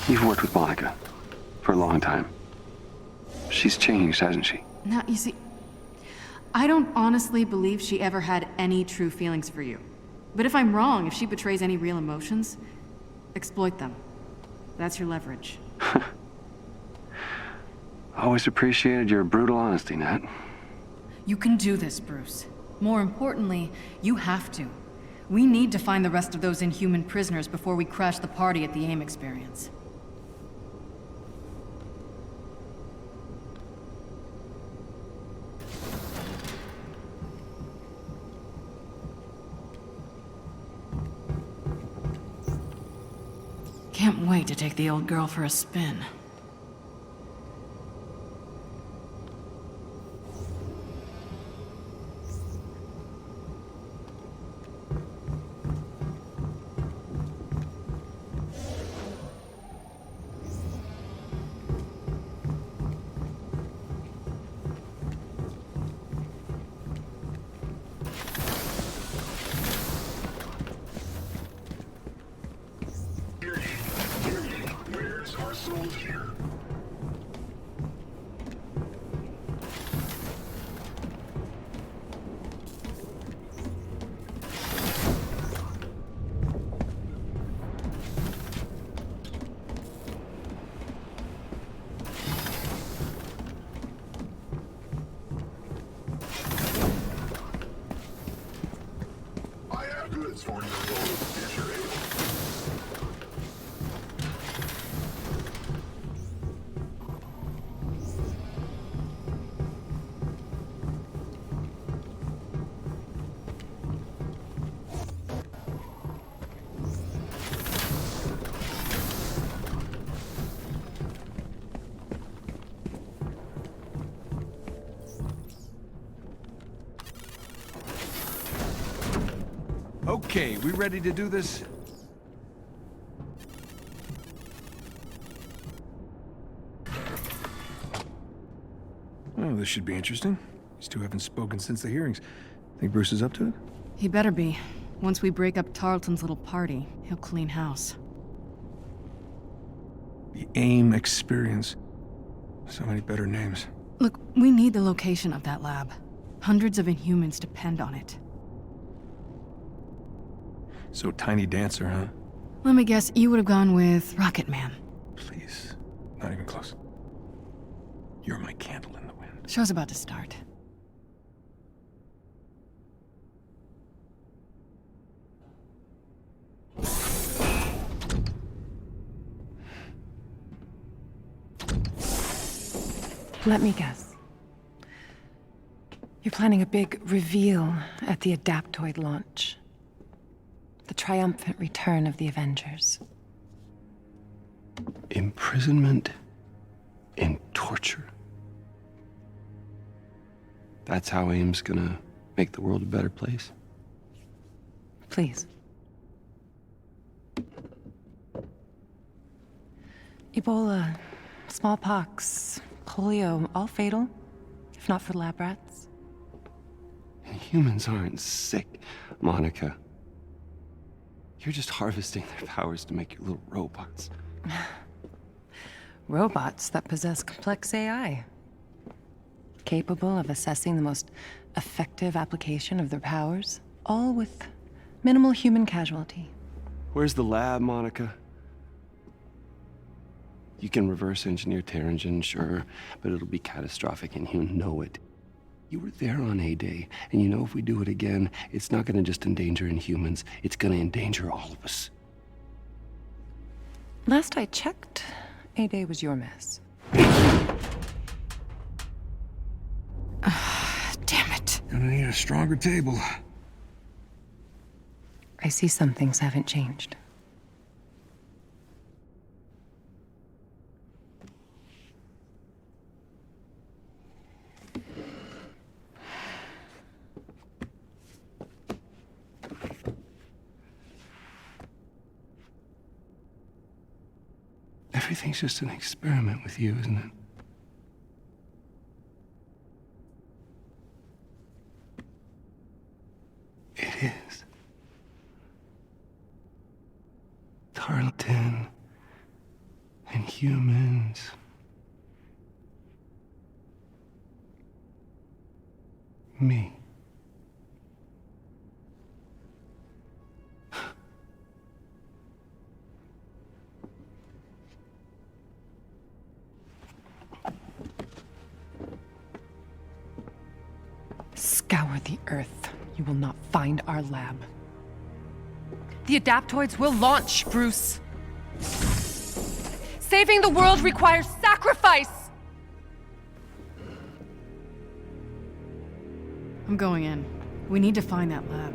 You've worked with Monica for a long time. She's changed, hasn't she? Now, you see, I don't honestly believe she ever had any true feelings for you. But if I'm wrong, if she betrays any real emotions, exploit them. That's your leverage. Always appreciated your brutal honesty, Nat. You can do this, Bruce. More importantly, you have to. We need to find the rest of those Inhuman prisoners before we crash the party at the AIM experience. Can't wait to take the old girl for a spin. Okay, we ready to do this? Oh, this should be interesting. These two haven't spoken since the hearings. Think Bruce is up to it? He better be. Once we break up Tarleton's little party, he'll clean house. The AIM experience. So many better names. Look, we need the location of that lab. Hundreds of Inhumans depend on it. So Tiny Dancer, huh? Let me guess, you would have gone with Rocket Man. Please. Not even close. You're my candle in the wind. Show's about to start. Let me guess. You're planning a big reveal at the Adaptoid launch. The triumphant return of the Avengers. Imprisonment and torture. That's how AIM's gonna make the world a better place. Please. Ebola, smallpox, polio, all fatal, if not for lab rats. Humans aren't sick, Monica. You're just harvesting their powers to make your little robots. Robots that possess complex AI. Capable of assessing the most effective application of their powers, all with minimal human casualty. Where's the lab, Monica? You can reverse engineer Terrigen, sure, but it'll be catastrophic and you know it. You were there on A-Day, and you know if we do it again, it's not gonna just endanger Inhumans, it's gonna endanger all of us. Last I checked, A-Day was your mess. Damn it. Gonna need a stronger table. I see some things haven't changed. Everything's just an experiment with you, isn't it? It is. Tarleton, humans. Me. Scour the Earth. You will not find our lab. The Adaptoids will launch, Bruce. Saving the world requires sacrifice! I'm going in. We need to find that lab.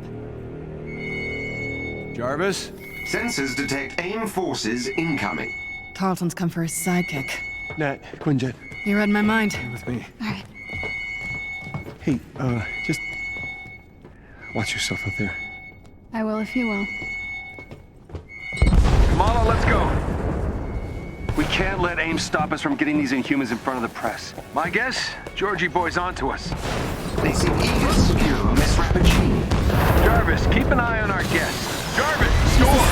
Jarvis? Sensors detect AIM forces incoming. Carlton's come for his sidekick. Nat, Quinjet. You read my mind. With me. Alright. Hey, just watch yourself out there. I will if you will. Kamala, let's go. We can't let AIM stop us from getting these Inhumans in front of the press. My guess? Georgie boy's onto us. They seem eager to secure Miss Rappaccini. Jarvis, keep an eye on our guest. Jarvis, door!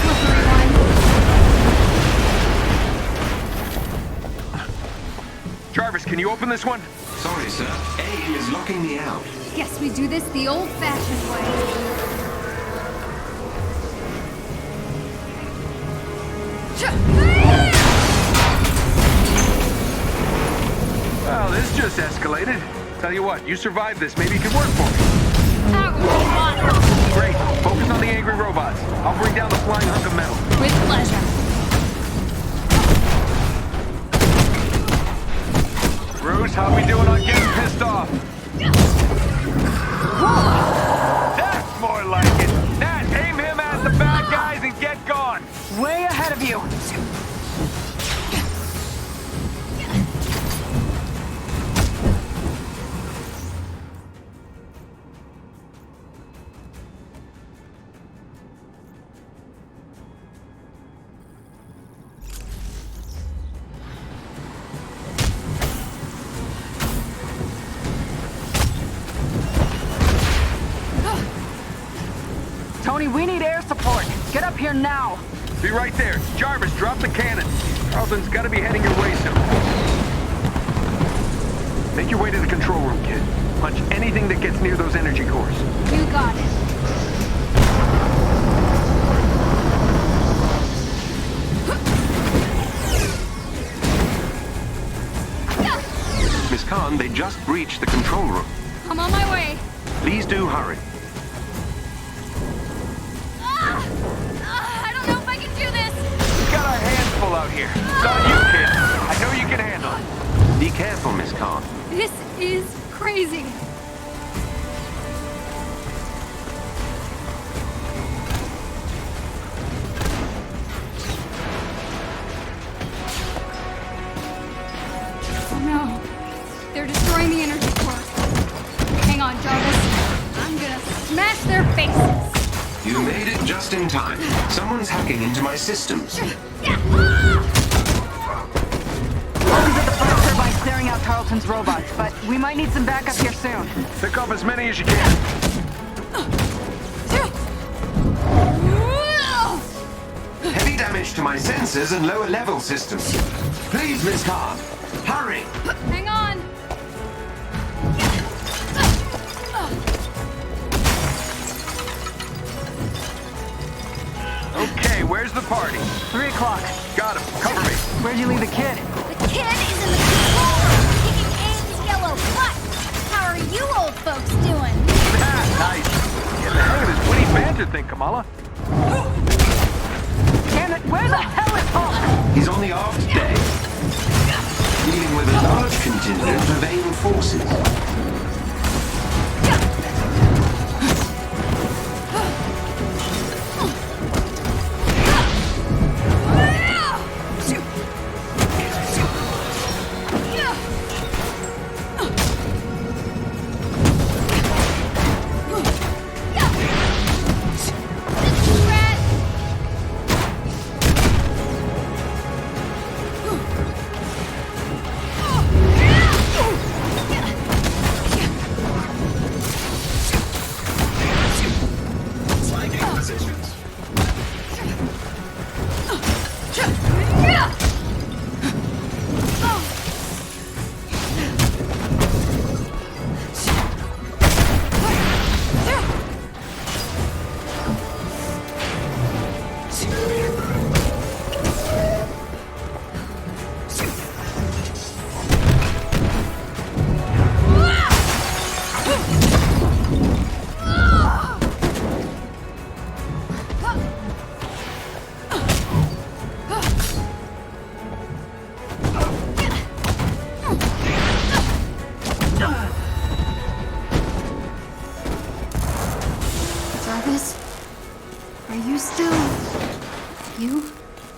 Jarvis, can you open this one? Sorry, sir. AIM is locking me out. Guess we do this the old-fashioned way. Well, this just escalated. Tell you what, you survived this. Maybe it could work for me. Great. Focus on the angry robots. I'll bring down the flying hunk of metal. With pleasure. Bruce, how we doing on getting pissed off? That's more like it. Nat, aim him at the bad guys and get gone. Way ahead of you. Tony, we need air support. Get up here now. Be right there. Jarvis, drop the cannon. Carlton's got to be heading your way soon. Make your way to the control room, kid. Punch anything that gets near those energy cores. You got it. Miss Khan, they just breached the control room. I'm on my way. Please do hurry. I don't know if I can do this. We've got our hands full out here. It's on you, kid. I know you can handle it. Be careful, Miss Khan. This is crazy. Oh no. They're destroying the energy core. Hang on, Jarvis. I'm gonna smash their faces. You made it just in time. Someone's hacking into my systems. Focus at the first turbine clearing out Carlton's robots, but we might need some backup here soon. Pick up as many as you can. Heavy damage to my sensors and lower level systems. Please, Miss Khan, hurry! Hang on. Okay, where's the party? 3 o'clock. Got him. Cover me. Where'd you leave the kid? The kid is in the control room, kicking Aim's yellow butt. How are you old folks doing? Nice. Get the hang of this witty banter thing, Kamala. Damn it, where the hell is Hulk? He's on the aft deck, dealing with a large contingent of AIM forces.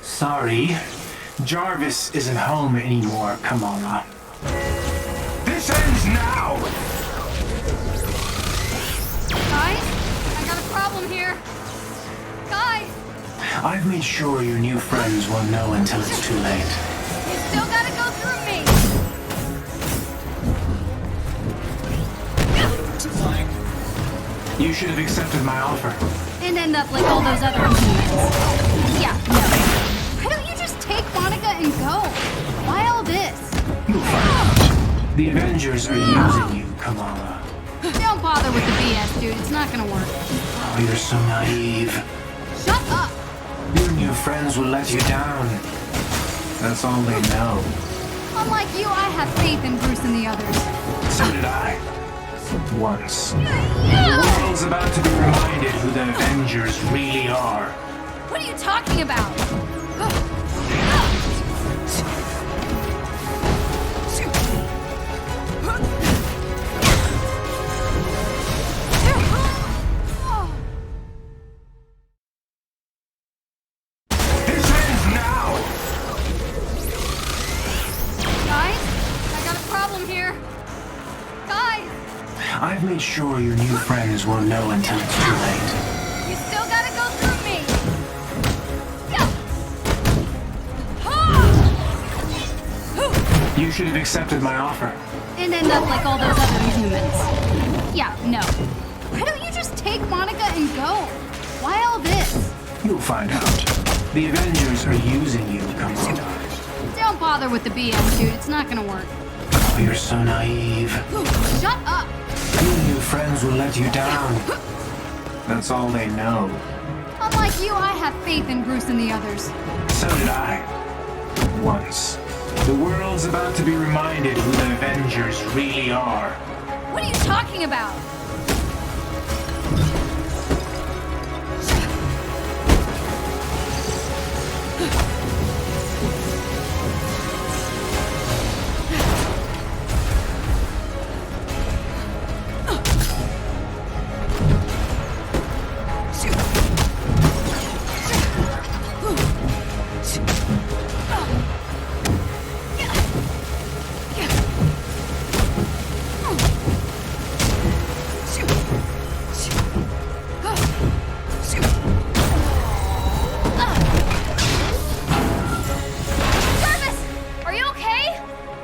Sorry. Jarvis isn't home anymore, Kamala. This ends now! Guys, I got a problem here. Guys, I've made sure your new friends won't know until it's too late. you still gotta go through me. You should have accepted my offer. And end up like all those other humans. Yeah, no. Why don't you just take Monica and go? Why all this? You'll find out. The Avengers are using you, Kamala. Don't bother with the BS, dude. It's not gonna work. Oh, you're so naive. Shut up. Your new friends will let you down. That's all they know. Unlike you, I have faith in Bruce and the others. So did I. Once. The world's about to be reminded who the Avengers really are. What are you talking about? This ends now! Guys, I got a problem here. Guys, I've made sure your new friends won't know until it's too late. you still gotta go through me. You should have accepted my offer. And end up like all those other humans. Yeah, no. Why don't you just take Monica and go? Why all this? You'll find out. The Avengers are using you, Kamala. Don't bother with the BS, dude. It's not gonna work. Oh, you're so naive. Shut up. Your new friends will let you down. That's all they know. Unlike you, I have faith in Bruce and the others. So did I. Once. The world's about to be reminded who the Avengers really are. What are you talking about?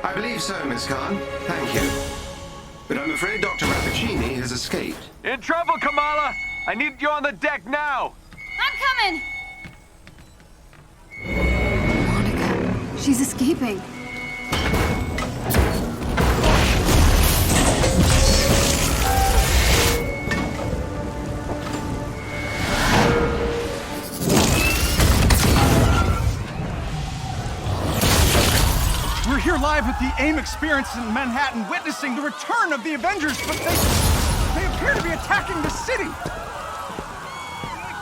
I believe so, Miss Khan. Thank you. But I'm afraid Dr. Rappaccini has escaped. In trouble, Kamala! I need you on the deck now! I'm coming! Monica, she's escaping. We're here live at the AIM experience in Manhattan, witnessing the return of the Avengers, but they appear to be attacking the city.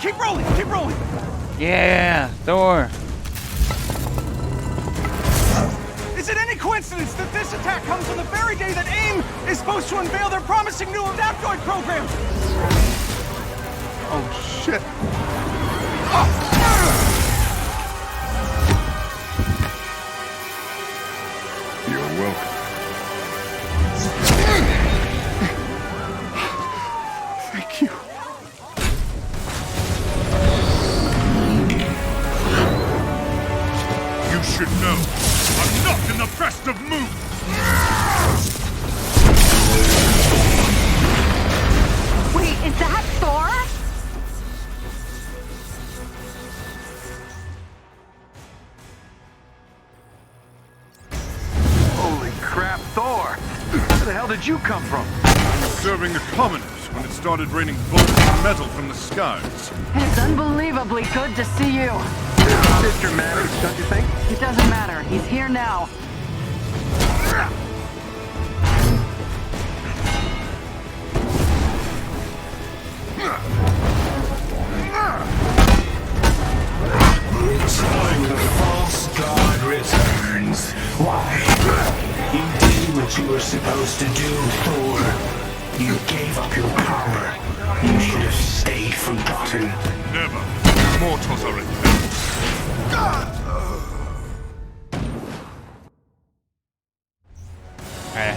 Keep rolling, keep rolling. Yeah, Thor. Is it any coincidence that this attack comes on the very day that AIM is supposed to unveil their promising new Adaptoid program? Oh, shit. You're welcome. Thank you. You should know, I'm not in the best of moods! Wait, is that Thor? Holy crap, Thor! Where the hell did you come from? I was serving the commoners when it started raining bullets and metal from the skies. It's unbelievably good to see you. Bit dramatic, don't you think? It doesn't matter. He's here now. Time the false god returns. Why? You did what you were supposed to do, Thor. You gave up your power. You should have stayed forgotten. Never. Mortals are in.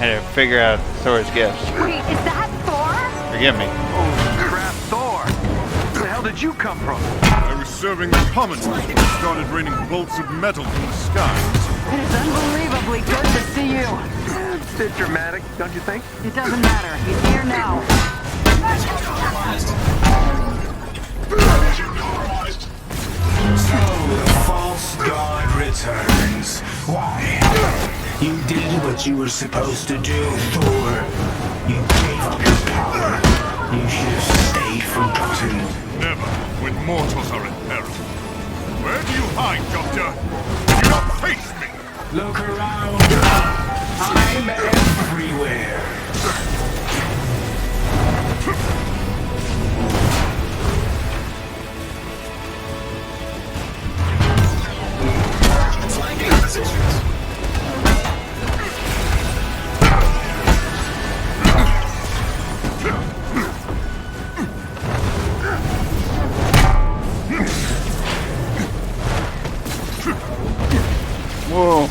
had to figure out Thor's gifts. Wait, is that Thor? Forgive me. Oh, crap, Thor! Where the hell did you come from? I was serving the commoners when it started raining bolts of metal from the skies. It is unbelievably good to see you. It's a bit dramatic, don't you think? It doesn't matter. He's here now. So the false god returns. Why? You did what you were supposed to do, Thor. You gave up your power. You should have stayed forgotten. Never, when mortals are in peril. Where do you hide, Doctor? Do not face me! Look around. I'm everywhere. Whoa.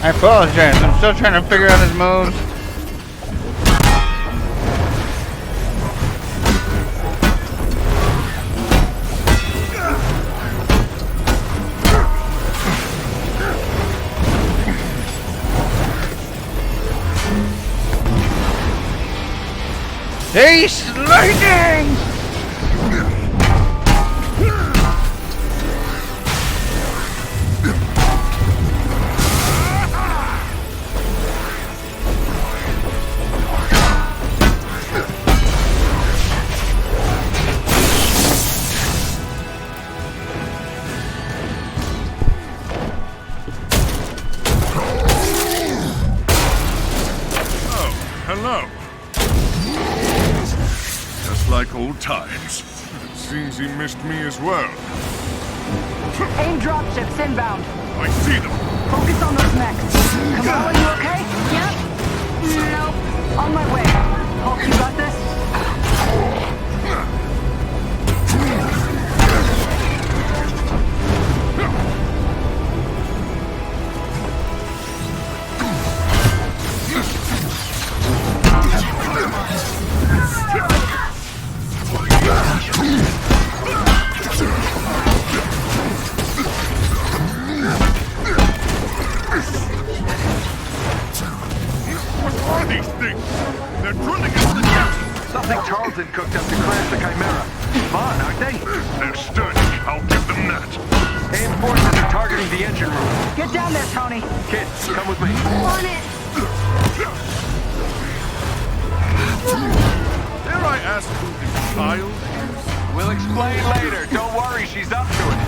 I apologize. I'm still trying to figure out his moves. Ace lightning! Hello. Just like old times. It seems he missed me as well. AIM dropships inbound. I see them. Focus on those mechs. Kamala, you okay? Yep. Nope. On my way. Hulk, you got this? What are these things? They're drilling into the depths. Something Charlton cooked up to crash the Chimera. Fun, aren't they? They're sturdy. I'll give them that. AIM forces are targeting the engine room. Get down there, Tony. Kid, come with me. On it. Dare I ask who this child is? We'll explain later. Don't worry, she's up to it.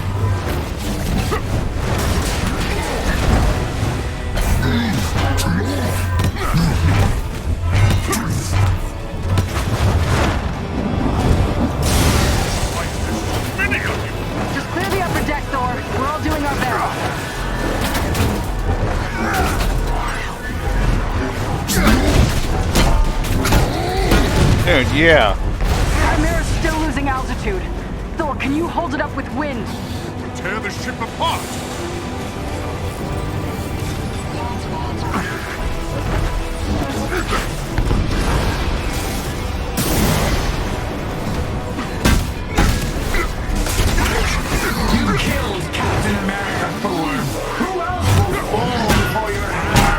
Just clear the upper deck, Thor. We're all doing our best. Dude, yeah. Chimera's still losing altitude. Thor, can you hold it up with wind? Tear the ship apart. You killed Captain America, Thor. Who else will fall before your hammer?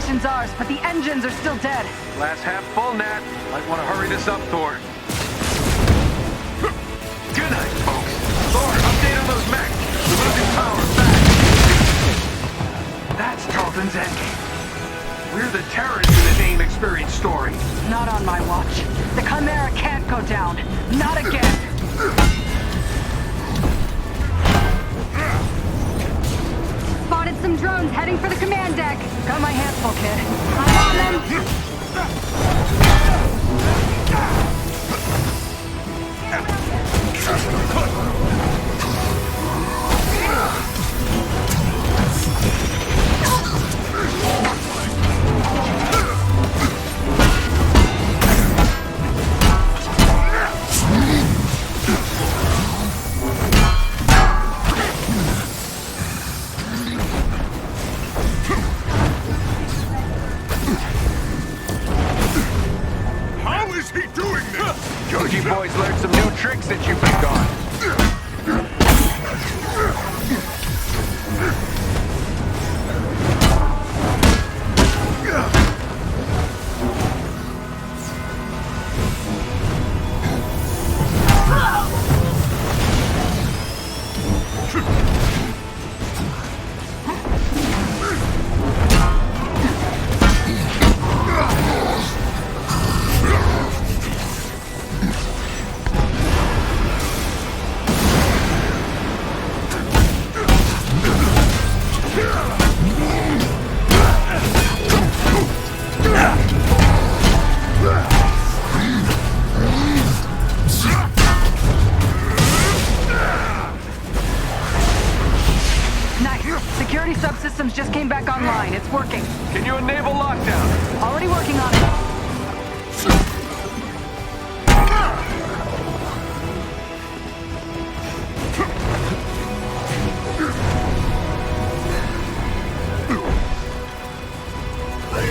station's ours, but the engines are still dead. Glass half full, Nat. Might want to hurry this up, Thor. Good night, folks. Thor, update on those mechs. We're losing power fast. That's Tarleton's endgame. We're the terrorists in this AIM experience story. Not on my watch. The Chimera can't go down. Not again. Spotted some drones heading for the command deck. Got my hands full, kid. I'm on them. How is he doing this? Georgie boy's learned some new tricks since you've been gone. Nice. Security subsystems just came back online. It's working. Can you enable lockdown? Already working on it.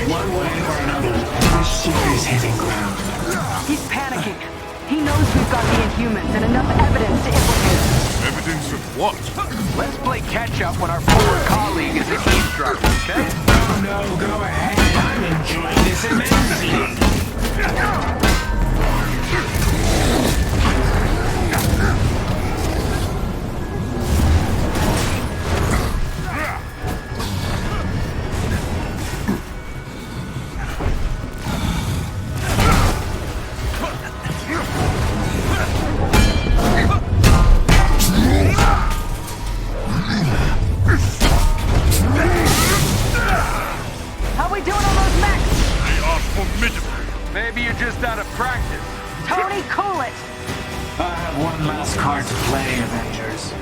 One way or another, this ship is hitting ground. He's panicking. He knows we've got the Inhumans and enough evidence to implicate us. Evidence of what? Let's play catch-up when our former colleague is eavesdropping, okay? Oh no, go ahead. I'm enjoying this immensely. How we doing on those mechs? They are formidable. Maybe you're just out of practice. Tony, cool it. I have one last card to play, Avengers.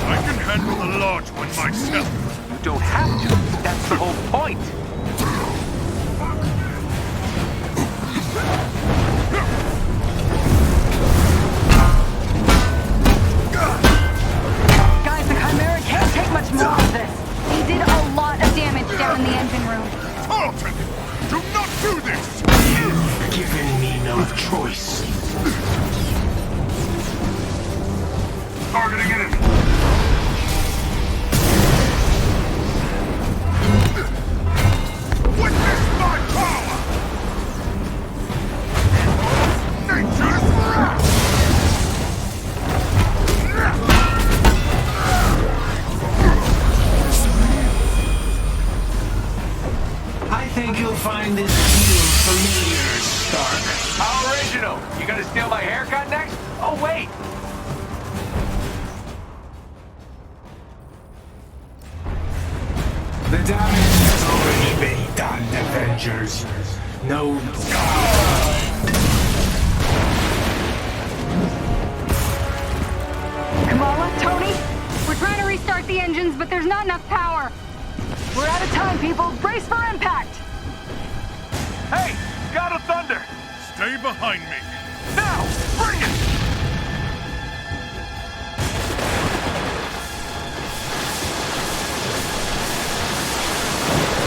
I can handle the large one myself. You don't have to. That's the whole point. Guys, the Chimera can't take much more of this. He did a lot of damage down in the engine room. Tarleton, do not do this! You've given me no choice. Targeting enemy. Witness my power! Nature's wrath! I think you'll find this deal familiar, Stark. How original. You gonna steal my haircut next? Oh, wait. The damage has already been done, Avengers. No. Kamala, Tony, We're trying to restart the engines, but there's not enough power. we're out of time, people. Brace for impact. Hey, God of Thunder. Stay behind me. Now, bring it.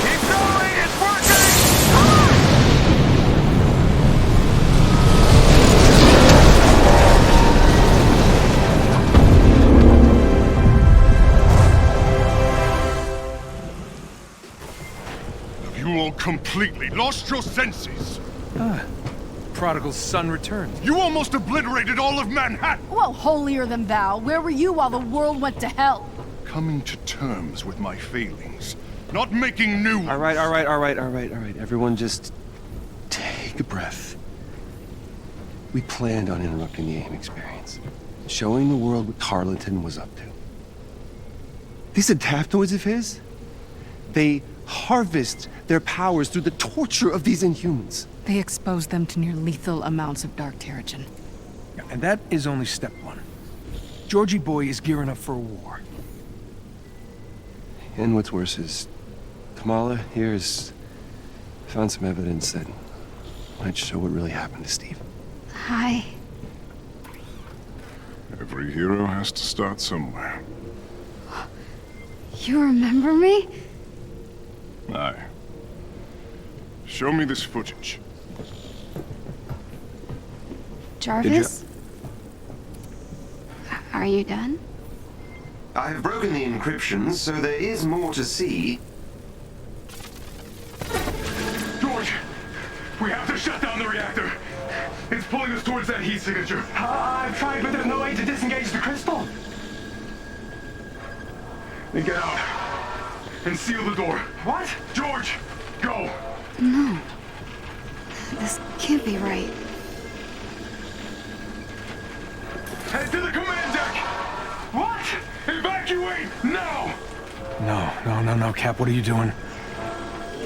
Keep going. It's working. all completely lost your senses. Prodigal son returned. You almost obliterated all of Manhattan. Well, holier than thou. Where were you while the world went to hell? Coming to terms with my failings. Not making new ones. All right. Everyone just take a breath. We planned on interrupting the AIM experience. Showing the world what Tarleton was up to. These adaptoids of his, they harvest their powers through the torture of these Inhumans. They expose them to near lethal amounts of dark terrigen. And that is only step one. Georgie boy is gearing up for a war. And what's worse is, Kamala here's found some evidence that might show what really happened to Steve. Hi. Every hero has to start somewhere. You remember me? Aye. Show me this footage. Jarvis? Are you done? I've broken the encryption, so there is more to see. George, we have to shut down the reactor. It's pulling us towards that heat signature. I've tried, but there's no way to disengage the crystal. Then get out and seal the door. What? George, go. No. This can't be right. Head to the command deck. What? Evacuate now. No, Cap, what are you doing?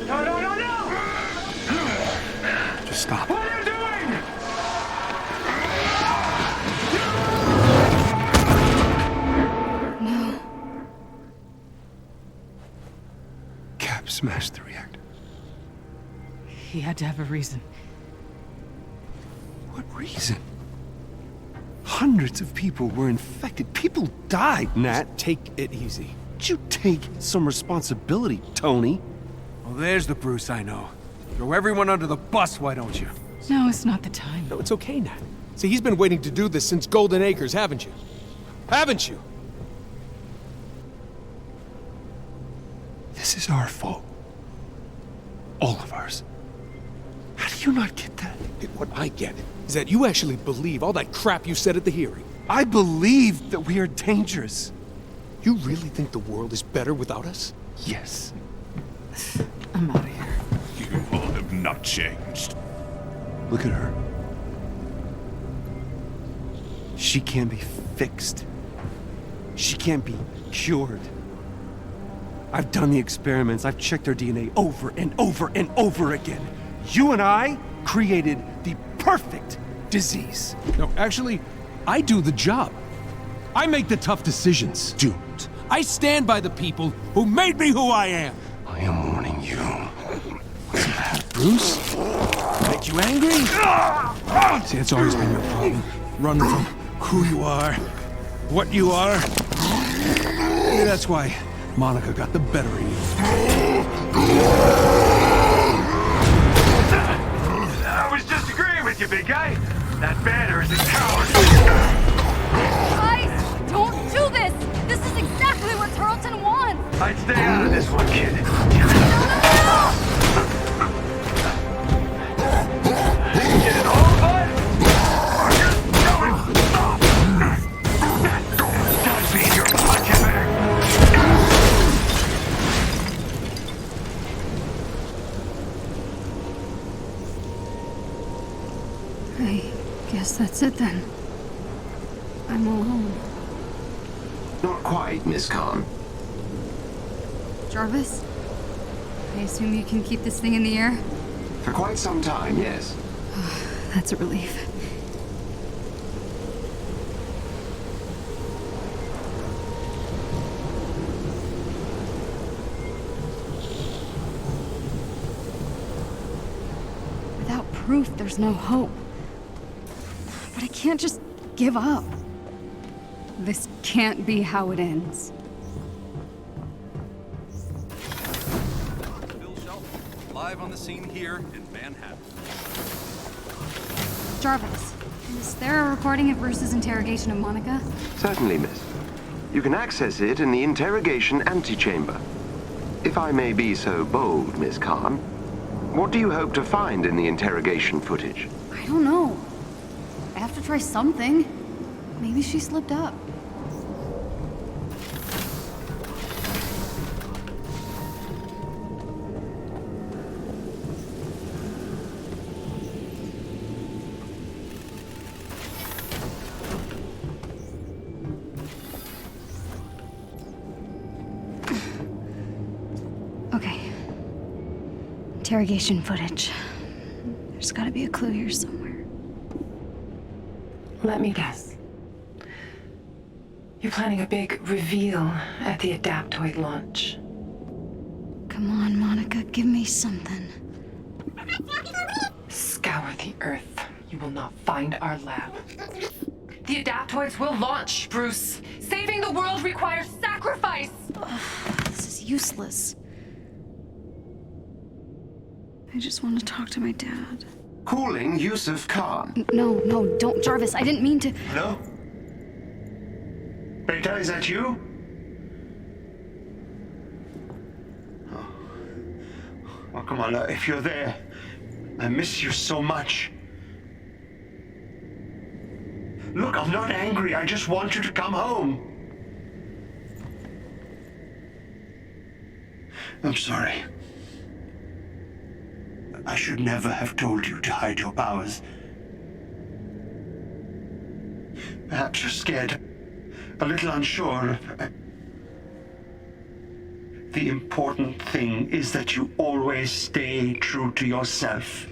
No. Just stop. What are you doing? No. Cap smashed the reactor. He had to have a reason. What reason? Hundreds of people were infected. People died, Nat. Take it easy. Would you take some responsibility, Tony? Well, there's the Bruce I know. Throw everyone under the bus, why don't you? No, it's not the time. No, it's okay, Nat. See, he's been waiting to do this since Golden Acres, haven't you? Haven't you? This is our fault. All of ours. How do you not get that? What I get is that you actually believe all that crap you said at the hearing. I believe that we are dangerous. You really think the world is better without us? Yes. I'm out of here. You all have not changed. Look at her. She can't be fixed. She can't be cured. I've done the experiments. I've checked her DNA over and over and over again. You and I created the perfect disease. No, actually, I do the job. I make the tough decisions. Doomed. I stand by the people who made me who I am. I am warning you. What's the matter, Bruce? Make you angry? See, it's always been your problem. Running from who you are, what you are. Maybe that's why Monica got the better of you. I was just agreeing with you, big guy. That banner is a coward. Guys, don't do this! This is exactly what Tarleton wants! I'd stay out of this one, kid. Get it all, bud? Don't be your punching bag. I guess that's it then. I'm alone. Not quite, Miss Khan. Jarvis? I assume you can keep this thing in the air? For quite some time, yes. That's a relief. Without proof, there's no hope. But I can't just give up. This can't be how it ends. Live on the scene here in Manhattan. Jarvis, is there a recording of Bruce's interrogation of Monica? Certainly, miss. You can access it in the interrogation antechamber. If I may be so bold, Miss Khan, What do you hope to find in the interrogation footage? I don't know. I have to try something. Maybe she slipped up. Okay. Interrogation footage. There's gotta be a clue here somewhere. Let me guess. You're planning a big reveal at the Adaptoid launch. Come on, Monica, give me something. Scour the Earth. You will not find our lab. The Adaptoids will launch, Bruce. Saving the world requires sacrifice! This is useless. I just want to talk to my dad. Calling Yusuf Khan. No, don't, Jarvis. I didn't mean to. Hello? Beta, is that you? Oh, come on, if you're there, I miss you so much. Look, I'm not angry. I just want you to come home. I'm sorry. I should never have told you to hide your powers. Perhaps you're scared, a little unsure. The important thing is that you always stay true to yourself.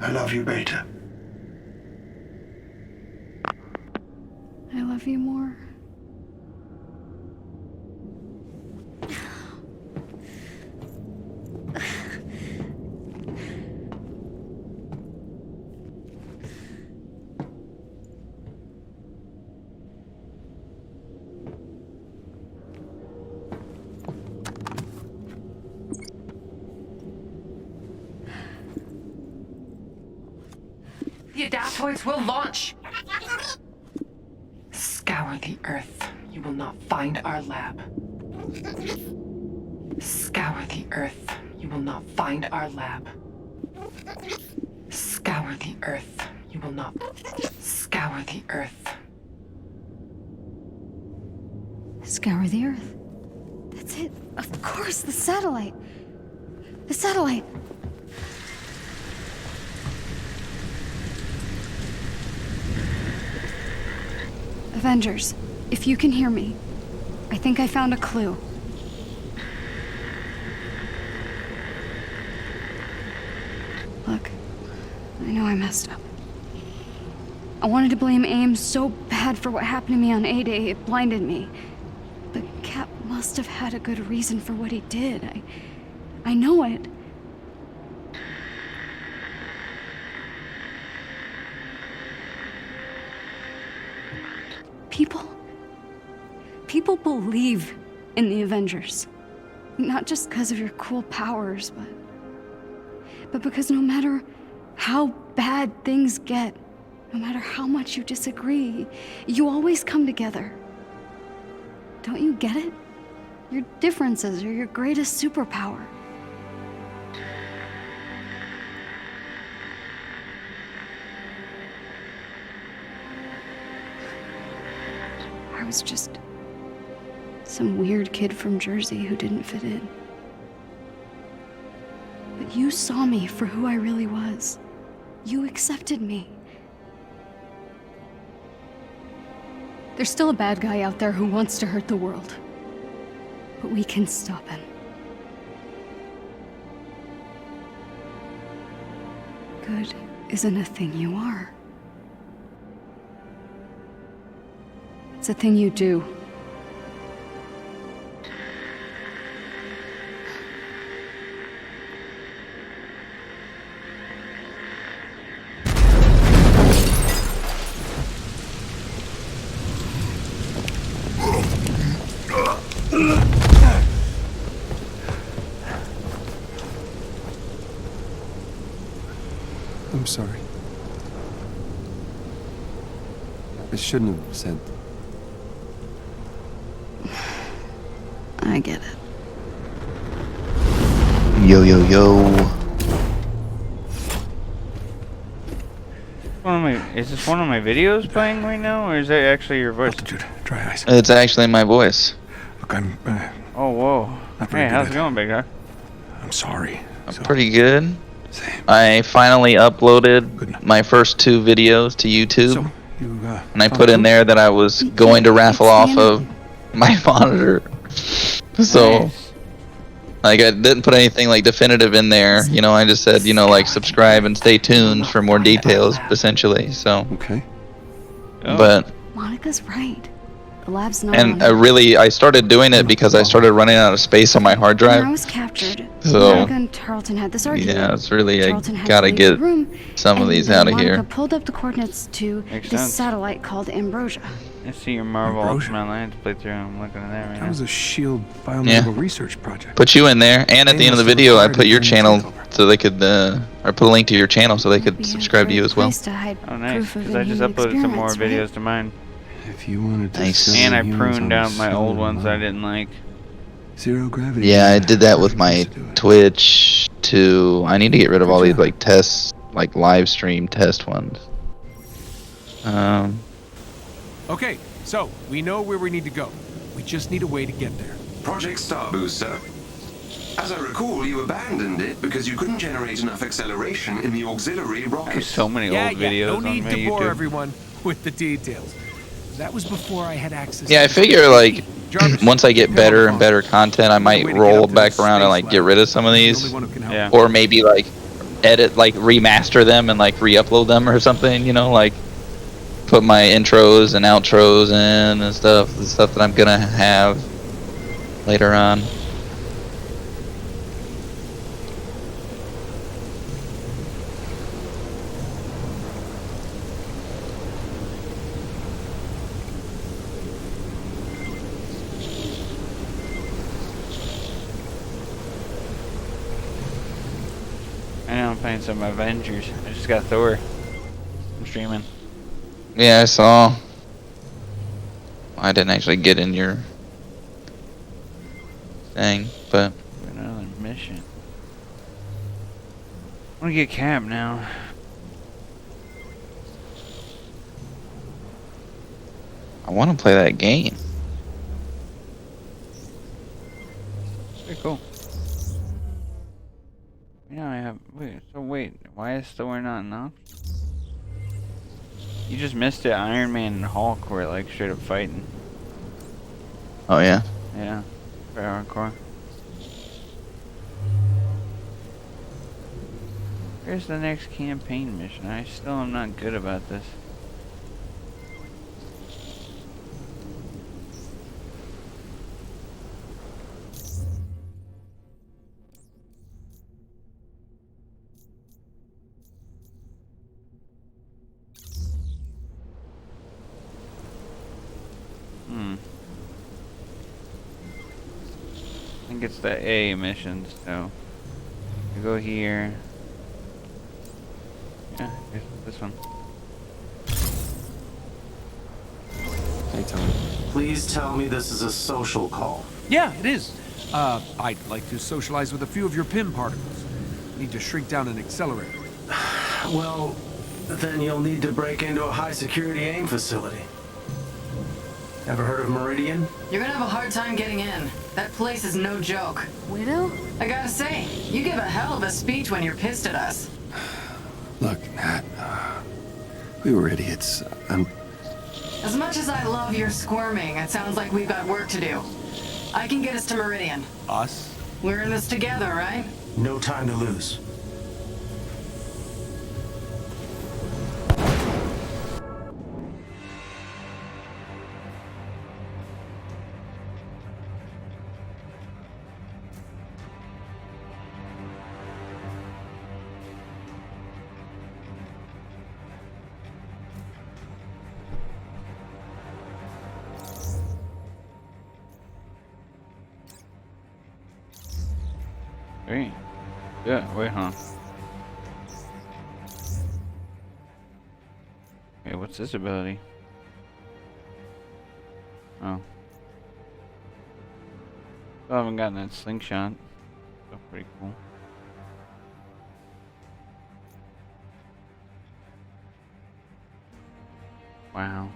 I love you, Beta. I love you more. The Adaptoids will launch! Scour the Earth. You will not find our lab. Scour the Earth. You will not find our lab. Scour the Earth. You will not... Scour the Earth. Scour the Earth. That's it. Of course, the satellite. The satellite. Avengers, if you can hear me, I think I found a clue. Look, I know I messed up. I wanted to blame AIM so bad for what happened to me on A-Day, it blinded me. But Cap must have had a good reason for what he did. I know it. People believe in the Avengers. Not just because of your cool powers, but because no matter how bad things get, no matter how much you disagree, you always come together. Don't you get it? Your differences are your greatest superpower. I was just some weird kid from Jersey who didn't fit in. But you saw me for who I really was. You accepted me. There's still a bad guy out there who wants to hurt the world. But we can stop him. Good isn't a thing you are. It's a thing you do. I'm sorry. I shouldn't have said. I get it. Yo, yo, yo. Is this one of my videos playing right now, or is that actually your voice? Altitude, dry ice. It's actually my voice. Look, I'm. Oh, whoa. Hey, how's it going, big guy? I'm sorry. I'm pretty good. I finally uploaded my first 2 videos to YouTube. And I put in there that I was going to raffle off of my monitor. So, like, I didn't put anything like definitive in there. You know, I just said, you know, like, subscribe and stay tuned for more details, essentially. So. Okay. But. Monica's right. The lab's not And on. I started doing it because I started running out of space on my hard drive. When I was captured, So. Monica and Tarleton had this argument. Yeah, it's really, I Tarleton had to gotta leave get the room, some of and these then out of Monica here. pulled up the coordinates to Makes this sense. satellite called Ambrosia. I see your Marvel Ultimate Alliance playthrough. I'm looking at that right now. That was a SHIELD biomedical research project. Put you in there, and at the end of the video, I put your channel so they could, or put a link to your channel so they could subscribe to you as well. Oh, nice. Because I just uploaded some more videos to mine. If you wanted to Nice. study And I humans pruned on out my slow old ones I line. didn't like. Zero gravity. Yeah, I did that with my Twitch too. I need to get rid of all these like tests, like live stream test ones. Okay, so we know where we need to go. We just need a way to get there. Project Star Booster. As I recall, you abandoned it because you couldn't generate enough acceleration in the auxiliary rocket. There's so many Yeah, old yeah, videos no on need my to bore YouTube. everyone with the details. That was before I had access. Yeah, I to figure like once I get better and better content, I might roll back around and like get rid of some of these, Yeah. or maybe like edit, like remaster them and like re-upload them or something. You know, like put my intros and outros in and stuff, the stuff that I'm gonna have later on. I know I'm playing some Avengers. I just got Thor. I'm streaming. Yeah, I saw. I didn't actually get in your thing, but Another mission. I want to get Cap now. I want to play that game. Pretty cool. Yeah, I have. Wait. Why is Thor not an option? You just missed it. Iron Man and Hulk were like straight up fighting. Oh yeah. Yeah. Very hardcore. Here's the next campaign mission. I still am not good about this. I think it's the A missions, so you go here. Yeah, here's this one. Hey, Tom. Please tell me this is a social call. Yeah, it is. I'd like to socialize with a few of your PIM particles. Need to shrink down an accelerator. Well, then you'll need to break into a high-security AIM facility. Ever heard of Meridian? You're gonna have a hard time getting in. That place is no joke. Widow? I gotta say, you give a hell of a speech when you're pissed at us. Look, Nat, we were idiots. As much as I love your squirming, it sounds like we've got work to do. I can get us to Meridian. Us? We're in this together, right? No time to lose. Hey. Yeah, wait, huh? Okay, what's this ability? Oh. Still haven't gotten that slingshot. That's pretty cool. Wow.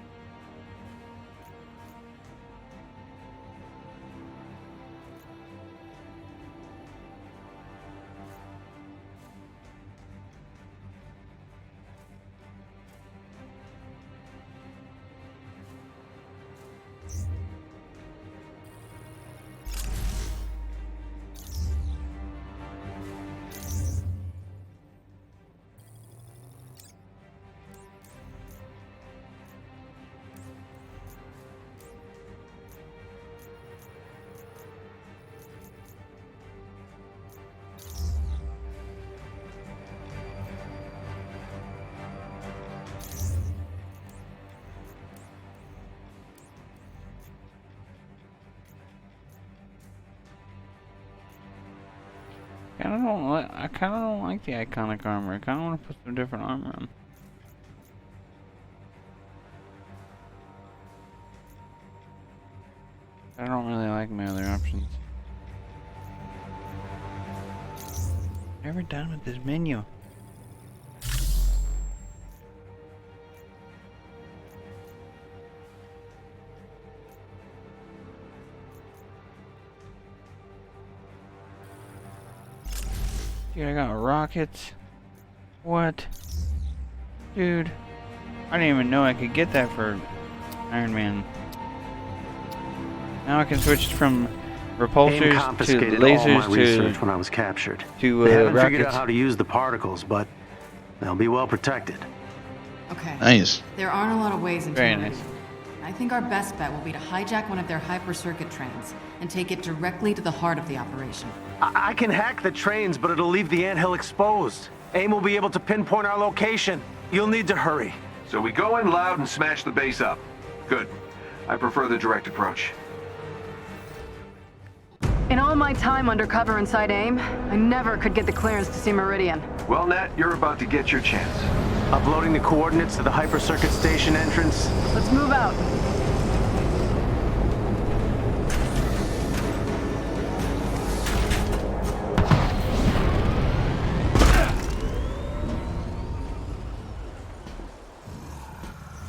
I kind of don't like the iconic armor. I kind of want to put some different armor on. I don't really like my other options. Never done with this menu. Dude, I got rockets. What? Dude. I didn't even know I could get that for Iron Man. Now I can switch from repulsors to lasers all my research when I was captured. To they haven't rockets. figured out how to use the particles, but they'll be well protected. Okay. Nice. There aren't a lot of ways into Very it. nice. I think our best bet will be to hijack one of their hyper-circuit trains and take it directly to the heart of the operation. I can hack the trains, but it'll leave the anthill exposed. AIM will be able to pinpoint our location. You'll need to hurry. So we go in loud and smash the base up. Good. I prefer the direct approach. In all my time undercover inside AIM, I never could get the clearance to see Meridian. Well, Nat, you're about to get your chance. Uploading the coordinates to the hyper-circuit station entrance. Let's move out.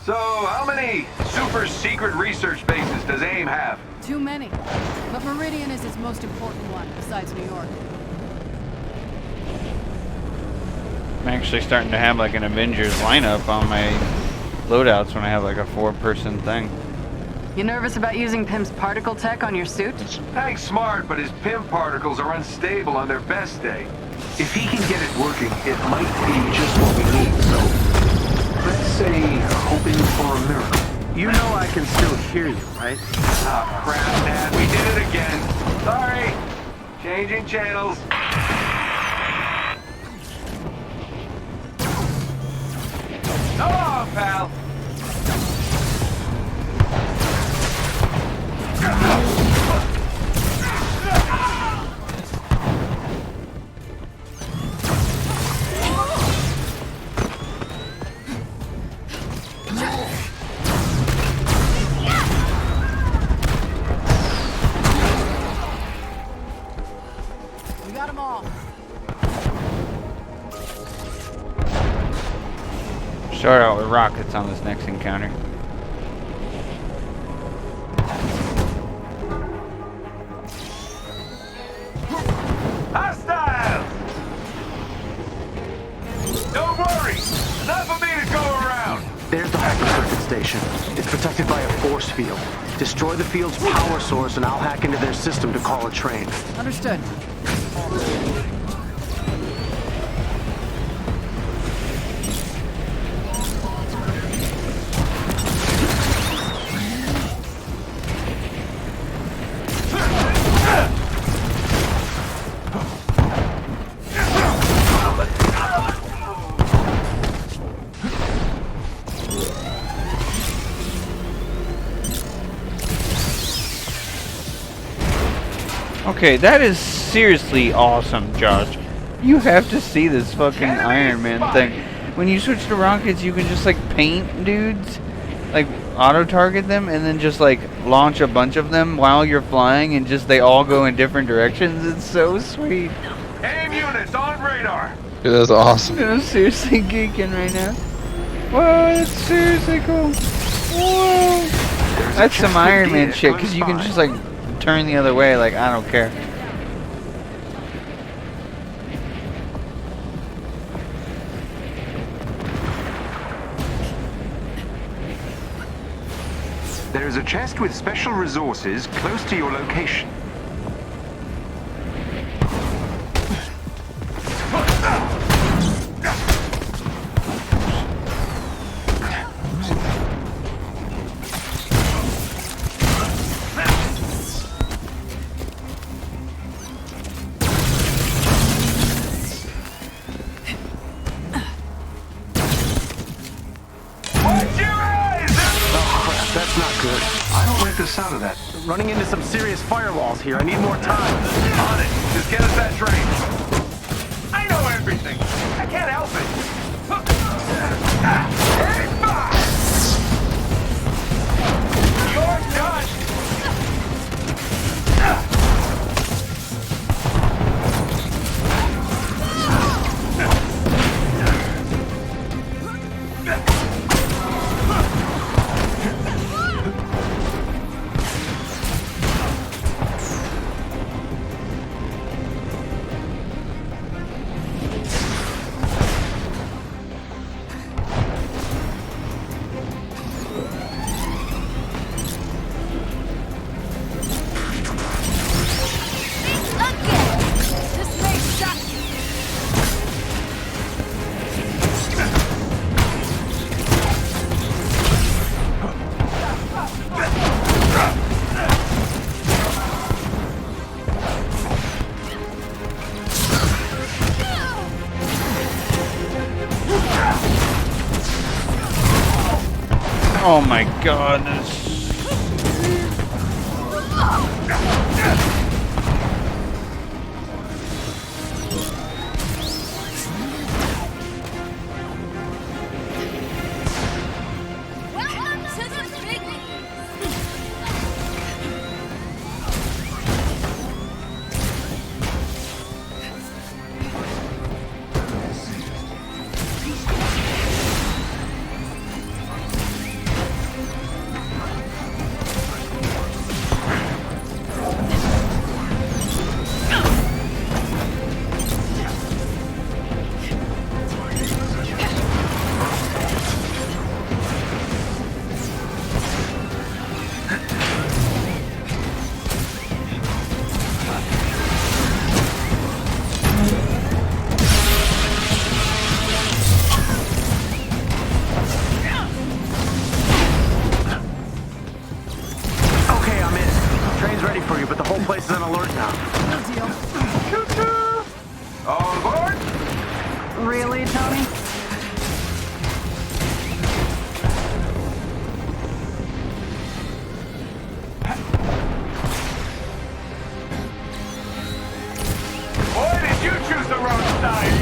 So, how many super secret research bases does AIM have? Too many. But Meridian is its most important one, besides New York. I'm actually starting to have like an Avengers lineup on my loadouts when I have like a 4-person thing. You nervous about using Pym's particle tech on your suit? Hank's smart, but his PIM particles are unstable on their best day. If he can get it working, it might be just what we need, so let's say hoping for a miracle. You know I can still hear you, right? Ah, crap, Nat, we did it again. Sorry. Changing channels. So long, pal. We got them all. Start out with rockets on this next encounter. Hostile! Don't worry, enough of me to go around. There's the hyper-circuit station. It's protected by a force field. Destroy the field's power source and I'll hack into their system to call a train. Understood. Okay, that is seriously awesome, Josh. You have to see this fucking Iron Man thing. When you switch to rockets, you can just like paint dudes, like auto-target them, and then just like launch a bunch of them while you're flying, and just they all go in different directions. It's so sweet. AIM units on radar. Dude, that's awesome. I'm seriously geeking right now. Whoa, that's seriously cool. That's some Iron Man shit, because you can just like turn the other way, like I don't care. There is a chest with special resources close to your location. The sound of that. Running into some serious firewalls here. I need more time. On it. Just get us that train. I know everything. I can't help it. Hey, you're done. Oh my god. Welcome to the big Really, Tony? Boy, did you choose the wrong side!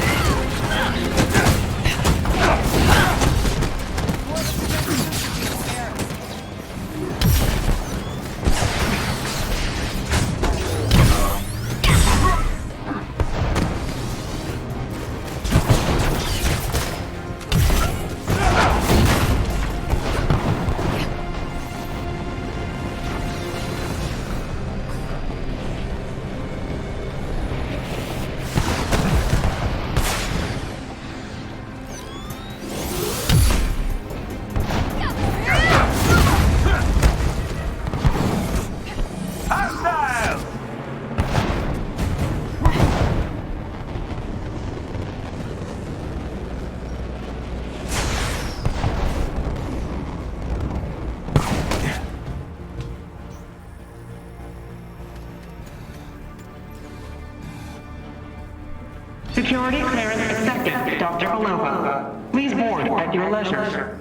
Security clearance accepted, Dr. Belova. Please board at your leisure.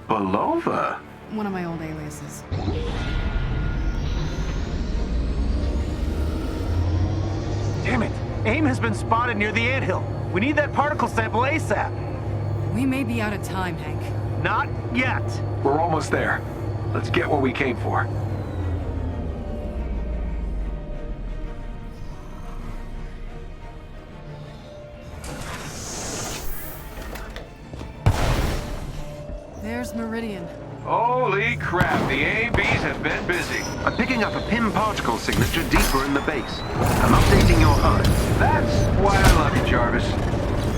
Belova? One of my old aliases. Damn it! AIM has been spotted near the anthill. We need that particle sample ASAP. We may be out of time, Hank. Not yet. We're almost there. Let's get what we came for. There's Meridian. Holy crap, the ABs have been busy. I'm picking up a PIM particle signature deeper in the base. I'm updating your HUD. That's why I love you, Jarvis.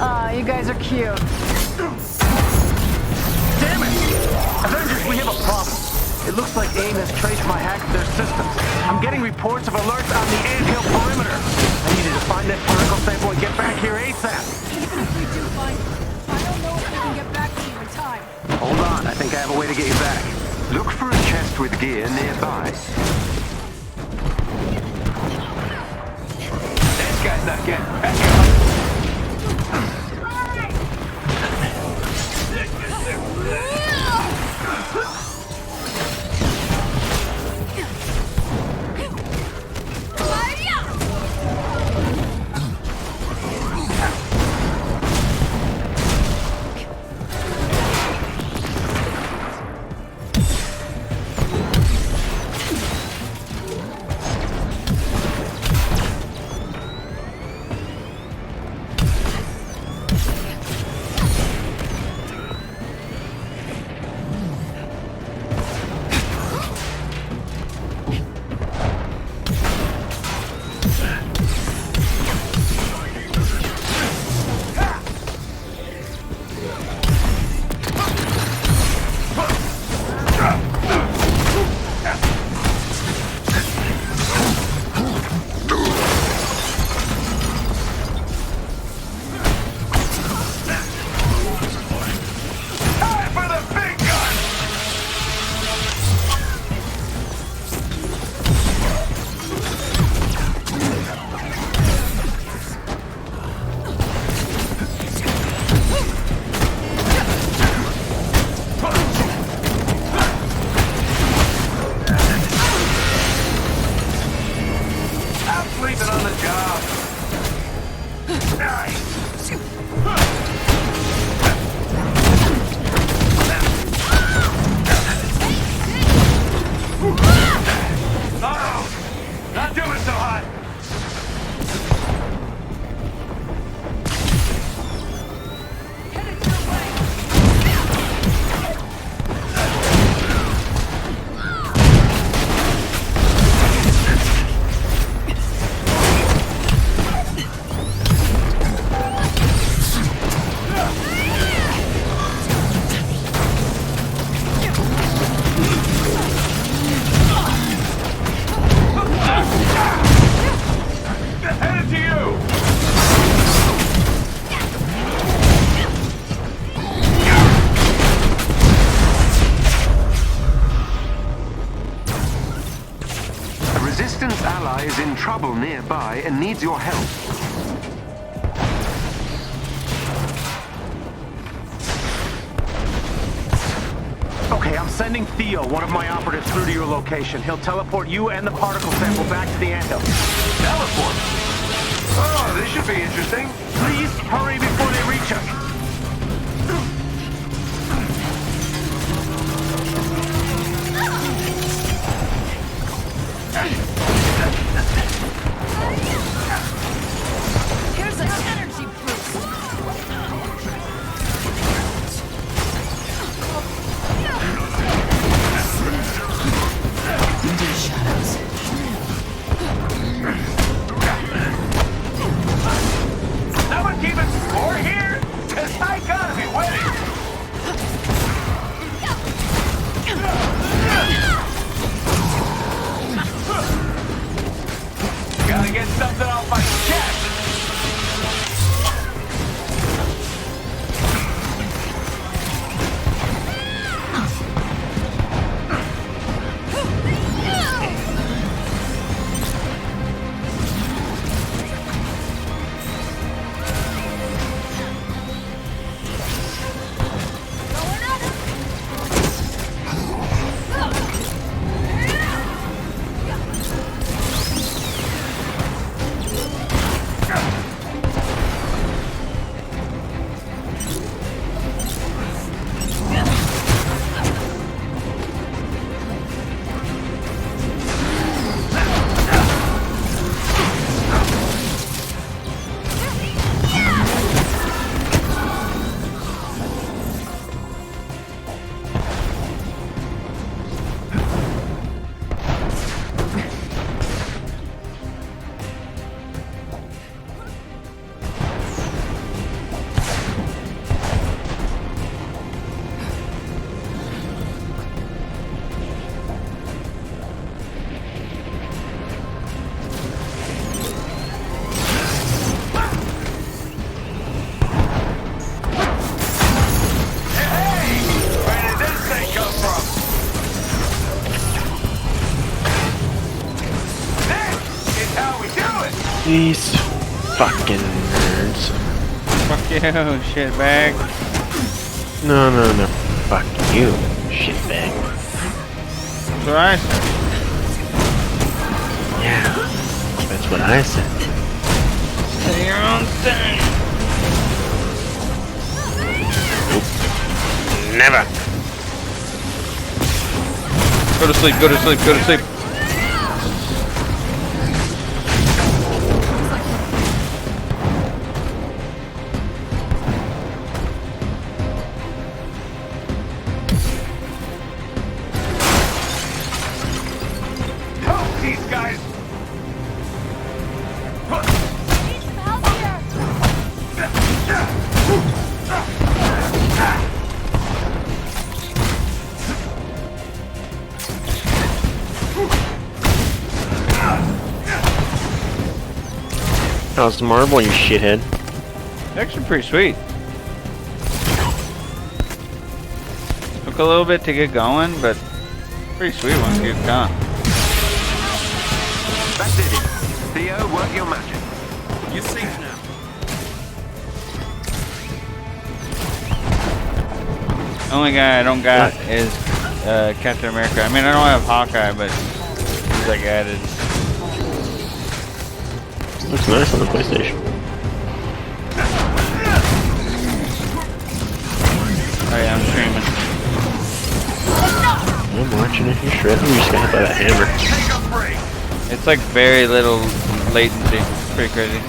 Aw, you guys are cute. Damn it! Avengers, we have a problem. It looks like AIM has traced my hack of their systems. I'm getting reports of alerts on the anthill perimeter. I needed to find that particle sample and get back here ASAP. Even if we do find it, I don't know if we can get back to you in time. Hold on, I think I have a way to get you back. Look for a chest with gear nearby. This guy's not getting back up. Resistance ally is in trouble nearby and needs your help. Okay, I'm sending Theo, one of my operatives, through to your location. He'll teleport you and the particle sample back to the anthill. Teleport? Oh, this should be interesting. Please hurry before they reach us. Here's an energy boost. Into the shadows. Someone keeping score here? These fucking nerds. Fuck you, shitbag. No. Fuck you, shitbag. That's what I said. Yeah, that's what I said. Say your own thing. Nope. Never. Go to sleep, go to sleep, go to sleep. These guys. How's the marble, you shithead? Actually pretty sweet. Took a little bit to get going, but pretty sweet once you get going. That's it. Theo, work your magic. You're safe now. The only guy I don't got is Captain America. I mean, I don't have Hawkeye, but he's like added. Looks nice on the PlayStation. Oh yeah, I'm streaming. I'm watching it. You're shredding. You just got hit by that hammer. It's like very little latency. It's pretty crazy.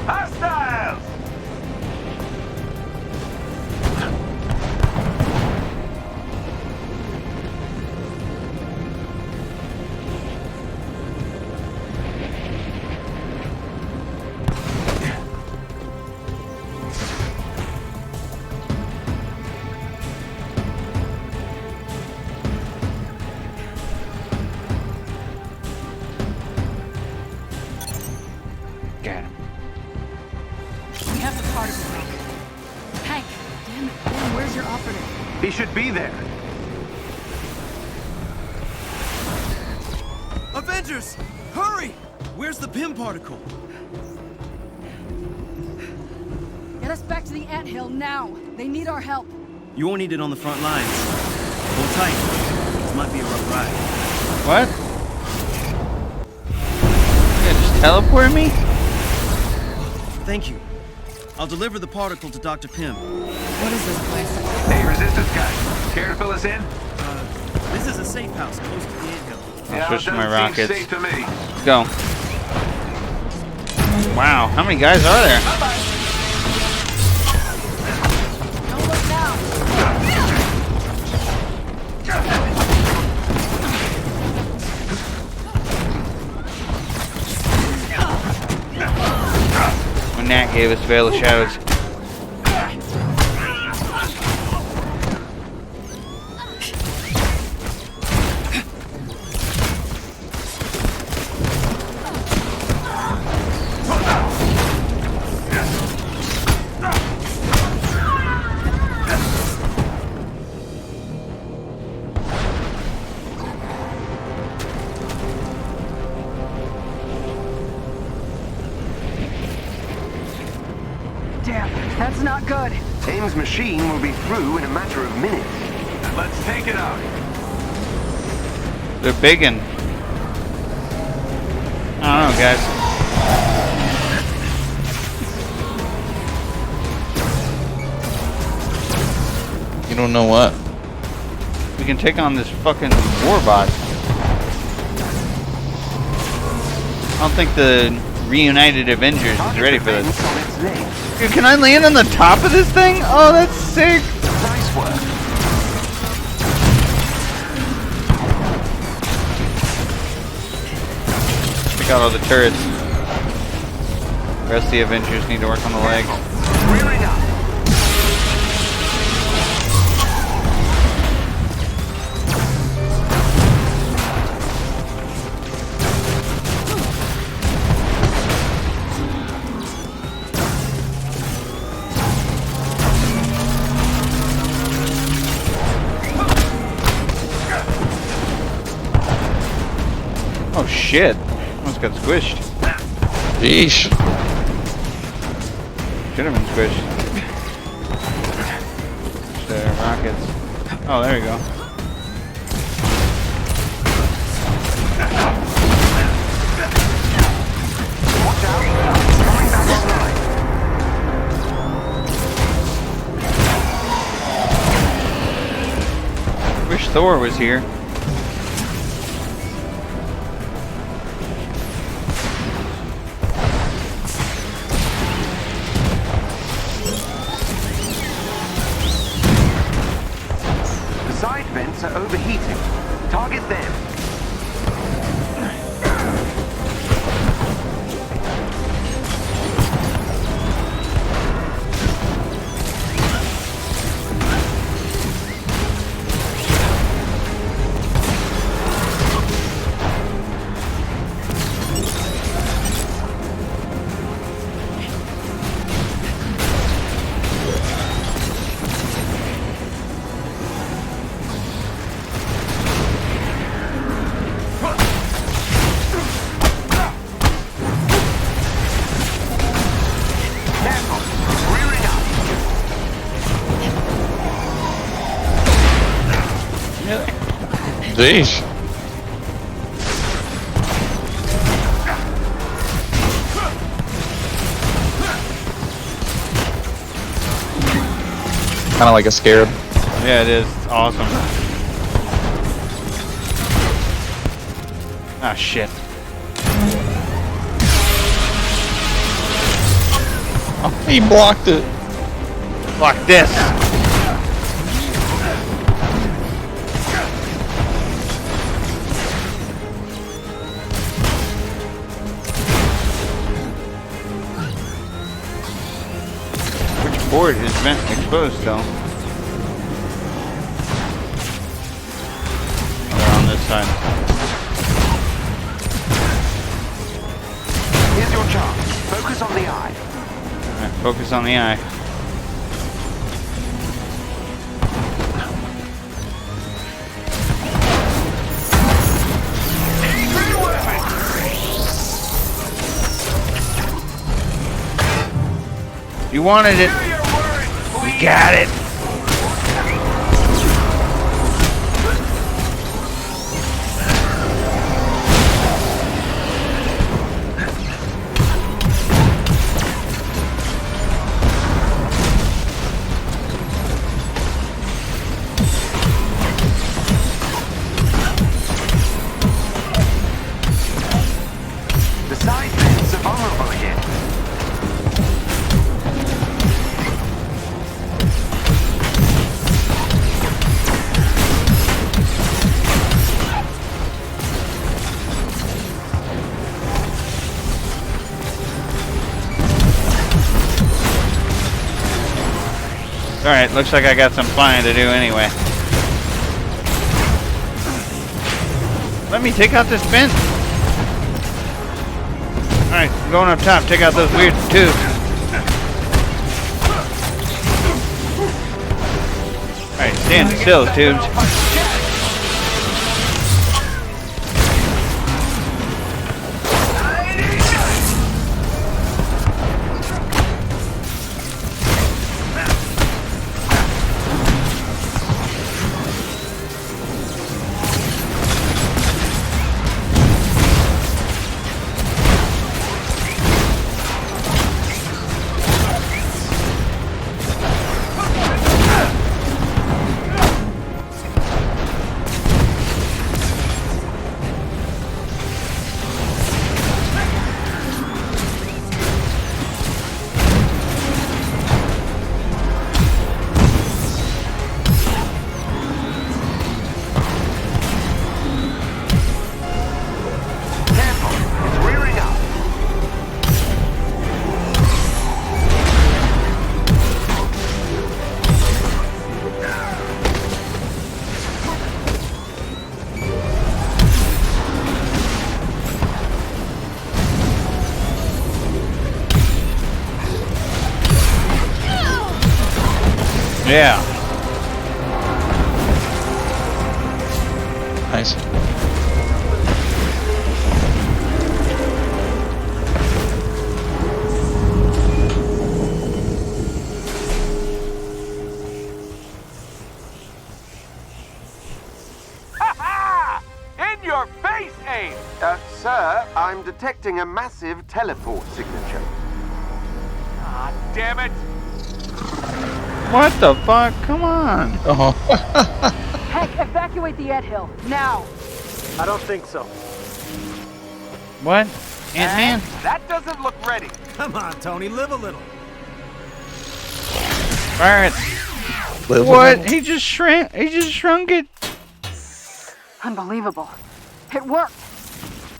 Hostiles! Got him. We have the particle rocket. Hank, damn it, Ben, where's your operative? He should be there. Avengers! Hurry! Where's the Pym particle? Get us back to the anthill now. They need our help. You won't need it on the front lines. Hold tight. This might be a rough ride. What? You just teleported me? Thank you. I'll deliver the particle to Dr. Pym. What is this place? Hey, Resistance guys. Care to fill us in? This is a safe house close to the anthill. I'll switch to my doesn't seem rockets. safe to me. Let's go. Wow, how many guys are there? Don't look now. When Nat gave us Veil of Shadows. Damn, that's not good. AIM's machine will be through in a matter of minutes. Let's take it out. They're biggin'. I don't know, guys. You don't know what? We can take on this fucking warbot. I don't think the reunited Avengers is ready for this. Dude, can I land on the top of this thing? Oh, that's sick. Nice work. Check out all the turrets. The rest of the Avengers need to work on the legs. Rearing up. Oh shit. Almost got squished. Yeesh. Should have been squished. The rockets. Oh, there you go. Wish Thor was here. Side vents are overheating. Target them. Jeez. Kind of like a scarab. Yeah, it is. It's awesome. Ah, shit. Oh, he blocked it. Block this. Which board is vent exposed though? Oh, they're on this side. Here's your chance. Focus on the eye. Alright, focus on the eye. You wanted it. We got it. The side vents are vulnerable here. Alright, looks like I got some flying to do anyway. Let me take out this vent. Alright, I'm going up top. Take out those weird tubes. Alright, stand still, tubes. Yeah. Nice. In your face, AIM! Sir, I'm detecting a massive teleport signature. Ah, damn it! What the fuck? Come on. Oh. Heck, evacuate the anthill, now! I don't think so. What? Ant-Man? That doesn't look ready. Come on, Tony, live a little. Alright. What? He just shrunk it. Unbelievable. It worked.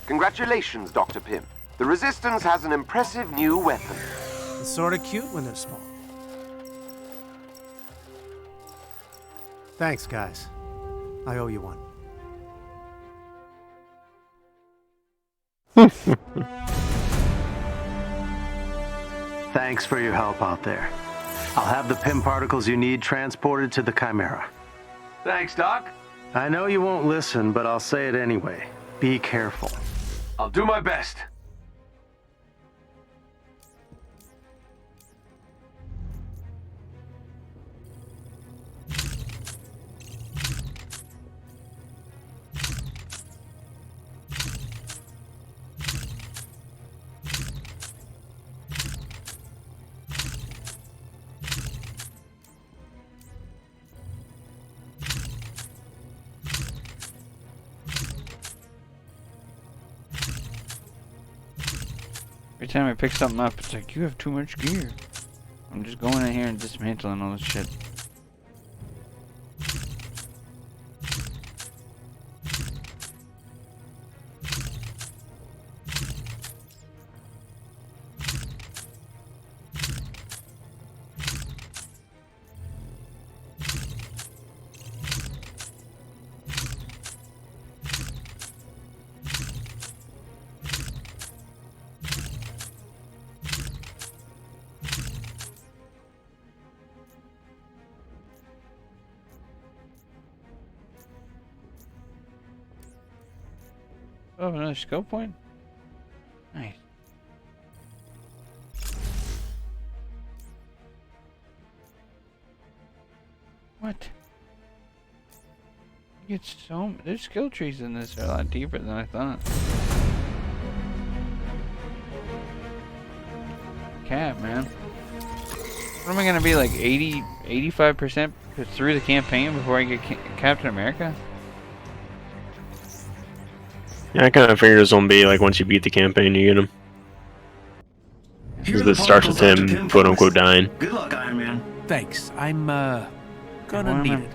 Congratulations, Dr. Pym. The Resistance has an impressive new weapon. It's sort of cute when they're small. Thanks, guys. I owe you one. Thanks for your help out there. I'll have the Pym particles you need transported to the Chimera. Thanks, Doc. I know you won't listen, but I'll say it anyway. Be careful. I'll do my best. Every time I pick something up, it's like, you have too much gear. I'm just going in here and dismantling all this shit. Oh, another skill point? Nice. What? You get so... There's skill trees in this. They're a lot deeper than I thought. Cap, man. What am I gonna be, like 85% through the campaign before I get Captain America? Yeah, I kind of figured it was gonna be like once you beat the campaign, you get him. Because this starts with him, quote unquote, dying. Good luck, Iron Man. Thanks. I'm gonna need it.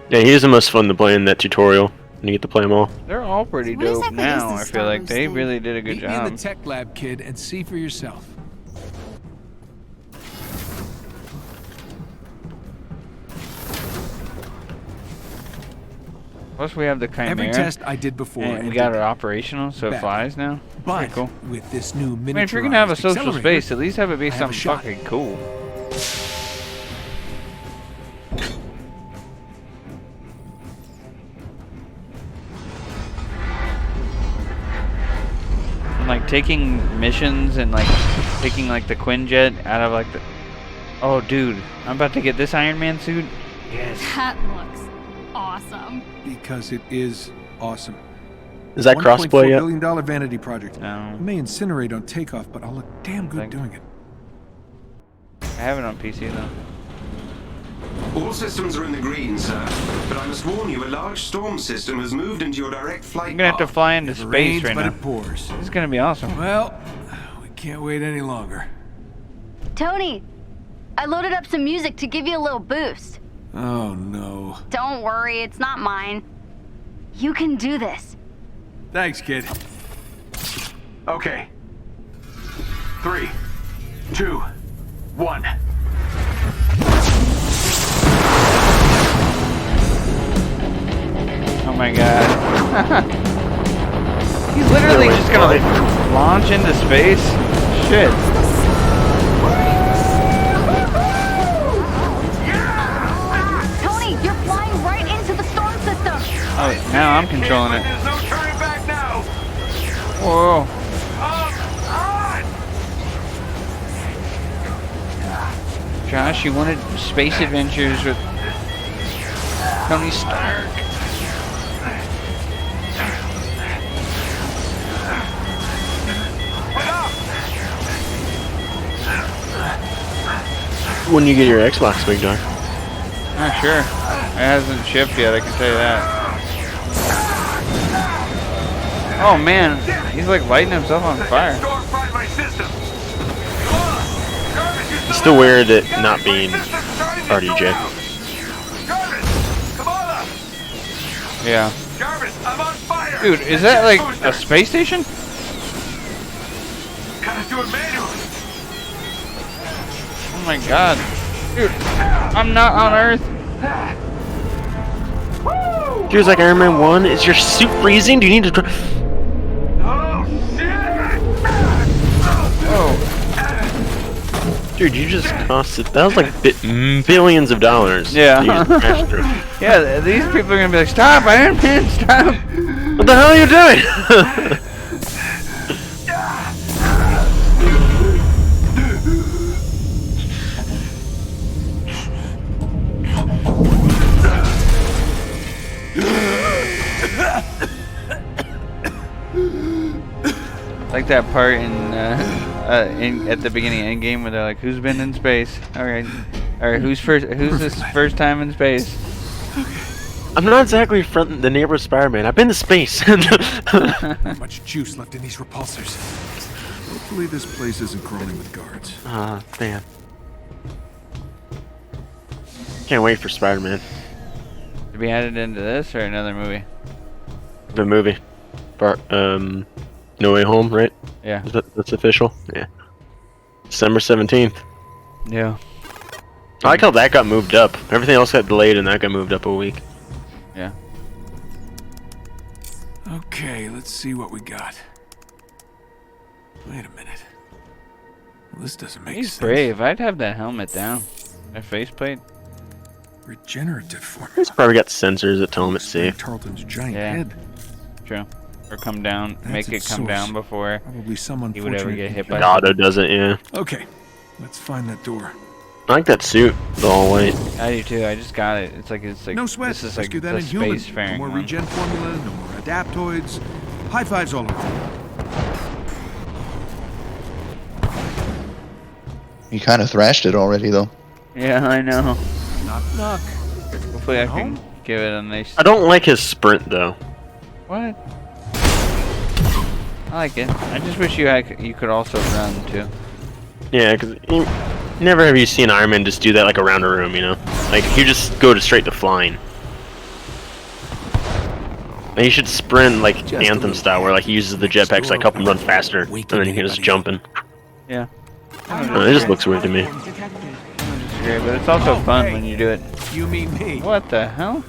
Yeah, he is the most fun to play in that tutorial. And you get to play them all. They're all pretty dope now. I feel like they really did a good job. Meet me in the tech lab, kid, and see for yourself. Plus, we have the Chimera. Every test I did before, and we got it operational, so it flies now. But pretty cool. With this new miniaturized I mean, if you're gonna have a social accelerator, space, at least have it be I have a something shot. fucking cool. And like taking missions and like taking like the Quinjet out of like the. Oh, dude, I'm about to get this Iron Man suit. Yes. That looks awesome. Because it is awesome. Is that crossplay yet? $1.4 billion vanity project. No. I may incinerate on takeoff, but I'll look damn good doing it. I have it on PC though. All systems are in the green, sir. But I must warn you, a large storm system has moved into your direct flight I'm gonna have to path. fly into It space rains, right but now. it pours. This is gonna be awesome. Well, we can't wait any longer. Tony, I loaded up some music to give you a little boost. Oh no. Don't worry, it's not mine. You can do this. Thanks, kid. Okay. 3, 2, 1. Oh my god. He's literally just gonna launch into space? Shit. Oh, now I'm controlling it. There's no turning back now. Whoa. Josh, you wanted space adventures with Tony Stark. When you get your Xbox, Big Dog? Not sure. It hasn't shipped yet, I can tell you that. Oh man, he's like lighting himself on fire. It's still weird it not being RDJ. Yeah. Jarvis, I'm on fire. Dude, is that like a space station? Gotta do it manually. Oh my god. Dude, I'm not on Earth. Feels like Iron Man 1. Is your suit freezing? Do you need to... Oh. Dude, you just costed... That was like billions of dollars. Yeah. Yeah, these people are gonna be like, stop, Iron Man, stop. What the hell are you doing? Like that part in at the beginning of Endgame where they're like, "Who's been in space? All right, who's first? Who's this first time in space?" I'm not exactly the neighbor of Spider-Man. I've been to space. Not much juice left in these repulsors. Hopefully this place isn't crawling with guards. Man. Can't wait for Spider-Man. To be added into this or another movie? The movie. No Way Home, right? Yeah. That's official? Yeah. December 17th. Yeah. I like how that got moved up. Everything else got delayed and that got moved up a week. Yeah. Okay, let's see what we got. Wait a minute. Well, this doesn't make sense. He's brave. I'd have that helmet down. That faceplate. Regenerative formula. It's probably got sensors that tell him it's safe. Tarleton's giant head. True. Or come down, make it come down before probably someone he would ever get hit by Auto does it, yeah. Okay, let's find that door. I like that suit, the all white. I do too. I just got it. It's like no sweat. This is Rescue like that the inhuman. space faring No more one. regen formula. No more adaptoids. High fives all around. You kind of thrashed it already, though. Yeah, I know. Knock knock. Hopefully I can give it a nice. I don't like his sprint though. What? I like it. I just wish you could also run too. Yeah, because never have you seen Iron Man just do that like around a room, you know? Like, you just go straight to flying. And you should sprint like Anthem style, where like he uses the jetpack so like help him run faster, and then he can just jump in. Yeah. It just looks weird to me. Yeah, but it's also fun when you do it. You mean me? What the hell?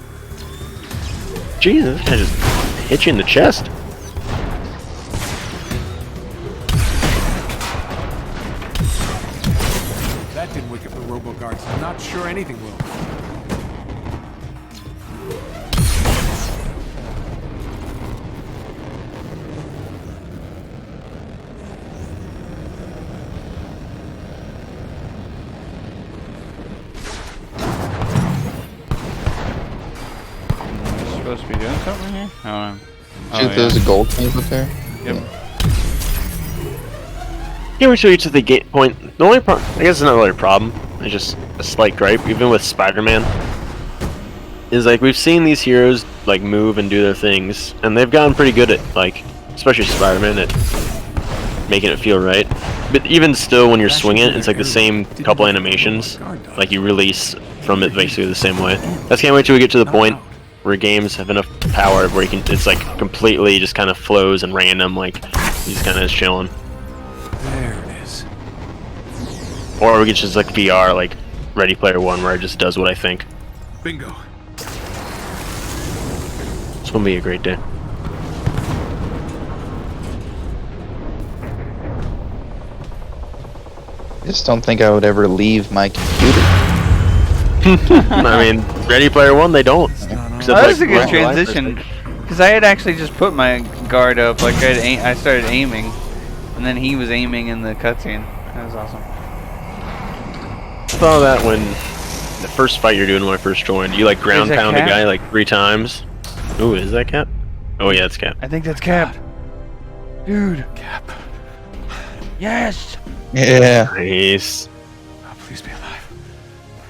Jesus, this guy just hit you in the chest. That didn't wake up the robo-guards. I'm not sure anything will. Supposed to be doing something here? Oh, There's a gold tank up there. Yep. Can't wait till you to the gate point. The only problem, I guess it's not really a problem, it's just a slight gripe, even with Spider-Man, is like we've seen these heroes like move and do their things, and they've gotten pretty good at like, especially Spider-Man, at making it feel right. But even still, when you're swinging it, it's like the same couple animations, like you release from it basically the same way. I just can't wait till we get to the point where games have enough power where you can, it's like completely just kind of flows and random, like he's kind of chilling. There it is. Or we could just like VR, like Ready Player One, where it just does what I think. Bingo. It's gonna be a great day. I just don't think I would ever leave my computer. I mean, Ready Player One, they don't. said, that like, was a good run your life for a transition. second. Because I had actually just put my guard up, like I started aiming, and then he was aiming in the cutscene. That was awesome. I saw that when the first fight you're doing when I first joined, you like ground pound a guy like 3 times. Ooh, is that Cap? Oh yeah, it's Cap. I think that's Cap. Dude. Cap. Yes. Yeah. Nice. Oh, please be alive.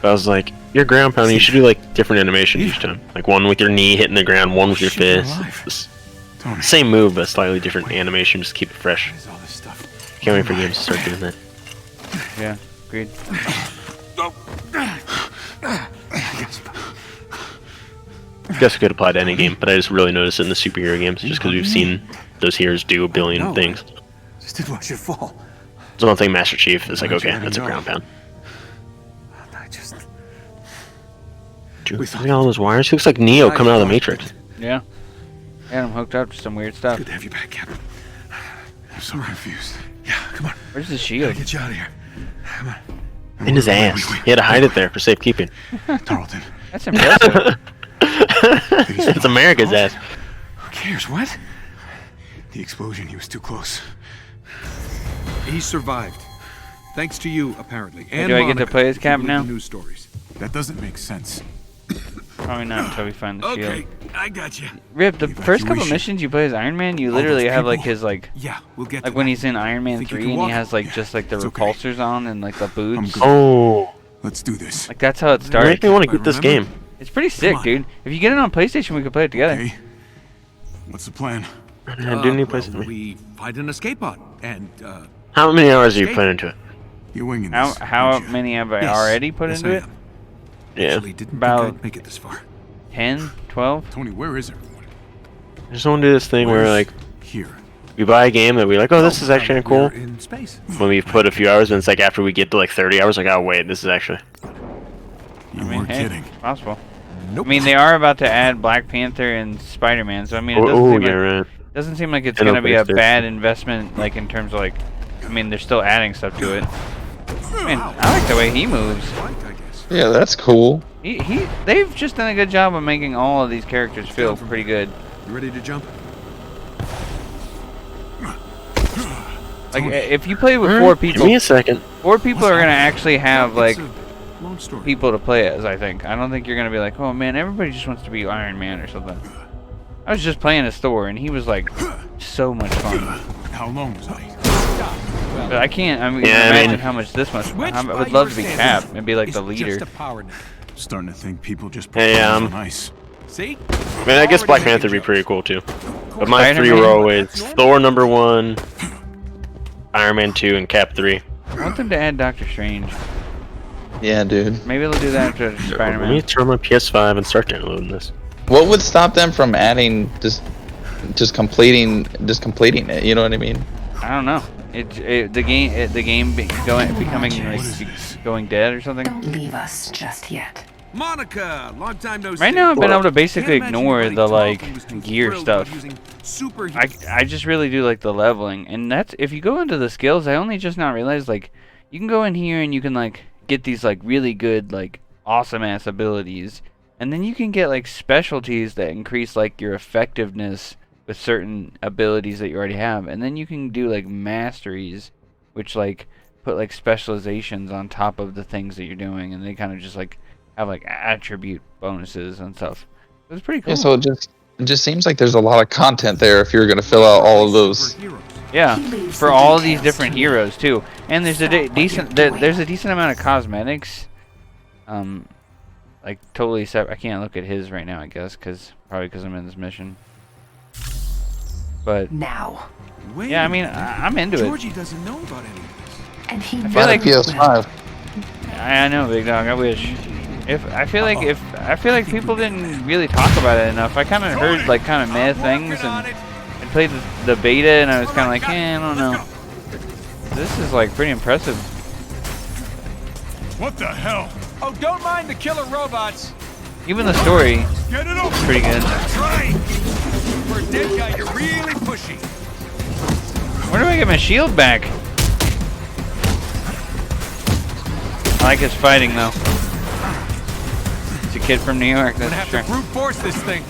I was like, you're ground pounding. You should do like different animations each time. Like one with your knee hitting the ground, one with your fist. Same move, but slightly different animation. Just keep it fresh. Can't wait for games to start doing that. Yeah, agreed. I guess it could apply to any game, but I just really noticed it in the superhero games, just because we've seen those heroes do a billion things. Just didn't want you to fall. There's one thing Master Chief is like, okay, that's a ground pound. I just... Dude, look at all those wires. He looks like Neo coming out of the Matrix. Yeah. And I'm hooked up to some weird stuff. Good to have you back, Captain. I'm so confused. Yeah, come on. Where's the shield? Get you out of here. Come on. In his ass. He had to hide it there for safekeeping. Tarleton. That's impressive. It's America's ass. Who cares? What? The explosion. He was too close. He survived. Thanks to you, apparently. And do I get to Monica, play as if you Cap believe now? the news stories. That doesn't make sense. Probably not until we find the shield. Okay, I got you. Rip, the first couple missions you play as Iron Man, you literally have like his like, yeah, we'll get like to when that. he's in Iron Man 3 and he has like just like the repulsors on and like the boots. Oh. Let's do this. Like that's how it You started. make me want to get this game. It's pretty sick, dude. If you get it on PlayStation, we could play it together. Okay. What's the plan? I do need places. We find an escape pod, and How many hours are you putting into it? You're winging How many have I already put into it? Yeah. About make it this far. 10, 12. Tony, where is everyone? I just want to do this thing where like Here. we buy a game that we like, oh, this is actually cool. In space. When we put a few hours, and it's like after we get to like 30 hours, like, oh wait, this is actually. You I mean, weren't hey, kidding. possible. Nope. I mean, they are about to add Black Panther and Spider-Man, so I mean, it doesn't Oh, seem yeah, like, right. doesn't seem like it's I know gonna be a PlayStation. bad investment, like in terms of like, I mean, they're still adding stuff to it. Man, I like the way he moves. Yeah, that's cool. They've just done a good job of making all of these characters feel pretty good. you ready to jump? Like, if you play with 4 people, Give me a second. 4 people are gonna actually have like Long story. people to play as. I think. I don't think you're gonna be like, oh man, everybody just wants to be Iron Man or something. I was just playing a store and he was like so much fun. How long was I? But I can't. I mean, Yeah, I imagine mean- how much this must. I would love to be Cap and be like the leader. Starting to think people just put Hey, on ice. See? I mean, I guess Black Panther would be pretty cool too. But my 3 Spider-Man? were always Thor #1, Iron Man 2, and Cap 3. I want them to add Doctor Strange. Yeah, dude. Maybe they'll do that after Let me Spider-Man. turn my PS5 and start downloading this. What would stop them from adding just completing it? You know what I mean? I don't know. The game becoming like going dead or something. Don't leave us just yet. Monica, long time no see. Right now, I've been able to basically Can't imagine ignore anybody the talking like was too gear thrilled about stuff. using super I just really do like the leveling, and that's if you go into the skills. I only just now realized like you can go in here and you can like get these like really good like awesome ass abilities, and then you can get like specialties that increase like your effectiveness with certain abilities that you already have, and then you can do like masteries, which like put like specializations on top of the things that you're doing, and they kind of just like have like attribute bonuses and stuff. It's pretty cool. Yeah, so it just seems like there's a lot of content there if you're gonna fill out all of those. Yeah, for all these different heroes too, and there's a decent amount of cosmetics. Like totally separate. I can't look at his right now, I guess, probably because I'm in this mission. But now, yeah, I mean, I'm into it. Georgie doesn't know about any of this. And he I feel like PS5. I know, big dog. I wish. I feel like people didn't really talk about it enough. I kind of heard like kind of meh things, and I played the beta, and I was kind of like, I don't know. This is like pretty impressive. What the hell? Oh, don't mind the killer robots. Even the story Get it over. is pretty good. That's right. For a dead guy, you're really pushy. Where do I get my shield back? I like his fighting though. Is he kid from New York. I'm gonna That's have true. to brute force this thing.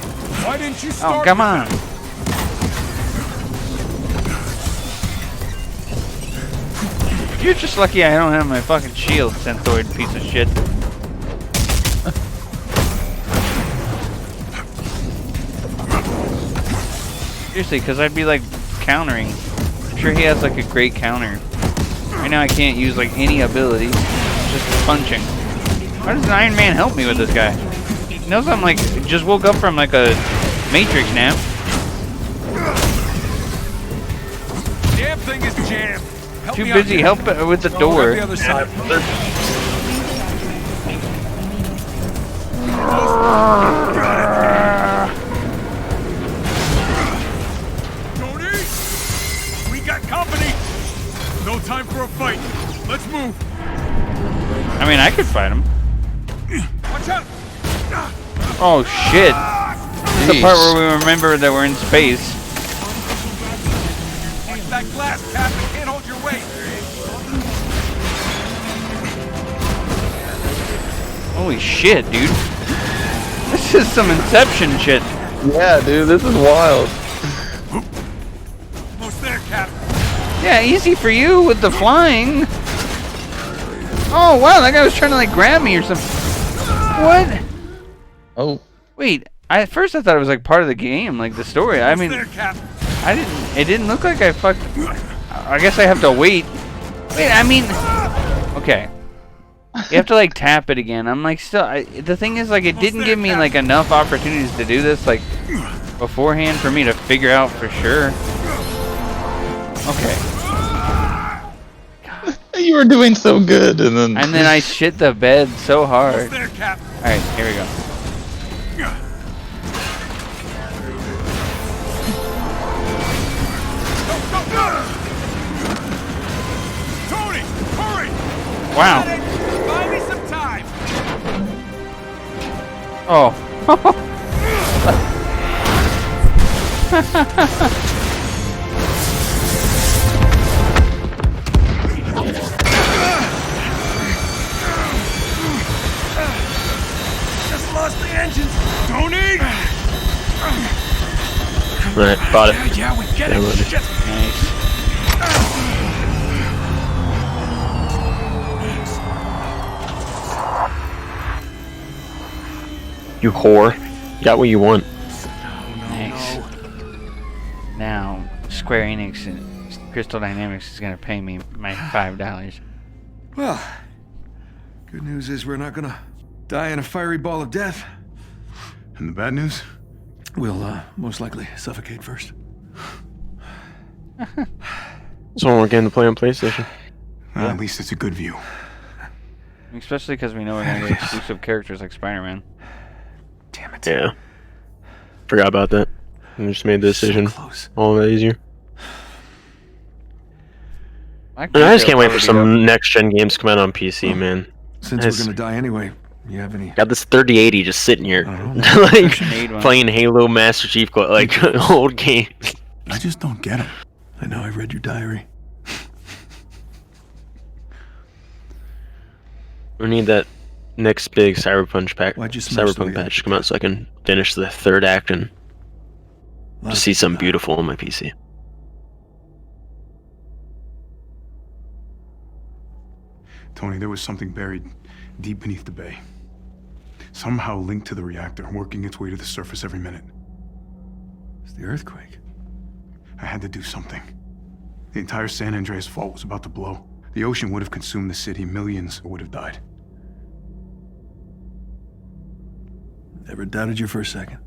Why didn't you Oh, start? come on. You're just lucky I don't have my fucking shield, Synthoid piece of shit. Seriously, because I'd be like countering. I'm sure he has like a great counter. Right now I can't use like any ability. Just punching. Why does Iron Man help me with this guy? He knows I'm like, just woke up from like a Matrix nap. Damn thing is jammed. Help Too me busy out. helping with the Oh, door. the other side. Tony, we got company. No time for a fight. Let's move. I mean, I could fight him. Watch out. Oh shit. This is the part where we remember that we're in space. Watch that glass, Cap. It can't hold your weight. Holy shit, dude. This is some Inception shit. Yeah, dude, this is wild. Almost there, Cap. Yeah, easy for you with the flying. Oh wow, that guy was trying to like grab me or something. What? Oh. Wait, at first I thought it was like part of the game, like the story. I mean, I didn't. It didn't look like I fucked. I guess I have to wait. Wait, I mean, okay. You have to like tap it again. I'm like still. The thing is, like, it didn't give me like enough opportunities to do this like beforehand for me to figure out for sure. Okay. You were doing so good, and then I shit the bed so hard. There, Cap. All right, here we go. Tony, hurry! Wow. Buy me some time. Oh. Just lost the engines. Tony! Right, bought it. Yeah, we get it. Shit. Nice. You whore. You got what you want. Nice. Now, Square Enix and Crystal Dynamics is gonna pay me my $5. Well, good news is we're not gonna die in a fiery ball of death. And the bad news? We'll most likely suffocate first. So we're getting to play on PlayStation. Well, at least it's a good view. Especially because we know we're gonna get exclusive characters like Spider-Man. Damn it. Yeah. Forgot about that. I just made the decision all that easier. And I just can't wait for some next-gen games to come out on PC, man. Since we're gonna die anyway, you have any? Got this 3080 just sitting here, like playing Halo Master Chief, like old games. I just don't get them. I know I read your diary. We need that next big Cyberpunk Why'd you smash patch to come out so I can finish the third act and just see something beautiful on my PC. Tony, there was something buried deep beneath the bay. Somehow linked to the reactor, working its way to the surface every minute. It's the earthquake. I had to do something. The entire San Andreas fault was about to blow. The ocean would have consumed the city. Millions would have died. Never doubted you for a second.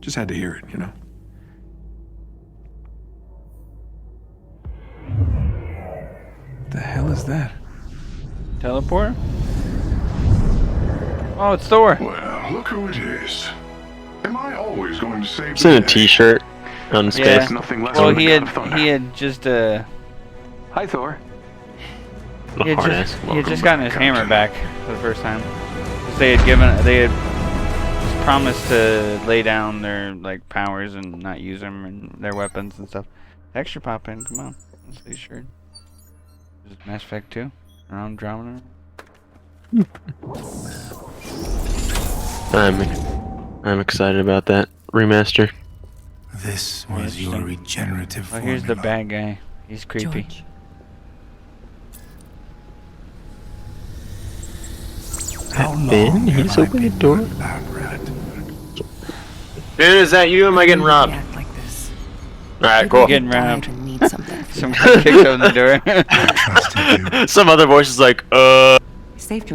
Just had to hear it, you know? The hell is that? Teleporter? Oh, it's Thor. Well, look who it is. Am I always going to save It's in a t-shirt on space. Yeah. Nothing less Well, than he the had God of Thunder. he had just Hi, Thor. he had just gotten his hammer back for the first time. 'Cause they had promised to lay down their like powers and not use them and their weapons and stuff. Extra pop in, come on. Let's see, sure. Is it Mass Effect 2? Around Andromeda? I'm excited about that remaster. This was your regenerative Oh, here's the bad guy. He's creepy. Then he's opening the door. Dude, is that you? Am I getting robbed? Alright, cool. Getting robbed. Some guy kicked open the door. Some other voice is like,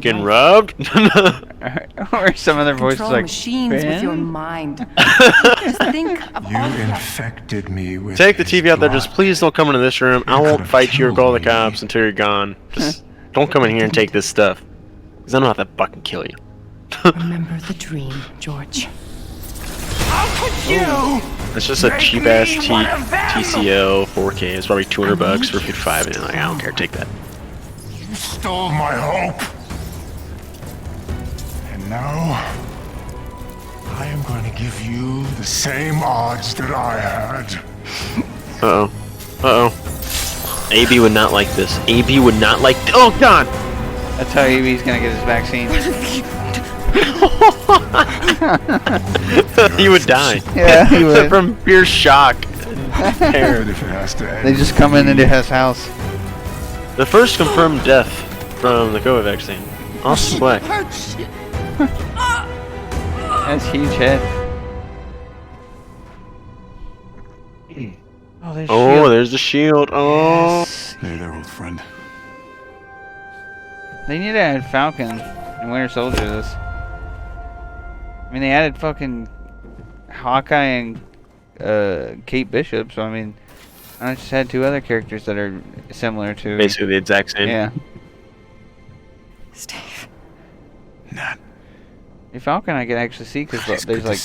getting robbed? Or some other voice is Control like, machines with your Ben? mind. Just think of all You the infected me with Take the TV out there. Just please don't come into this room. I won't fight you or call the cops until you're gone. Just don't come in here and take this stuff. Because I don't have to fucking kill you. Remember the dream, George. It's just a cheap ass TCL 4K. It's probably $200 for 55, and like, I don't care. Take that. You stole my hope. And now I am going to give you the same odds that I had. Uh oh. AB would not like this. AB would not like. Oh God! That's how EB's gonna get his vaccine. He would die. Yeah, he would. From pure shock. They just come in into his house. The first confirmed death from the COVID vaccine. Austin Black. That's huge head. Oh, there's shield. There's the shield. Oh. Hey there, old friend. They need to add Falcon and Winter Soldier to this. I mean, they added fucking Hawkeye and Kate Bishop, so I mean, I just had two other characters that are similar to... Basically the exact same. Yeah. Steve. Nat. Hey, Falcon I can actually see because there's like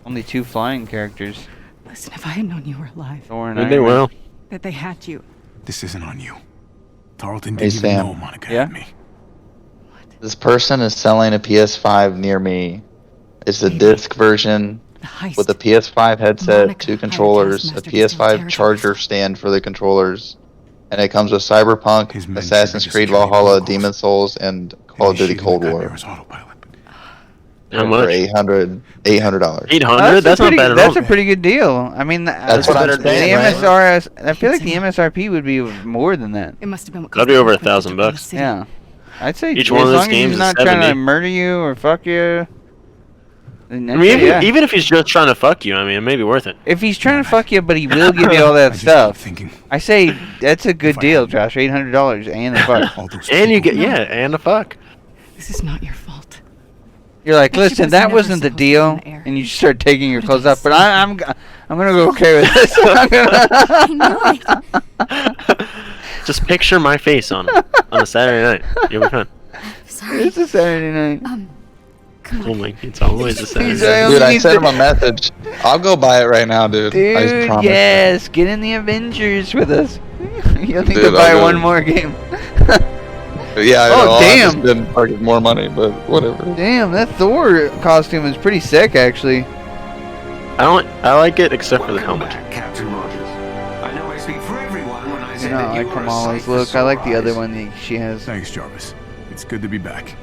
only two flying characters. Listen, if I had known you were alive, Thor and They Iron Man. will. that they had you. This isn't on you. Tarleton Hey, didn't even Sam. know Monica Yeah? had me. This person is selling a PS5 near me. It's a disc version with a PS5 headset, Monica two had controllers, a Taskmaster to steal PS5 territory. charger stand for the controllers, and it comes with Cyberpunk, Assassin's Creed Valhalla, Demon's Souls, and Call of Duty Cold War. How much? For $800. $800? That's not bad at all. That's a pretty good deal. I mean, That's what I'm the saying, right? MSRS. I feel like the MSRP would be more than that. It must have been what That'd be over $1,000. Yeah, I'd say Each as one of those long as games he's is not trying to 70. murder you or fuck you. Then I I'd mean, say, yeah. even if he's just trying to fuck you, I mean, it may be worth it. If he's trying to fuck you, but he will give you all that stuff, I say that's a good deal, Josh. $800 and a fuck. And you get, and a fuck. This is not your fault. You're like, She listen, was that never wasn't the supposed to be in deal, the air. and you start taking your clothes off. But I'm gonna go okay with this. I'm gonna Just picture my face on it on a Saturday night. You'll be fine. It's a Saturday night. Oh my, it's always a Saturday Please, night. Dude, I sent him a message. I'll go buy it right now, dude. I Dude, promise. yes, get in the Avengers with us. You'll need to Dude, buy I'll go. one more game. Yeah, I Oh, know. damn. I just didn't fucking more money, but whatever. Damn, that Thor costume is pretty sick, actually. I like it except for the helmet. Captain Rogers. I know I speak for everyone when I say You know, that I you like are a Kamala's sight look. for I like the sore other eyes. one that she has. Thanks, Jarvis. It's good to be back.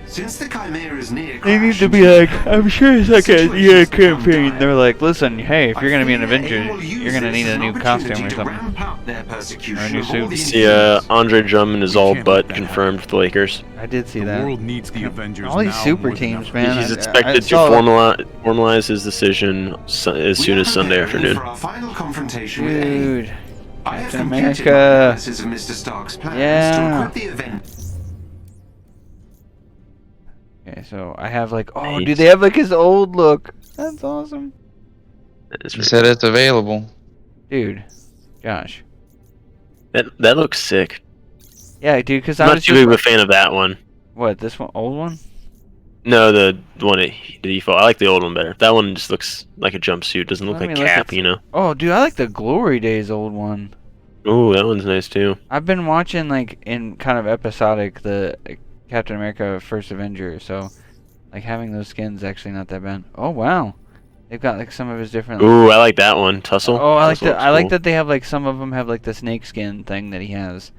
Since the Chimera is near They need crash, to be like, I'm sure it's like a year campaign. They're like, listen, hey, if you're gonna be an Avenger, you're gonna need a new costume or something. Or a new suit. See, Andre Drummond is all but confirmed for the Lakers. I did see The that. world needs the Avengers All these now super more than teams, ever. man. He's I expected to saw- formalize his decision as soon as Sunday afternoon. For our final confrontation with AIM. Dude. I have Captain completed my America. analysis of Mr. Stark's plans to Yeah. equip the event. Okay, so I have like, oh, dude, they have like his old look. That's awesome. He said it's available. Dude, Josh. That looks sick. Yeah, dude, because I'm I not was too just big of a fan of that one. What, this one, old one? No, the one at the default. I like the old one better. That one just looks like a jumpsuit. Doesn't look Let like me look Cap, at- you know. Oh, dude, I like the Glory Days old one. Ooh, that one's nice too. I've been watching like in kind of episodic the Captain America First Avenger, so like having those skins actually not that bad. Oh wow, they've got like some of his different. Ooh, I like that one. Tussle. Oh, I like Tussle that. looks I like cool. that they have like some of them have like the snake skin thing that he has.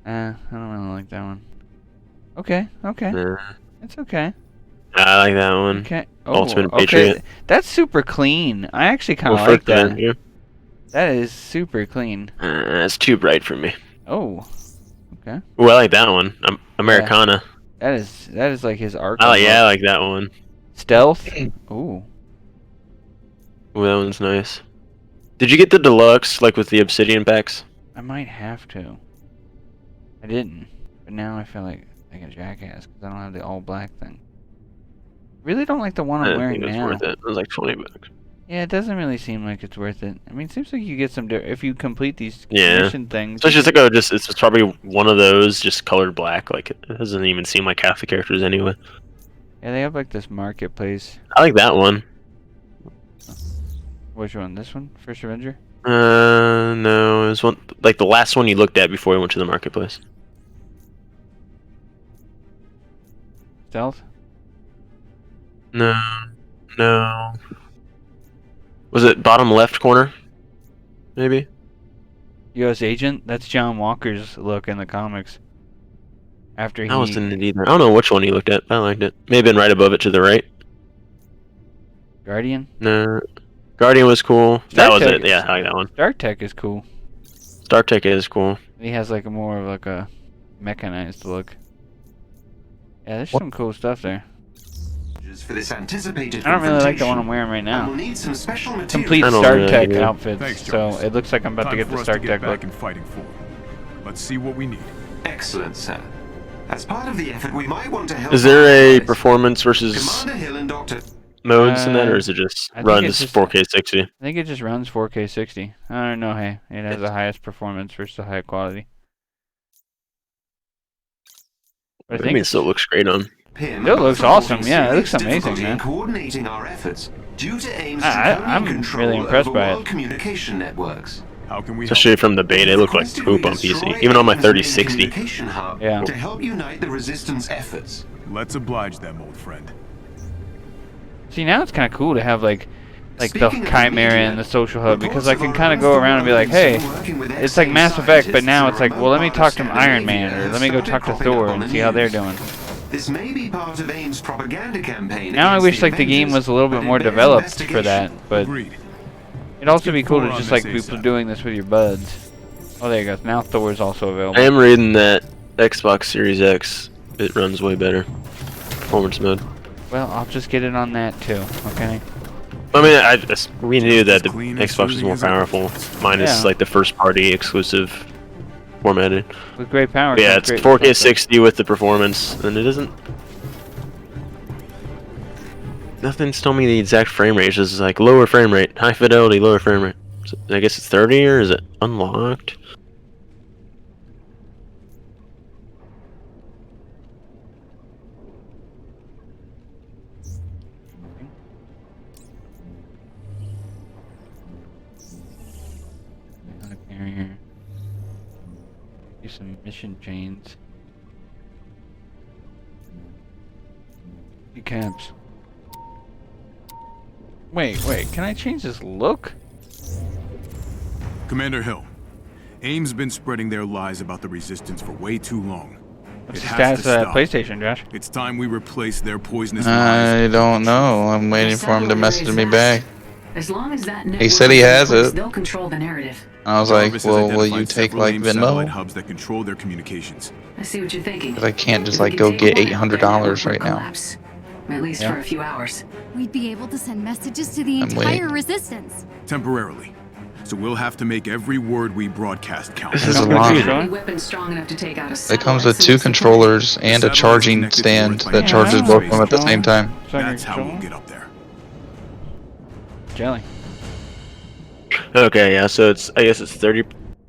I don't really like that one. Okay, okay, Nah. it's okay. I like that one. Okay. Ultimate okay. Patriot. That's super clean. I actually kind of Well, like first that. yeah. That is super clean. It's too bright for me. Oh. Okay. Well, I like that one. Americana. Yeah. That is like his arc. I like that one. Stealth. Ooh. Ooh, that one's nice. Did you get the deluxe, like with the obsidian packs? I might have to. I didn't, but now I feel like a jackass because I don't have the all black thing. Really don't like the one I'm wearing now. Worth it. It was like $20. Yeah, it doesn't really seem like it's worth it. I mean, it seems like you get some if you complete these mission things. So it's just like it's probably one of those just colored black. Like it doesn't even seem like half the characters anyway. Yeah, they have like this marketplace. I like that one. Which one? This one? First Avenger? No, it was one like the last one you looked at before we went to the marketplace. Stealth? No. Was it bottom left corner? Maybe? U.S. Agent? That's John Walker's look in the comics. After he... I wasn't in it either. I don't know which one you looked at. I liked it. May have been right above it to the right. Guardian? No. Guardian was cool. That was it. Yeah, I like that one. Dark Tech is cool. Dark Tech is cool. He has like a more of like a mechanized look. Yeah, there's some cool stuff there. For this anticipated I don't really like the one I'm wearing right now. we'll need some special Complete materials. Stark Tech outfits, Thanks, so Jarvis. it looks like I'm about to Time get for the us to Stark get Tech back look. in fighting form. Let's see what we need. Excellent, sir. As part of the effort, we might want to help. Is there a performance versus Commander Hill and Dr. modes in that, or is it just I think runs it's just- 4K 60? I think it just runs 4K 60. I don't know, hey. It has the highest performance versus the high quality. But I mean, it still looks great on. It looks awesome, yeah, it looks amazing, man. Coordinating our efforts due to AIM's I'm control really impressed over by world it. communication networks. How can we Especially from the beta, it looked like poop on PC. Even on my 3060. Communication hub Yeah. to help unite the resistance efforts. Let's oblige them, old friend. See, now it's kind of cool to have like the Chimera and the social hub, because I can kind of go around and be like, hey, it's like Mass Effect, but now it's like, well, let me talk to Iron Man, or let me go talk to Thor and see how they're doing. This may be part of AIM's propaganda campaign. Now I against wish the like the game Avengers, was a little bit but more it bears developed for that, investigation. but it'd also be cool to Thor just on like this be ASAP. doing this with your buds. Oh, there you go. Now Thor is also available. I am reading that Xbox Series X, it runs way better. Performance mode. Well, I'll just get it on that too, okay? I mean, we knew that the Xbox was more powerful, minus Yeah. like the first party exclusive formatted. With great power. But yeah, comes it's great 4K stuff. 60 with the performance, and it isn't. Nothing's telling me the exact frame rate. It's just like lower frame rate, high fidelity, lower frame rate. So I guess it's 30, or is it unlocked? Not a carrier. Do some mission chains. Caps. Wait, can I change this look? Commander Hill, AIM's been spreading their lies about the Resistance for way too long. What's It the has status to of that stop. PlayStation, Josh? It's time we replace their poisonous lies. I don't know. I'm waiting for him to message me back. As long as that He said he has it. they'll control the narrative. I was like, Jarvis has well, will identified you take several like AIM satellite Venmo? hubs that control their communications. I see what you're thinking. Because I can't just like go get $800 right now. At least Yeah. for a few hours. We'd be able to send messages to the I'm entire waiting. resistance. Temporarily. So we'll have to make every word we broadcast count. This is a lot. Any weapon strong enough to take out a It comes with 2 controllers and a charging stand that charges both of them at the same time. That's how we'll get up there. Jelly. Okay, yeah, so I guess it's 30.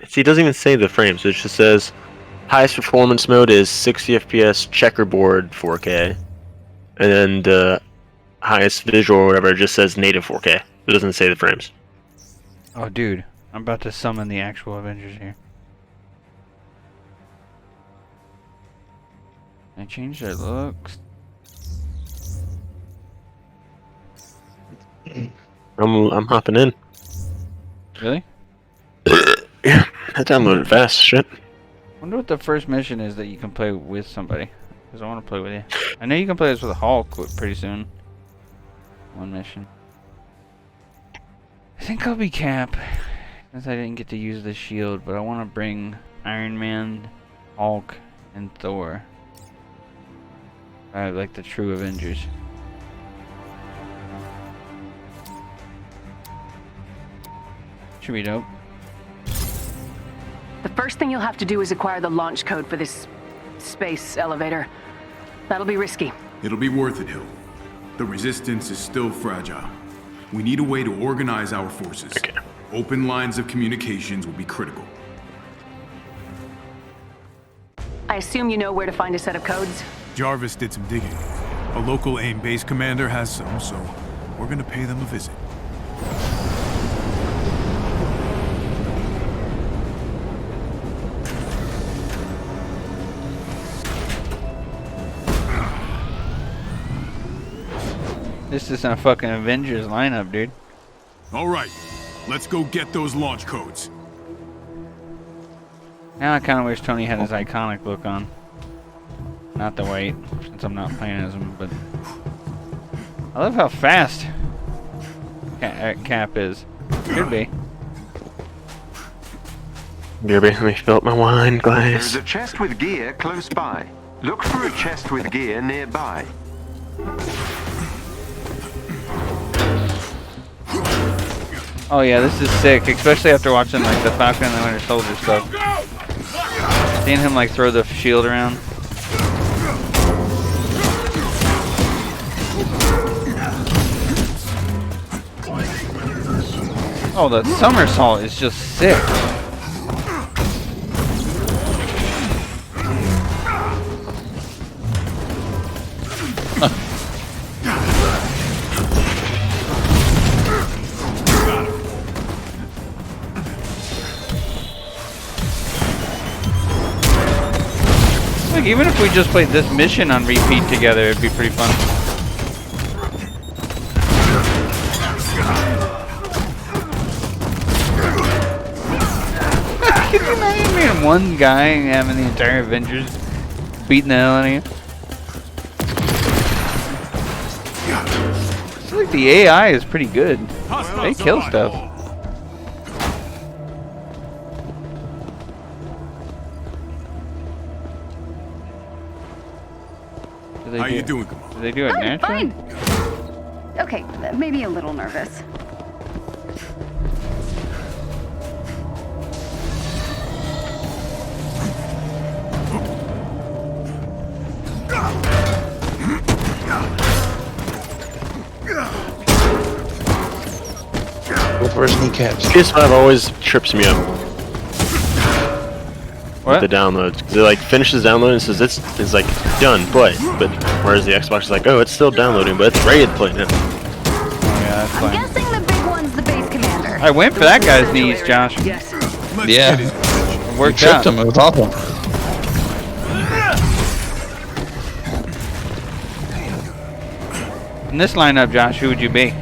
See, it doesn't even say the frames. It just says highest performance mode is 60 FPS checkerboard 4K. And then the highest visual or whatever just says native 4K. It doesn't say the frames. Oh, dude. I'm about to summon the actual Avengers here. I changed their looks. I'm hopping in. Really? Yeah, that downloaded fast. Shit. Wonder what the first mission is that you can play with somebody. because I want to play with you. I know you can play this with Hulk pretty soon. One mission. I think I'll be Cap, since I didn't get to use the shield, but I want to bring Iron Man, Hulk, and Thor. Like the true Avengers. Should be dope. The first thing you'll have to do is acquire the launch code for this space elevator. That'll be risky. It'll be worth it, Hill. The resistance is still fragile. We need a way to organize our forces. Okay. Open lines of communications will be critical. I assume you know where to find a set of codes? Jarvis did some digging. A local AIM base commander has some, so we're gonna pay them a visit. This is a fucking Avengers lineup, dude. All right, let's go get those launch codes. Now I kind of wish Tony had his iconic look on. Not the white, since I'm not playing as him, but... I love how fast Cap is. Could be. Gibby, let me fill up my wine glass. There's a chest with gear close by. Look for a chest with gear nearby. Oh yeah, this is sick, especially after watching like the Falcon and the Winter Soldier stuff. Seeing him like throw the shield around. Oh, the somersault is just sick. Like, even if we just played this mission on repeat together, it'd be pretty fun. Can you imagine being one guy and having the entire Avengers beating the hell out of you? I feel like the AI is pretty good. They kill stuff. How you doing, do they do it naturally? Fine. Okay, maybe a little nervous. Go for his kneecaps. PS5 always trips me up. What? The downloads, because it like finishes downloading and says it's like done, play. But whereas the Xbox is like, oh, it's still downloading, but it's ready to play now. Oh yeah, that's fine. Guessing the big one's the base commander. I went for that guy's knees, Josh. Yes. Yeah. It worked You out. tripped him. It was awful. In this lineup, Josh, who would you be?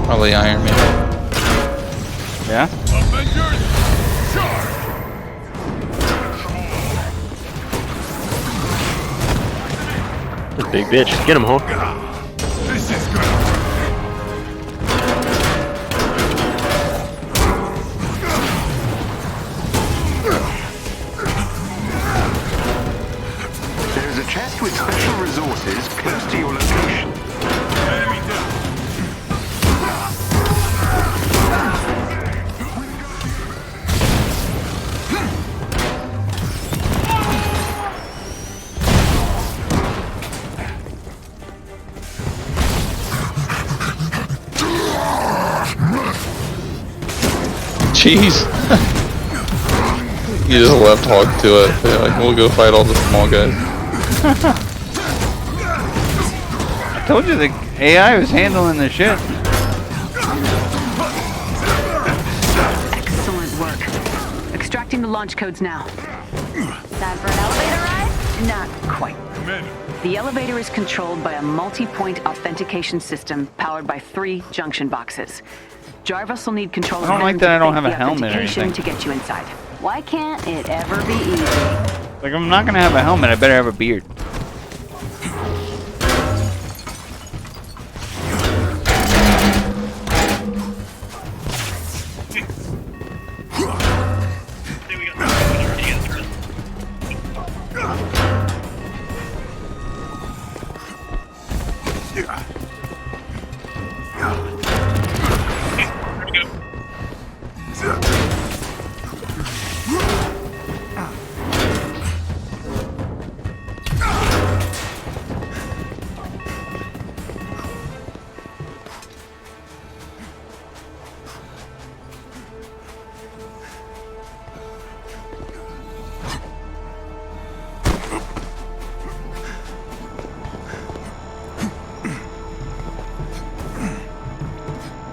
Probably Iron Man. Yeah? Avengers, charge! The big bitch. Get him, Hulk. This is good. There's a chest with special resources close to your location. Enemy down. Jeez. You just left Hawk to it. They're like, we'll go fight all the small guys. I told you the AI was handling the shit. Excellent work. Extracting the launch codes now. Time for an elevator ride? Not quite. The elevator is controlled by a multi-point authentication system powered by 3 junction boxes. Jarvis will need control I of don't them like that I don't to have a fake the helmet or authentication anything. to get you inside. Why can't it ever be easy? Like, if I'm not gonna have a helmet, I better have a beard.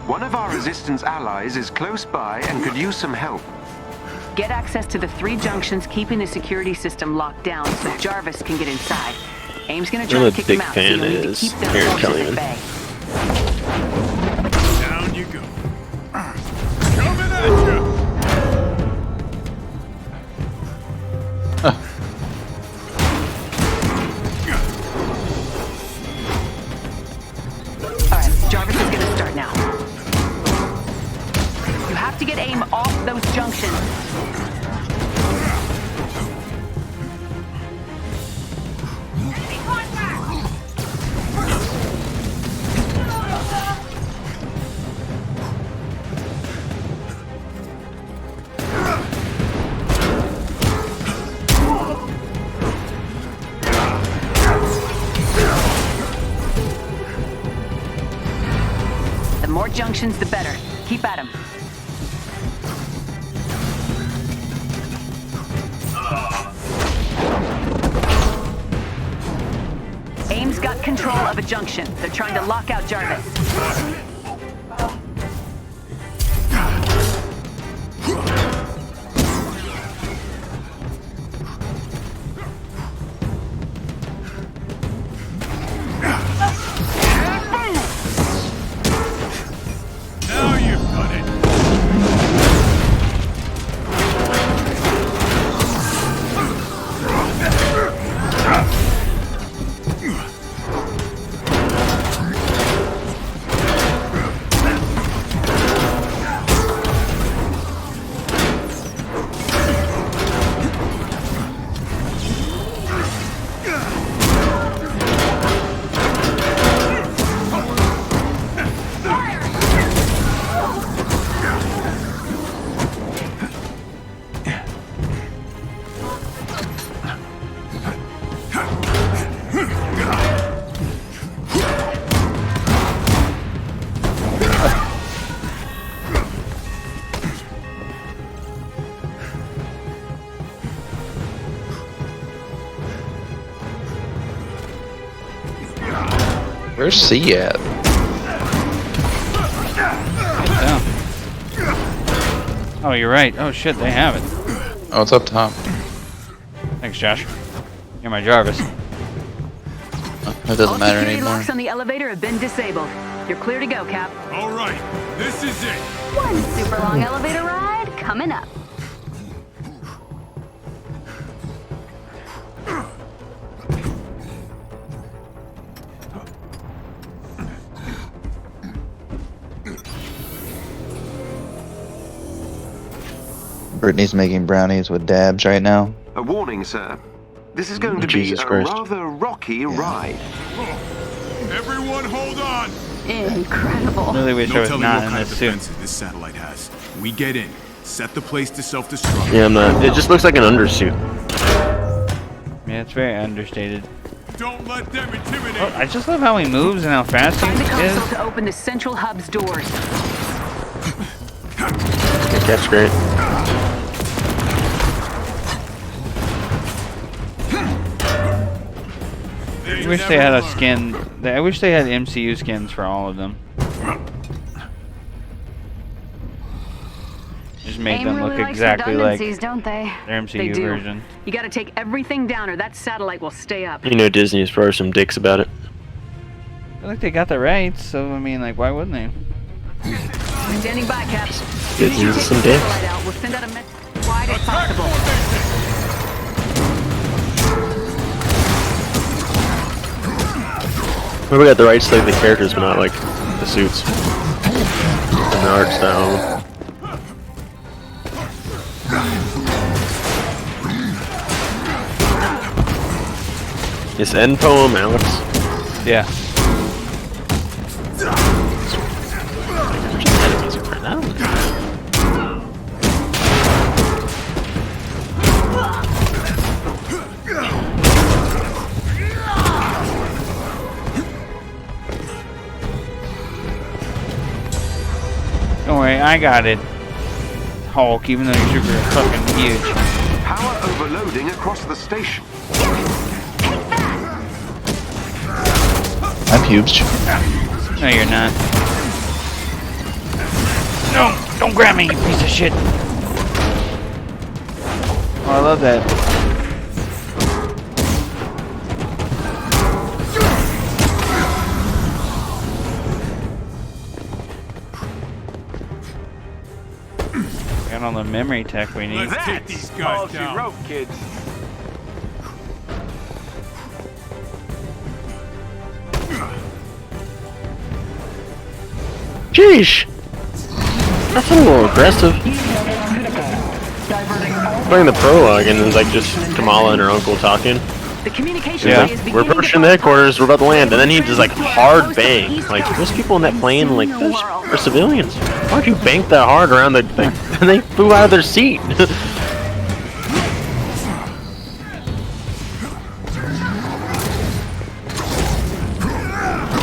One of our Resistance allies is close by and could use some help. Get access to the 3 junctions keeping the security system locked down so Jarvis can get inside. AIM's gonna try I'm to a kick big them out, fan so you'll need to is keep them Aaron forces Kellyman. at bay. Down you go. Coming at you. Alright, Jarvis is gonna start now. You have to get AIM off those junctions. The more junctions, the better. Keep at 'em. AIM's got control of a junction. They're trying to lock out Jarvis. Now you've done it. Where's C at? Down. Oh, you're right. Oh shit, they have it. Oh, it's up top. Thanks, Josh. You're my Jarvis. That doesn't matter Security anymore. locks on the elevator have been disabled. You're clear to go, Cap. All right, this is it. One super long elevator ride coming up. Brittany's making brownies with dabs right now. A warning, sir. This is going to be Jesus a Christ. rather rocky ride. Everyone hold on. Incredible. Really wish I No was telling not what in kind of this suit. defenses this satellite has. We get in, set the place to self-destruct. Yeah, I'm not. It just looks like an undersuit. Yeah, it's very understated. Don't let them intimidate. Oh, I just love how he moves and how fast Find the he console is. to open the central hub's doors. That's great. I wish they had a skin. I wish they had MCU skins for all of them. Just made AIM them really look likes exactly like redundancies, don't they? their They MCU do. version. You gotta take everything down or that satellite will stay up. You know Disney is probably some dicks about it. I feel like they got the rights, so I mean, like, why wouldn't they? Standing by, Caps. Get you some dicks. We'll send out a message as wide as possible. We got the right to like the characters, but not like the suits and the art style. This end poem, Alex. Yeah. Don't worry, I got it. Hulk, even though you're super fucking huge. Power overloading across the station. I'm huge. No, you're not. No, don't grab me, you piece of shit. Oh, I love that. Got all the memory tech we need. Let's take these guys All she down. wrote, kids. Sheesh! That's a little aggressive. Playing the prologue and then like just Kamala and her uncle talking. The communication Yeah, is we're approaching the headquarters, we're about to land, and then he just like hard bang. Like, those people in that plane, like, those are civilians. Why'd you bank that hard around the thing? And they flew out of their seat.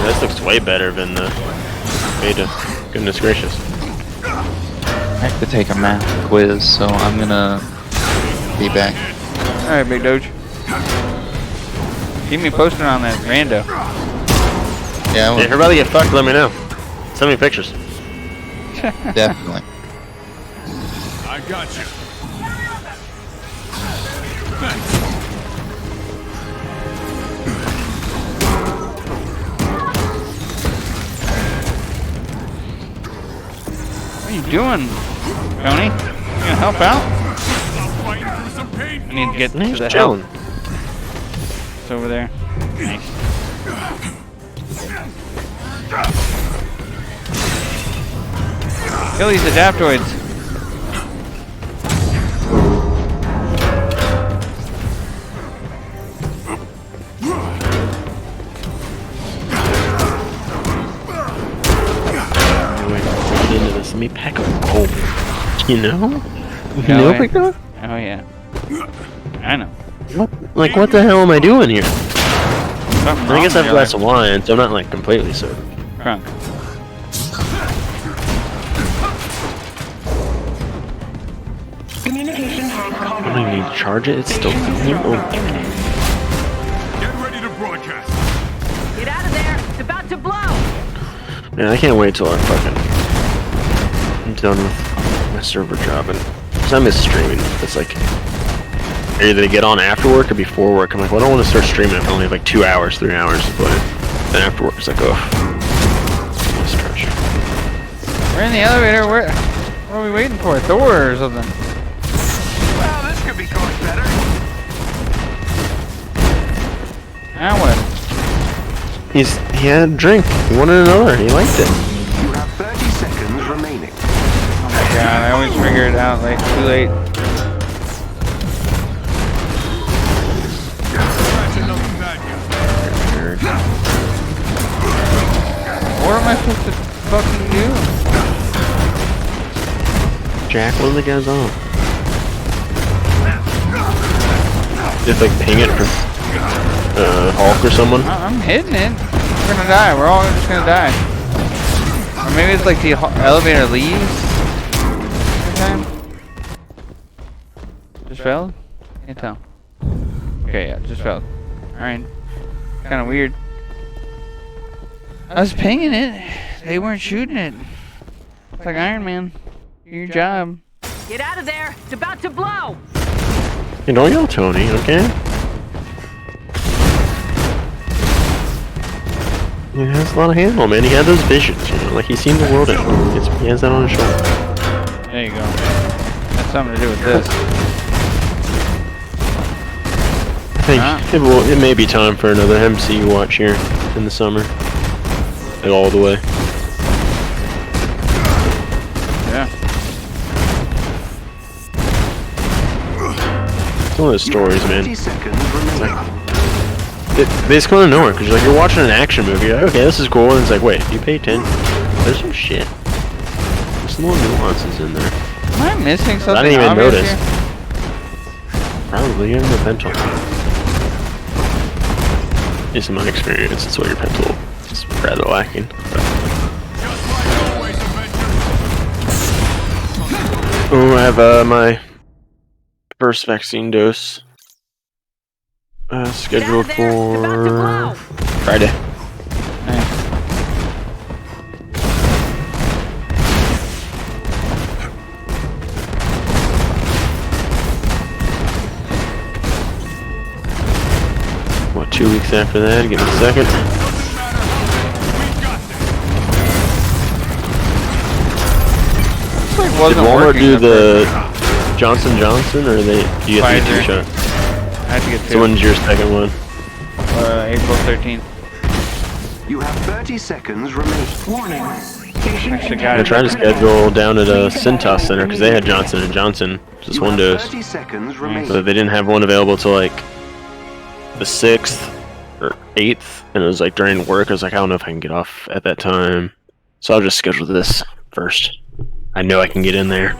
This looks way better than the beta. Goodness gracious. I have to take a math quiz, so I'm gonna be back. Alright, Big Doge. Keep me posted on that rando. Yeah, If you're about to get fucked, let me know. Send me pictures. Definitely. I got you. What are you doing, Tony? You gonna help out? I need to get to the help. It's over there. Nice. Kill these adaptoids. Get into this. Let me pack a roll. You know? You Oh, know, yeah. Big Dog? Oh yeah. I know. What? Like, what the hell am I doing here? Something I guess I have a wrong glass of wine, so I'm not like completely sober. Crunk. I don't even need to charge it. It's still going. Oh. Get ready to broadcast. Get out of there! It's about to blow! Man, I can't wait till I'm done with my server job. And cause I miss streaming. It's like either to get on after work or before work. I'm like, well, I don't want to start streaming if I only have like 2 hours, 3 hours to play. Then after work, it's like, oh, stretch. We're in the elevator. What are we waiting for? Thor or something? Well, this could be going better. Now what? He had a drink. He wanted another. He liked it. You have 30 seconds remaining. Oh my god, I always figure it out like too late. What am I supposed to fucking do? Jack, what are the guys on? Just like ping it for Hulk or someone. I'm hitting it. We're gonna die. We're all just gonna die. Or maybe it's like the elevator leaves. Every time. Just failed? Can't tell. Okay, yeah, just failed. Alright. Kinda weird. I was pinging it. They weren't shooting it. It's like Iron Man. Do your job. Get out of there! It's about to blow! Hey, don't yell, Tony, okay? He has a lot of handle, man. He had those visions, you know, like he's seen the world out. He has that on his shoulder. There you go. That's something to do with this. I think it may be time for another MCU watch here in the summer. Like all the way. Yeah. Some of those stories, man. They just come out of nowhere because you're watching an action movie. You're like, okay, this is cool, and it's like, wait, you pay attention. There's some shit. There's some little nuances in there. Am I missing something? I didn't even obvious notice. here? Probably you have no pen tool. At least in my experience, that's what your pen tool is rather lacking. Oh, I have my first vaccine dose scheduled for Friday. What, 2 weeks after that? Give me a second. Did Walmart do the Johnson & Johnson, or do you have to get 2 shots? I have to get 2. So when's your second one? April 13th. You have 30 seconds remaining. Warning. I tried to schedule down at a Cintas Center because they had Johnson & Johnson, just one dose. 30 seconds remaining. But they didn't have one available till like the 6th or 8th, and it was like during work. I was like, I don't know if I can get off at that time, so I'll just schedule this first. I know I can get in there.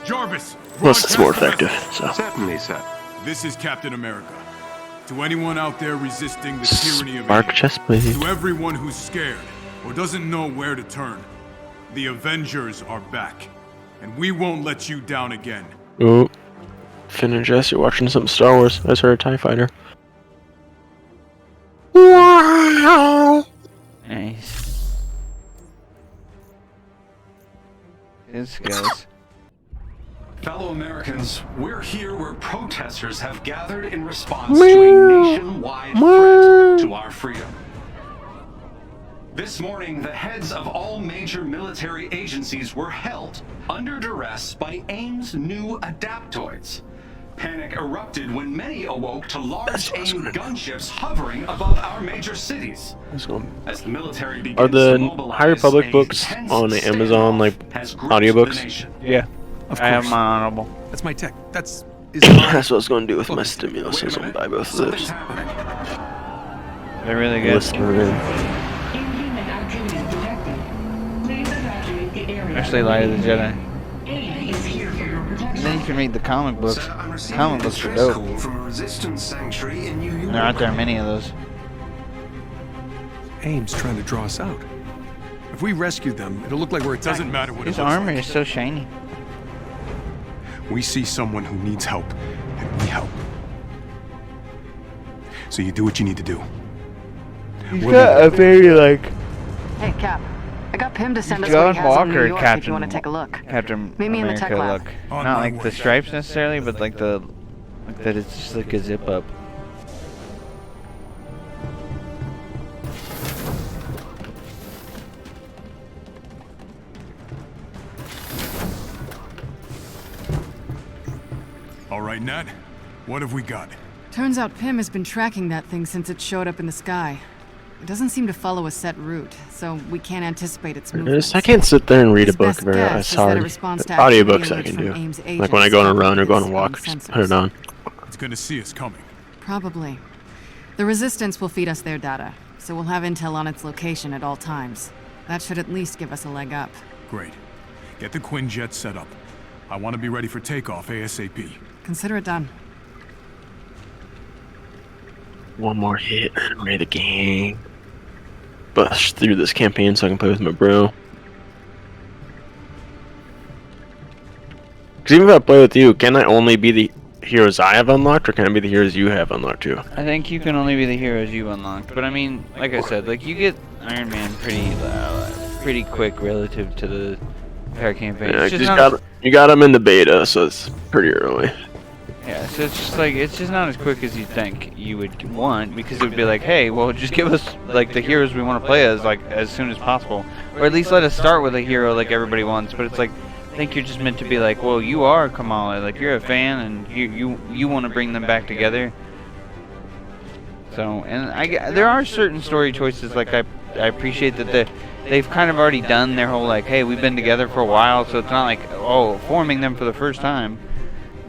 Jarvis! Plus, it's more effective, so. Certainly, sir. This is Captain America. To anyone out there resisting the tyranny of Spark chest, please. to everyone who's scared or doesn't know where to turn, the Avengers are back, and we won't let you down again. Ooh. Finn and Jess, you're watching some Star Wars. I just heard a TIE Fighter. Wow! Nice. This goes. Fellow Americans, we're here where protesters have gathered in response to a nationwide threat to our freedom. This morning, the heads of all major military agencies were held under duress by AIM's new adaptoids. Panic erupted when many awoke to large AIM gunships hovering above our major cities. As the military begins Are the to mobilize High Republic a books tense on Amazon like has gripped audiobooks? the nation. Yeah. Of I have course. my honorable. That's my tech. That's That's what I was going to do with my stimulus. I was going to buy both of those. They're really good. Listen in. Inhuman activity detected. Please evacuate the area. Actually, Light of the Jedi. AIM is here for your And protection. then you can read the comic books. Sir, I'm receiving Comic a books are distress dope. call from a resistance sanctuary in New York. There aren't there many of those. AIM's trying to draw us out. If we rescue them, it'll look like we're attacking. Doesn't matter what His it looks armor like. is so shiny. We see someone who needs help, and we help. So you do what you need to do. He's got a very like. Hey, Cap. I got Pim to send us John what he has in New Walker, York if Captain. you want to take a look. Captain Meet me in the America tech lab. look. Not like the stripes necessarily, but like the like that. It's just like a zip up. All right, Nat. What have we got? Turns out Pym has been tracking that thing since it showed up in the sky. It doesn't seem to follow a set route, so we can't anticipate its movements. I can't sit there and read a His book best very guess it's is that hard. it responds to Audiobooks I activity can alerts do. from AIM's Like when I go on a agents run or go on a with walk, its just own put it on. It's gonna see us coming. Probably. The Resistance will feed us their data, so we'll have intel on its location at all times. That should at least give us a leg up. Great. Get the Quinjet set up. I want to be ready for takeoff ASAP. Consider it done. One more hit and I'm ready to gang. Bust through this campaign so I can play with my bro. Because even if I play with you, can I only be the heroes I have unlocked, or can I be the heroes you have unlocked too? I think you can only be the heroes you unlocked, but I mean, like I said, like you get Iron Man pretty quick relative to the entire campaign. Yeah, It's 'cause just not- you got them in the beta, so it's pretty early. Yeah, so it's just like, it's just not as quick as you think you would want, because it would be like, hey, well, just give us like the heroes we want to play as like as soon as possible, or at least let us start with a hero like everybody wants. But it's like, I think you're just meant to be like, well, you are Kamala, like you're a fan, and you want to bring them back together. So, and there are certain story choices, like I appreciate that they've kind of already done their whole like, hey, we've been together for a while, so it's not like, oh, forming them for the first time.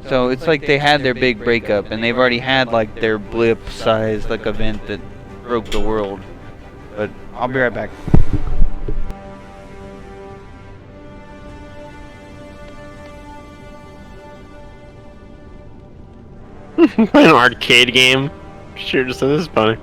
So it's like they had their big breakup, and they've already had like their blip-sized like event that broke the world. But I'll be right back. An arcade game. Sure, just this is funny.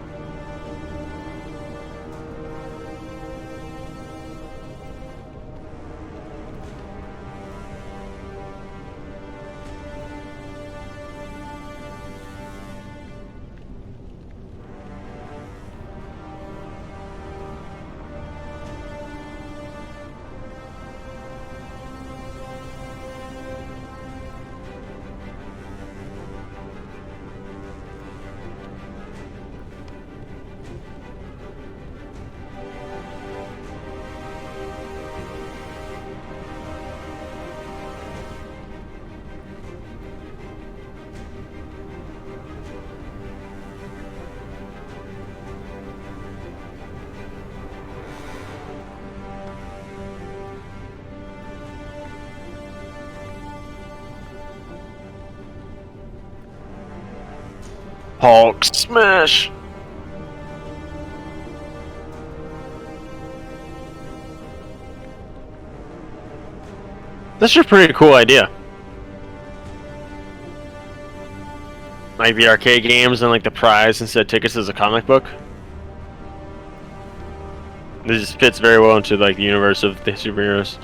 Hulk smash! That's a pretty cool idea. Like the arcade games and like the prize instead of tickets as a comic book. This just fits very well into like the universe of the superheroes.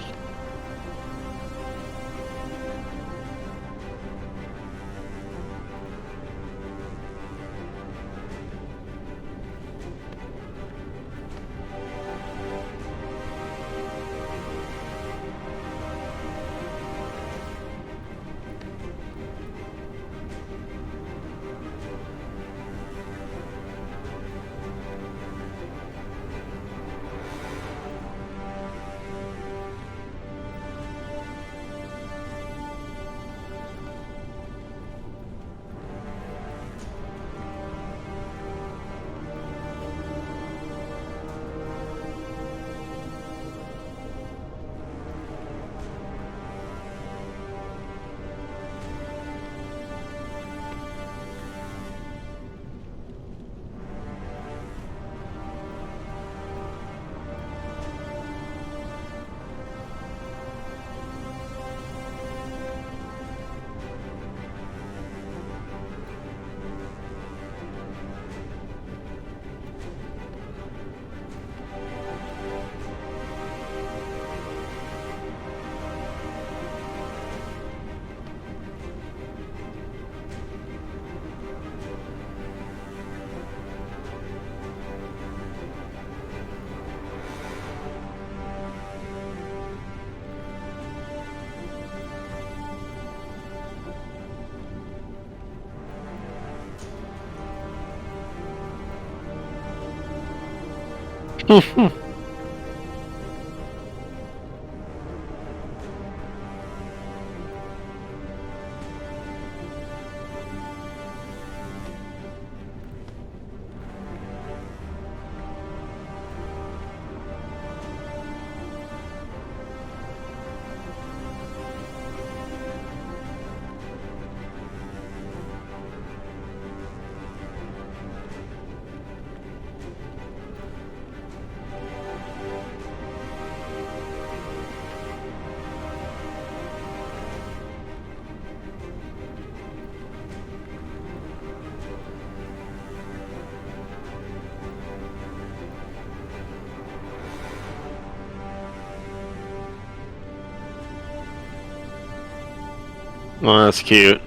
Oh, that's cute.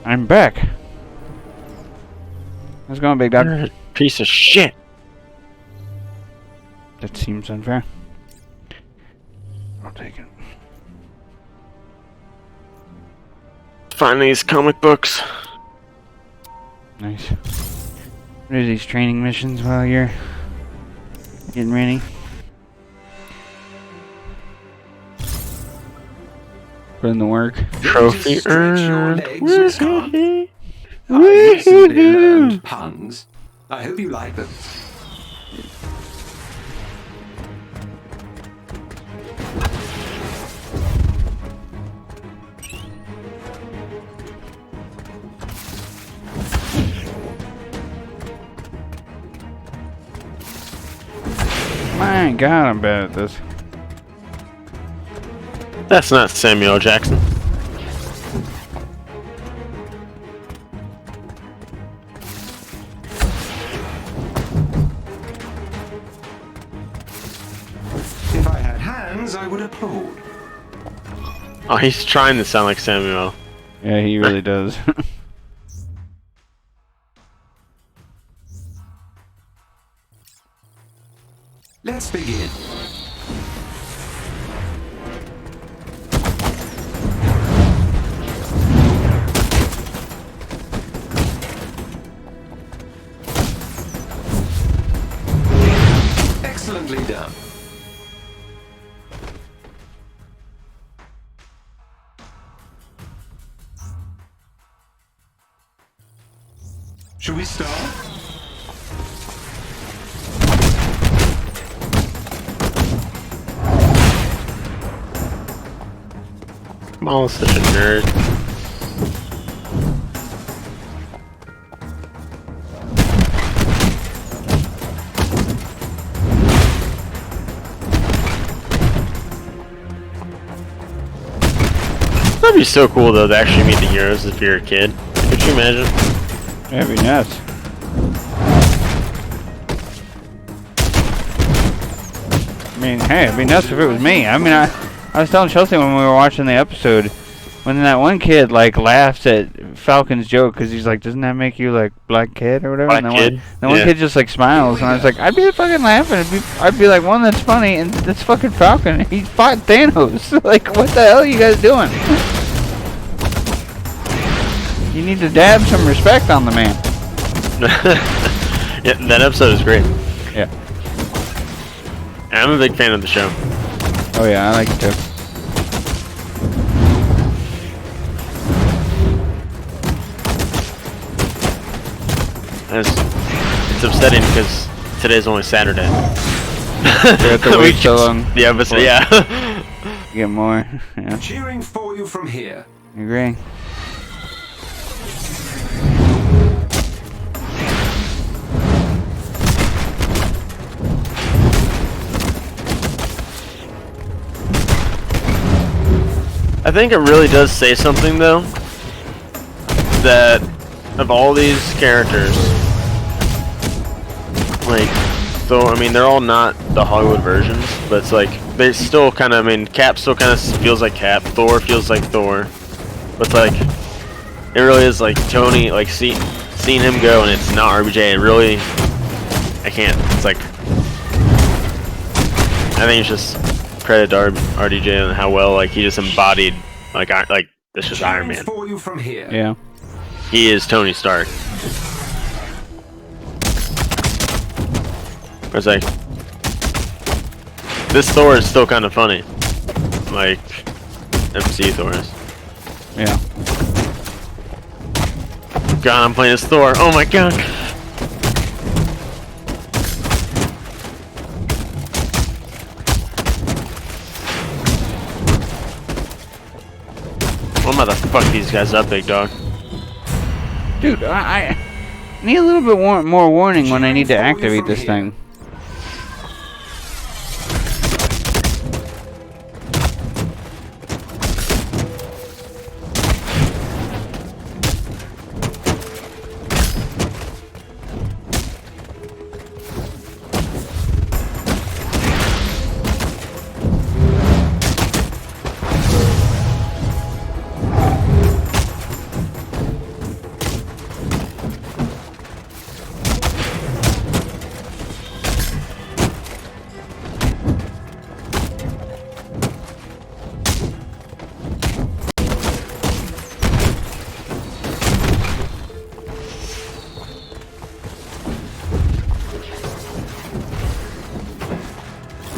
I'm back. How's it going, big dog? You're a piece of shit. That seems unfair. I'll take it. Find these comic books. Nice. What are these training missions while you're getting ready? Put in the work. Trophy earned. I recently learned puns. I hope you like them. My God, I'm bad at this. That's not Samuel Jackson. If I had hands, I would applaud. Oh, he's trying to sound like Samuel. Yeah, he really does. Let's begin. Excellently done. Shall we start? I'm all such a nerd. That'd be so cool though to actually meet the heroes if you're a kid. Could you imagine? That'd be nuts. I mean, hey, it'd be nuts if it was me. I mean, I was telling Chelsea when we were watching the episode, when that one kid like laughs at Falcon's joke because he's like, "Doesn't that make you like black kid or whatever?" Black and kid. One kid just like smiles, and I was like, I'd be fucking laughing. I'd be like, one that's funny, and that's fucking Falcon. He fought Thanos. Like, what the hell are you guys doing? You need to dab some respect on the man. Yeah, that episode is great. Yeah. I'm a big fan of the show. Oh yeah, I like it too. It's upsetting because today's only Saturday. You have to wait so long. The episode, yeah. Get more. Yeah. Cheering for you from here. I agree. I think it really does say something though, that of all these characters, like, so I mean they're all not the Hollywood versions, but it's like they still kind of, I mean Cap still kind of feels like Cap, Thor feels like Thor, but it's like it really is like Tony, like seeing him go and it's not RBJ. It really, I can't. It's like I think it's just credit to RDJ and how well like he just embodied like this is Iron Man. For you from here. Yeah. He is Tony Stark. It's like this Thor is still kind of funny, like MC Thor is. Yeah. God, I'm playing as Thor. Oh my god. I'm about to fuck these guys up, big dog. Dude, I need a little bit more warning when I need to activate this thing.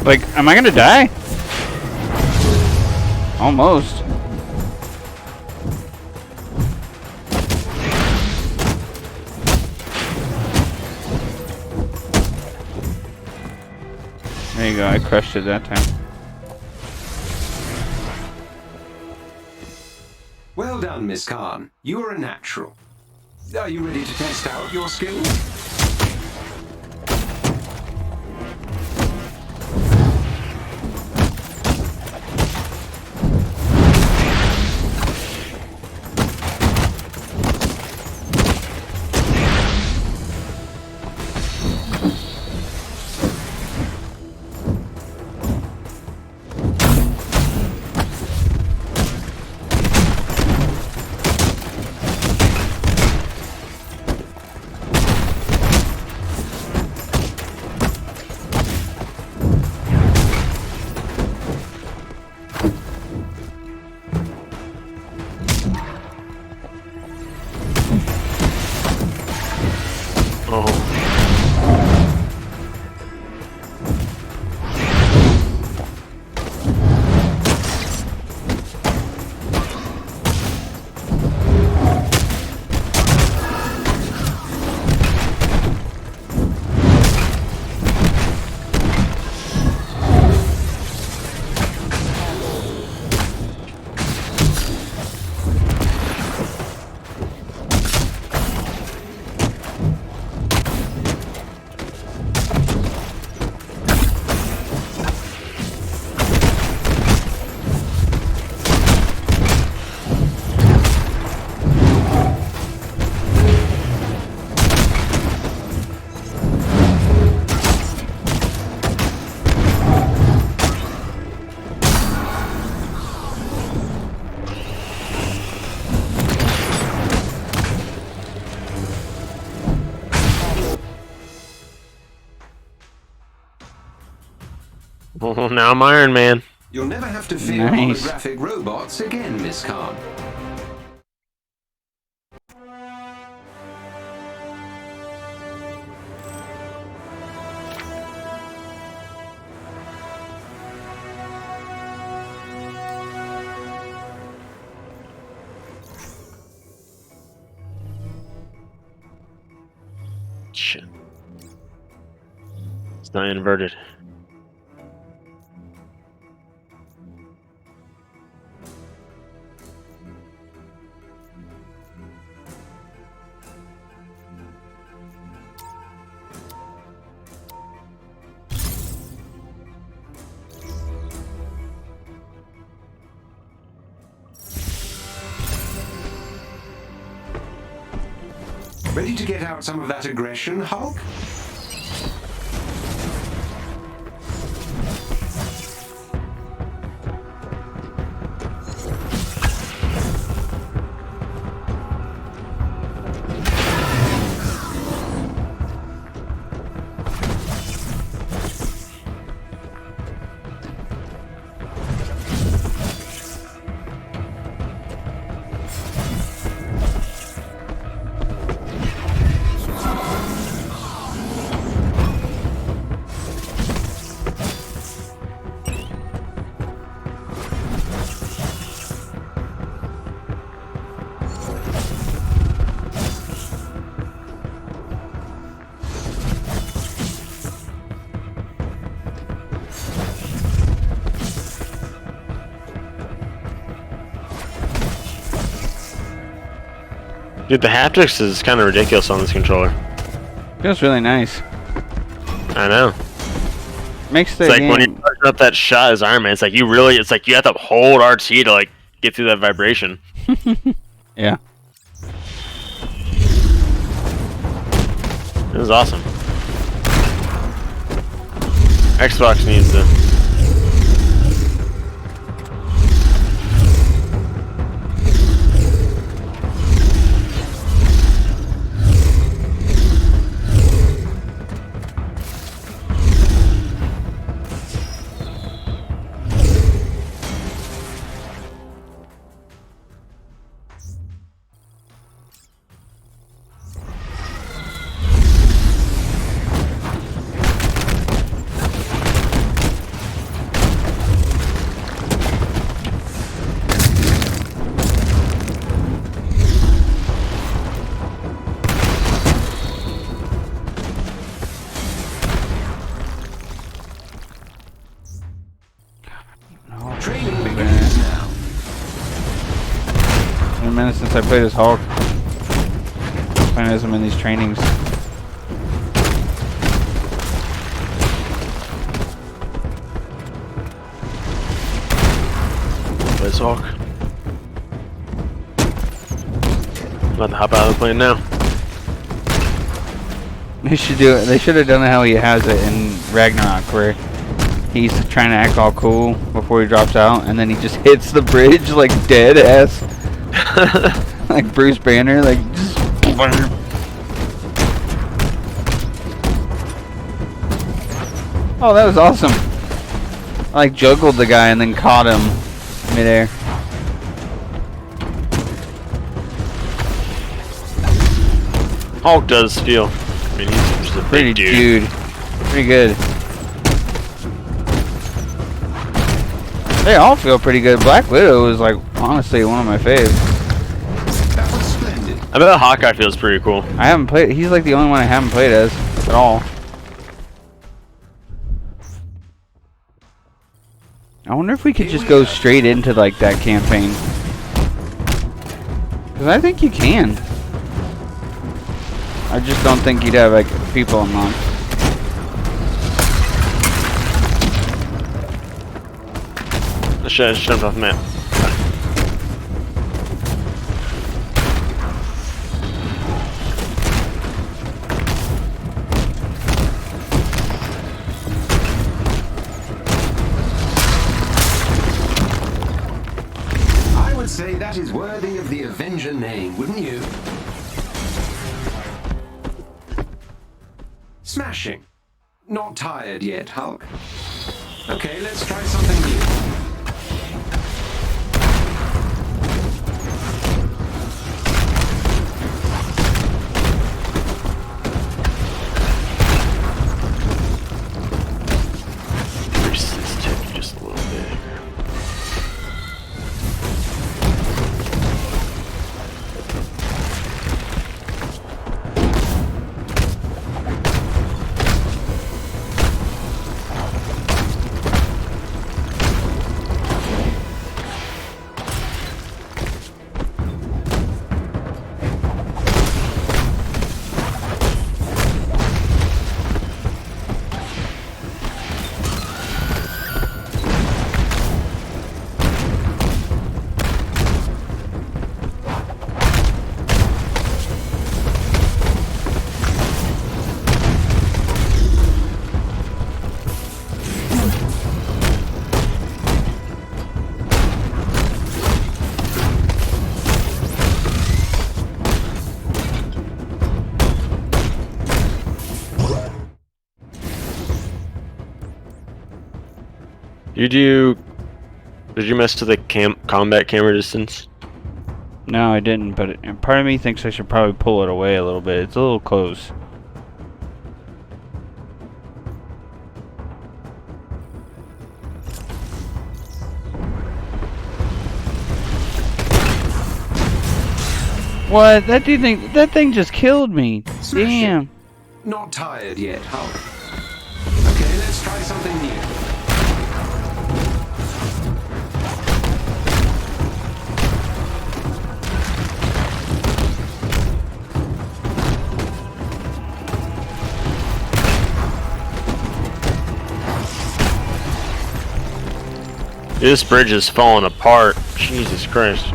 Like, am I gonna die? Almost. There you go, I crushed it that time. Well done, Miss Khan. You are a natural. Are you ready to test out your skills? Oh, now I'm Iron Man. You'll never have to fear holographic robots again, Miss Khan. Shit. It's not inverted. Ready to get out some of that aggression, Hulk? Dude, the haptics is kind of ridiculous on this controller. Feels really nice. I know. Makes the it's like game... when you're starting up that shot as Iron Man, it's like you have to hold RT to like get through that vibration. Yeah. It was awesome. Xbox needs to... Training begins now. It's been a minute since I played as Hulk. Playing as him in these trainings. Where's Hawk? I'm about to hop out of the plane now. They should do it. They should have done it how he has it in Ragnarok, where he's trying to act all cool before he drops out, and then he just hits the bridge like dead ass, like Bruce Banner, like just. Oh, that was awesome! I like juggled the guy and then caught him midair. Hulk does feel. I mean, he's just a Pretty big dude. Pretty good. They all feel pretty good. Black Widow is like honestly one of my faves. That was splendid. I bet Hawkeye feels pretty cool. I haven't played. He's like the only one I haven't played as at all. I wonder if we could just go straight into like that campaign. Cause I think you can. I just don't think you'd have like people unlocked. I should have jumped off the map. I would say that is worthy of the Avenger name, wouldn't you? Smashing. Not tired yet, Hulk? Okay, let's try something new. Resistant just a little bit. Did you mess with the combat camera distance? No, I didn't. But part of me thinks I should probably pull it away a little bit. It's a little close. What? That thing just killed me. Damn. Not tired yet, Hulk? Okay, let's try something new. This bridge is falling apart. Jesus Christ.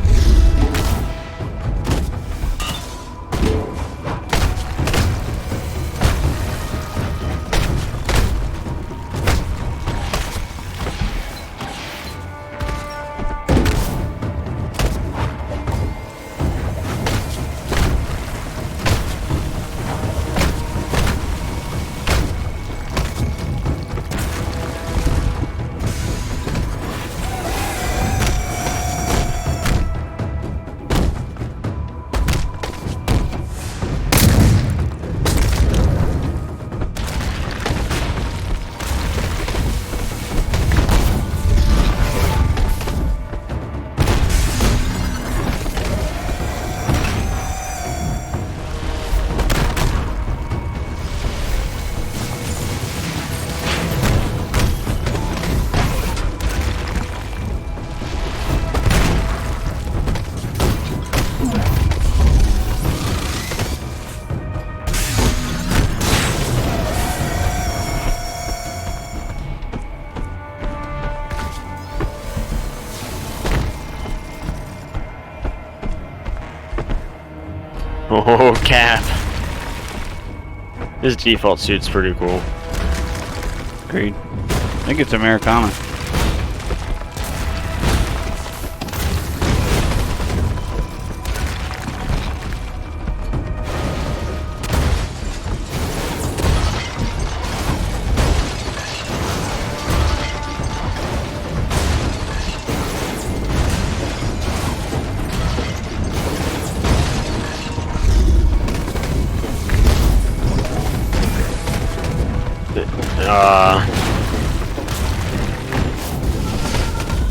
Oh, Cap. His default suit's pretty cool. Agreed. I think it's Americana.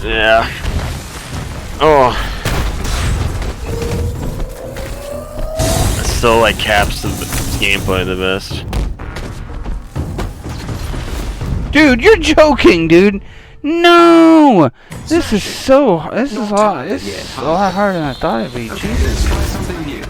Yeah. Oh. I still like Cap's gameplay the best. Dude, you're joking, dude. No! This is a lot harder than I thought it'd be. Jesus. Try something new.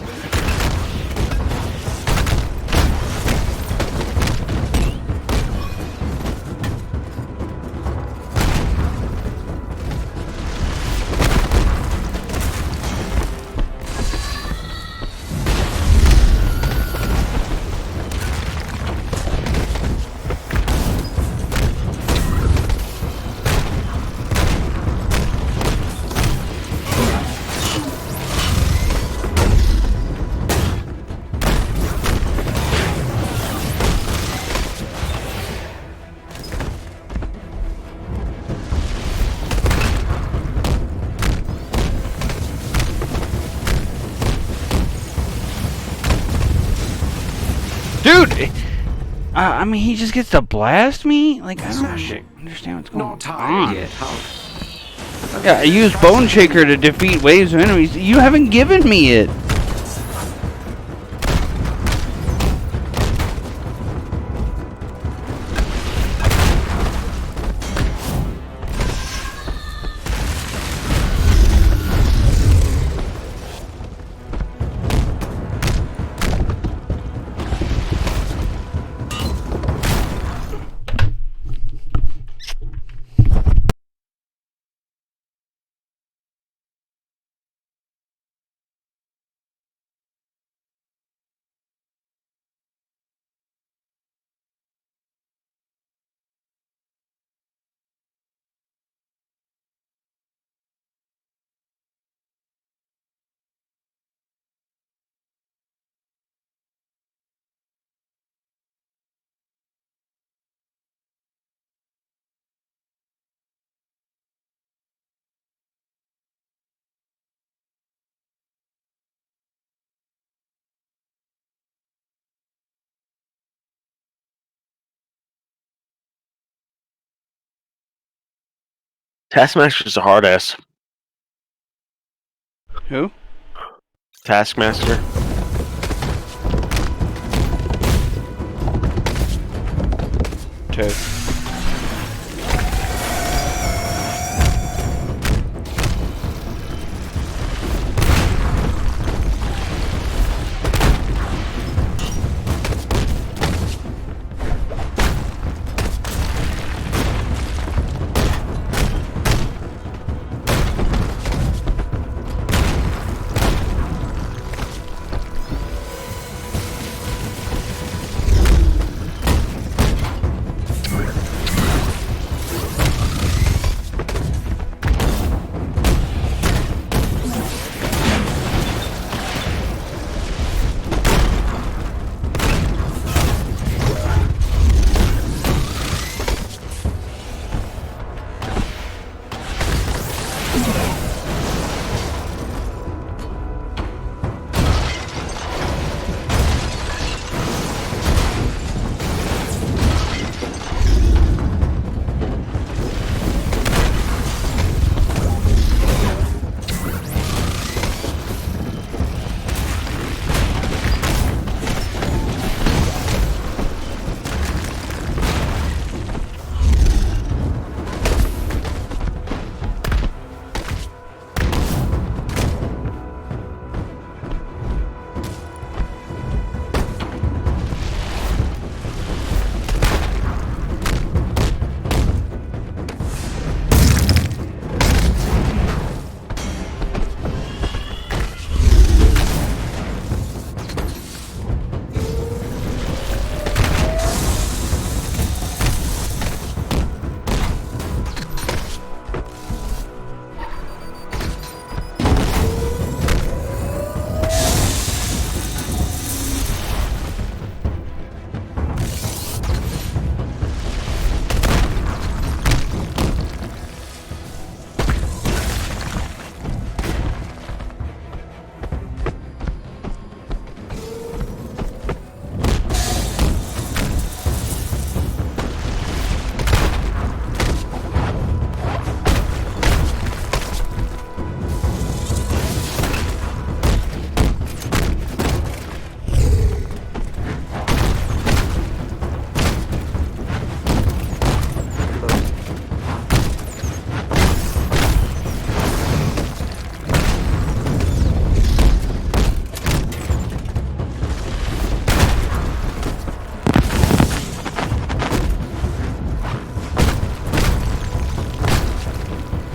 Dude! I mean, he just gets to blast me? Like, I don't understand what's going on. Yeah, I used Bone Shaker to defeat waves of enemies. You haven't given me it! Taskmaster's a hard ass. Who? Taskmaster. Okay.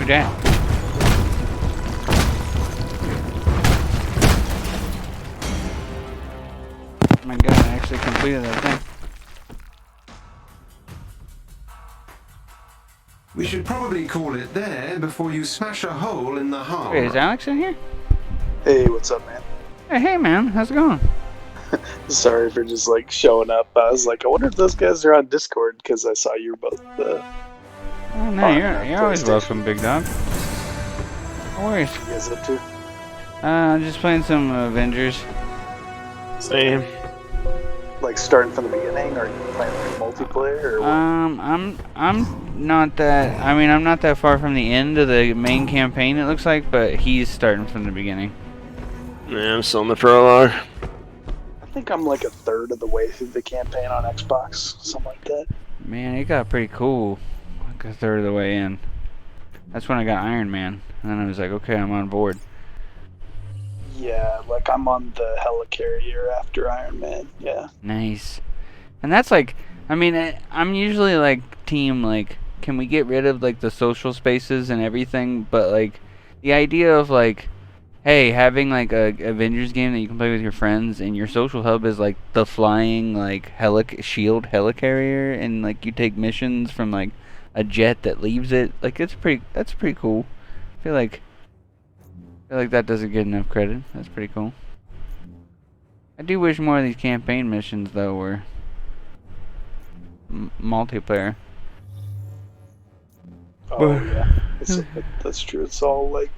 Who dat? Oh my god, I actually completed that thing. We should probably call it there before you smash a hole in the hull. Wait, is Alex in here? Hey, what's up, man? Hey man, how's it going? Sorry for just like showing up. I was like, I wonder if those guys are on Discord because I saw you were both. Oh no, you're always welcome, big dog. No worries. What are you guys up to? Just playing some Avengers. Same. Like starting from the beginning, or are you playing like multiplayer? Or what? I'm not that. I mean, I'm not that far from the end of the main campaign. It looks like, but he's starting from the beginning. Yeah, I'm still in the prologue. I think I'm like a third of the way through the campaign on Xbox, something like that. Man, it got pretty cool. Like a third of the way in. That's when I got Iron Man, and then I was like, okay, I'm on board. Yeah, like I'm on the helicarrier after Iron Man. Yeah. Nice. And that's like, I mean, I'm usually like team like, can we get rid of like the social spaces and everything? But like, the idea of like, hey, having like a Avengers game that you can play with your friends and your social hub is like the flying like shield helicarrier, and like you take missions from like a jet that leaves it. Like that's pretty cool. I feel like that doesn't get enough credit. That's pretty cool. I do wish more of these campaign missions though were multiplayer. Oh yeah, that's true. It's all like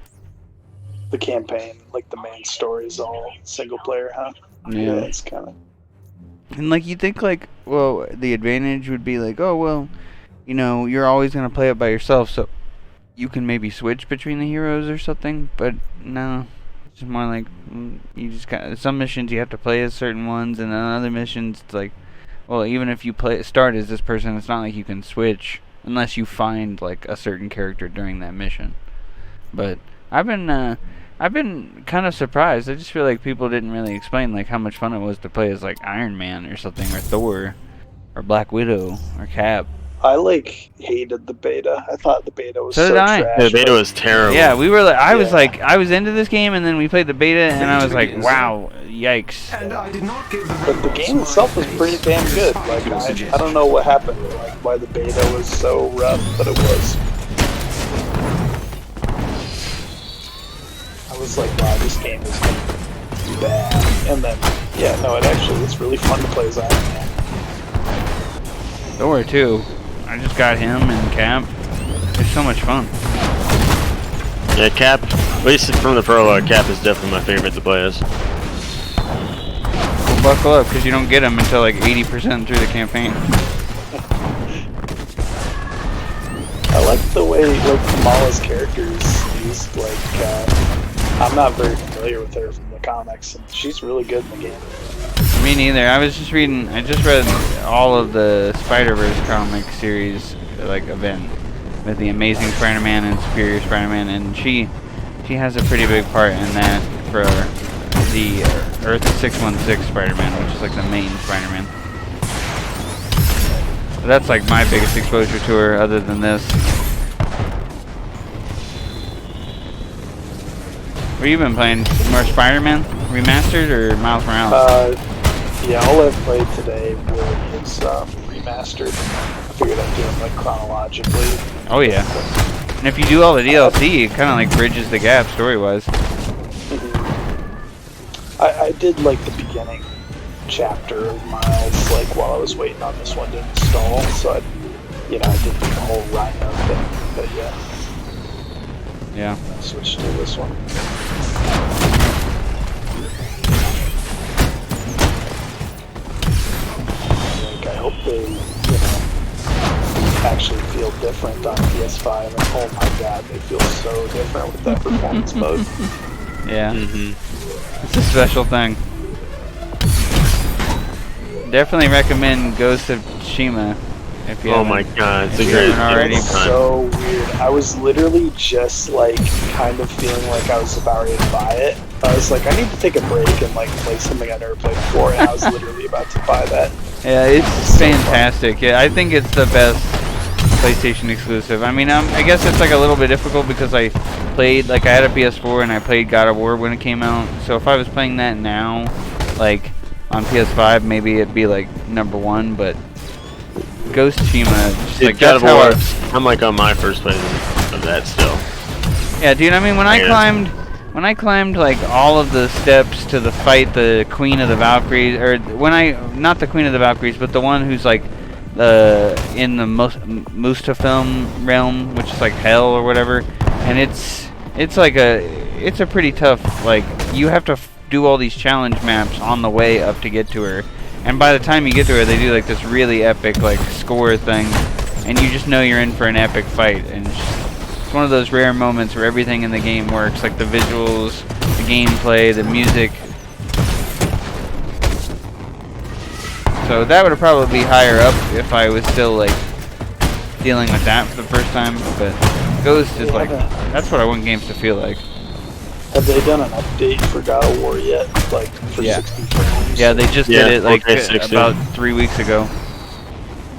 the campaign, like the main story is all single player, huh? Yeah. It's kind of. And like you think like, well, the advantage would be like, oh well, you know, you're always gonna play it by yourself, so you can maybe switch between the heroes or something. But no, it's more like you just got some missions you have to play as certain ones, and then other missions it's like, well, even if you start as this person, it's not like you can switch unless you find like a certain character during that mission. But I've been kind of surprised. I just feel like people didn't really explain like how much fun it was to play as like Iron Man or something, or Thor, or Black Widow, or Cap. I like hated the beta. I thought the beta was So did I. trash. The beta was terrible. Yeah, we were like, I was into this game, and then we played the beta, and I was like, wow, yikes. And I did not give the But the game itself was pretty damn good. Like I don't know what happened, like why the beta was so rough, but it was. I was like, wow, this game is bad. And then, yeah, no, it actually was really fun to play as Iron Man. Thor too. I just got him and Cap. It's so much fun. Yeah, Cap, at least from the prologue, Cap is definitely my favorite to play as. Well, buckle up, because you don't get him until like 80% through the campaign. I like the way like Kamala's character is used. Like, I'm not very familiar with her from the comics, and she's really good in the game. Me neither. I just read all of the Spider-Verse comic series, like event, with the Amazing Spider-Man and Superior Spider-Man, and she has a pretty big part in that for the Earth 616 Spider-Man, which is like the main Spider-Man. So that's like my biggest exposure to her, other than this. What have you been playing? More Spider-Man Remastered or Miles Morales? Yeah, all I've played today really is Remastered. I figured I'd do them like chronologically. Oh yeah. And if you do all the DLC, it kind of like bridges the gap story-wise. I did like the beginning chapter of Miles, like while I was waiting on this one to install, so I did the whole Rhino thing, but yeah. Yeah. I switched to this one. Like, I hope they, actually feel different on PS5, and oh my god, they feel so different with that performance mode. Yeah. It's a special thing. Definitely recommend Ghost of Tsushima if you my god, it's a great already. It's so weird. I was literally just like kind of feeling like I was about ready to buy it. I was like, I need to take a break and like play something I've never played before, and I was literally about to buy that. Yeah, it's fantastic. Yeah, I think it's the best PlayStation exclusive. I mean, I guess it's like a little bit difficult because I played, like I had a PS4 and I played God of War when it came out. So if I was playing that now, like on PS5, maybe it'd be like #1. But Ghost of Tsushima, just like God that's of how War, I, I'm like on my first playthrough of that still. yeah, dude. I mean, when I climbed like all of the steps to the fight the Queen of the Valkyries, or not the Queen of the Valkyries, but the one who's like in the Mustafilm realm, which is like hell or whatever, and it's a pretty tough, like you have to do all these challenge maps on the way up to get to her, and by the time you get to her they do like this really epic like score thing, and you just know you're in for an epic fight, and it's one of those rare moments where everything in the game works, like the visuals, the gameplay, the music. So that would probably be higher up if I was still like dealing with that for the first time. But Ghost is like, that's what I want games to feel like. Have they done an update for God of War yet? Like for 60 frames? Yeah, they just did it like about 3 weeks ago.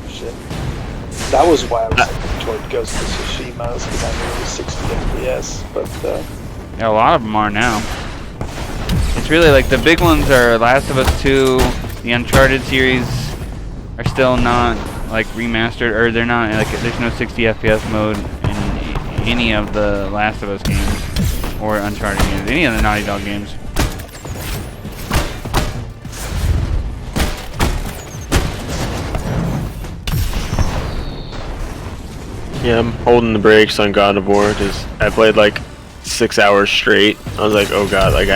Shit. That was why I was looking toward Ghost of Tsushima, because I knew it was 60 FPS. But yeah, a lot of them are now. It's really like the big ones are Last of Us 2. The Uncharted series are still not like remastered, or they're not like there's no 60 FPS mode in any of the Last of Us games or Uncharted games, any of the Naughty Dog games. Yeah, I'm holding the brakes on God of War because I played like 6 hours straight. I was like, oh god, like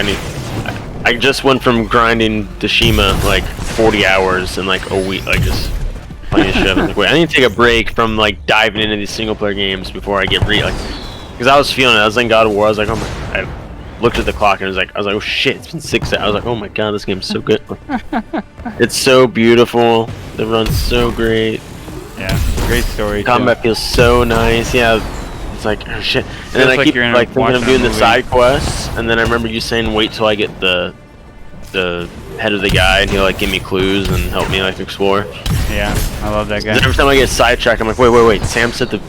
I just went from grinding Tsushima like 40 hours in like a week, like just playing shit. I was like, wait, I need to take a break from like diving into these single player games before I get because I was feeling it. I was in God of War. I was like, oh my, I looked at the clock and I was like, oh shit, it's been 6 hours. I was like, oh my god, this game's so good. It's so beautiful. It runs so great. Yeah, great story. Combat feels so nice. Yeah. It's like, oh shit. And then I keep like thinking of doing the side quests, and then I remember you saying wait till I get the head of the guy and he'll like give me clues and help me like explore. Yeah, I love that guy. Every time I get sidetracked, I'm like, wait. Sam said to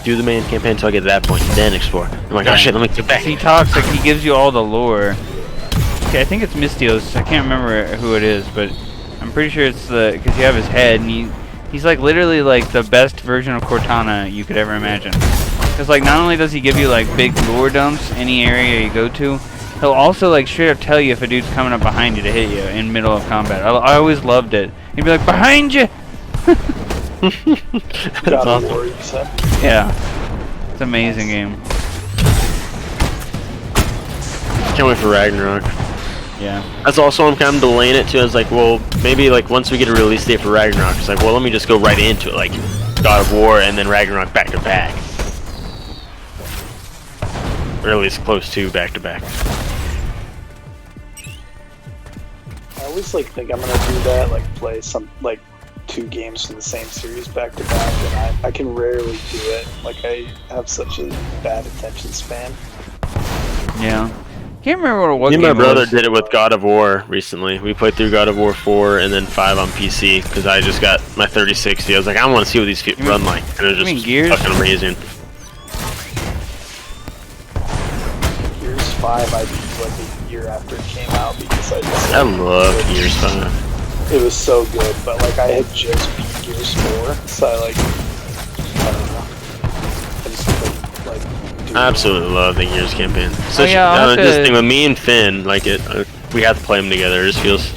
do the main campaign until I get to that point, then explore. I'm like, oh shit, let me get back. He talks like he gives you all the lore. Okay, I think it's Mystios. I can't remember who it is, but I'm pretty sure it's because you have his head and he's like literally like the best version of Cortana you could ever imagine. Because like not only does he give you like big lore dumps any area you go to, he'll also like straight up tell you if a dude's coming up behind you to hit you in middle of combat. I always loved it. He'd be like, behind you! That's awesome. Yeah. It's an amazing game. Can't wait for Ragnarok. Yeah. That's also I'm kind of delaying it too. I was like, well, maybe like once we get a release date for Ragnarok, it's like, well, let me just go right into it, like God of War and then Ragnarok back to back. Or at least close to back to back. I always like think I'm gonna do that, like play some like 2 games from the same series back to back, and I can rarely do it. Like I have such a bad attention span. Yeah. Can't remember what Me game and my brother was. did it with God of War recently. We played through God of War 4 and then 5 on PC because I just got my 3060. I was like, I want to see what these run like, and it was just fucking amazing. Gears 5 I beat like a year after it came out because I love Gears 5. It was so good, but like I had just beat Gears 4, so I like I don't know. I just couldn't like do I absolutely love the Gears campaign. Oh, yeah, This thing with me and Finn, like we have to play them together. It just feels,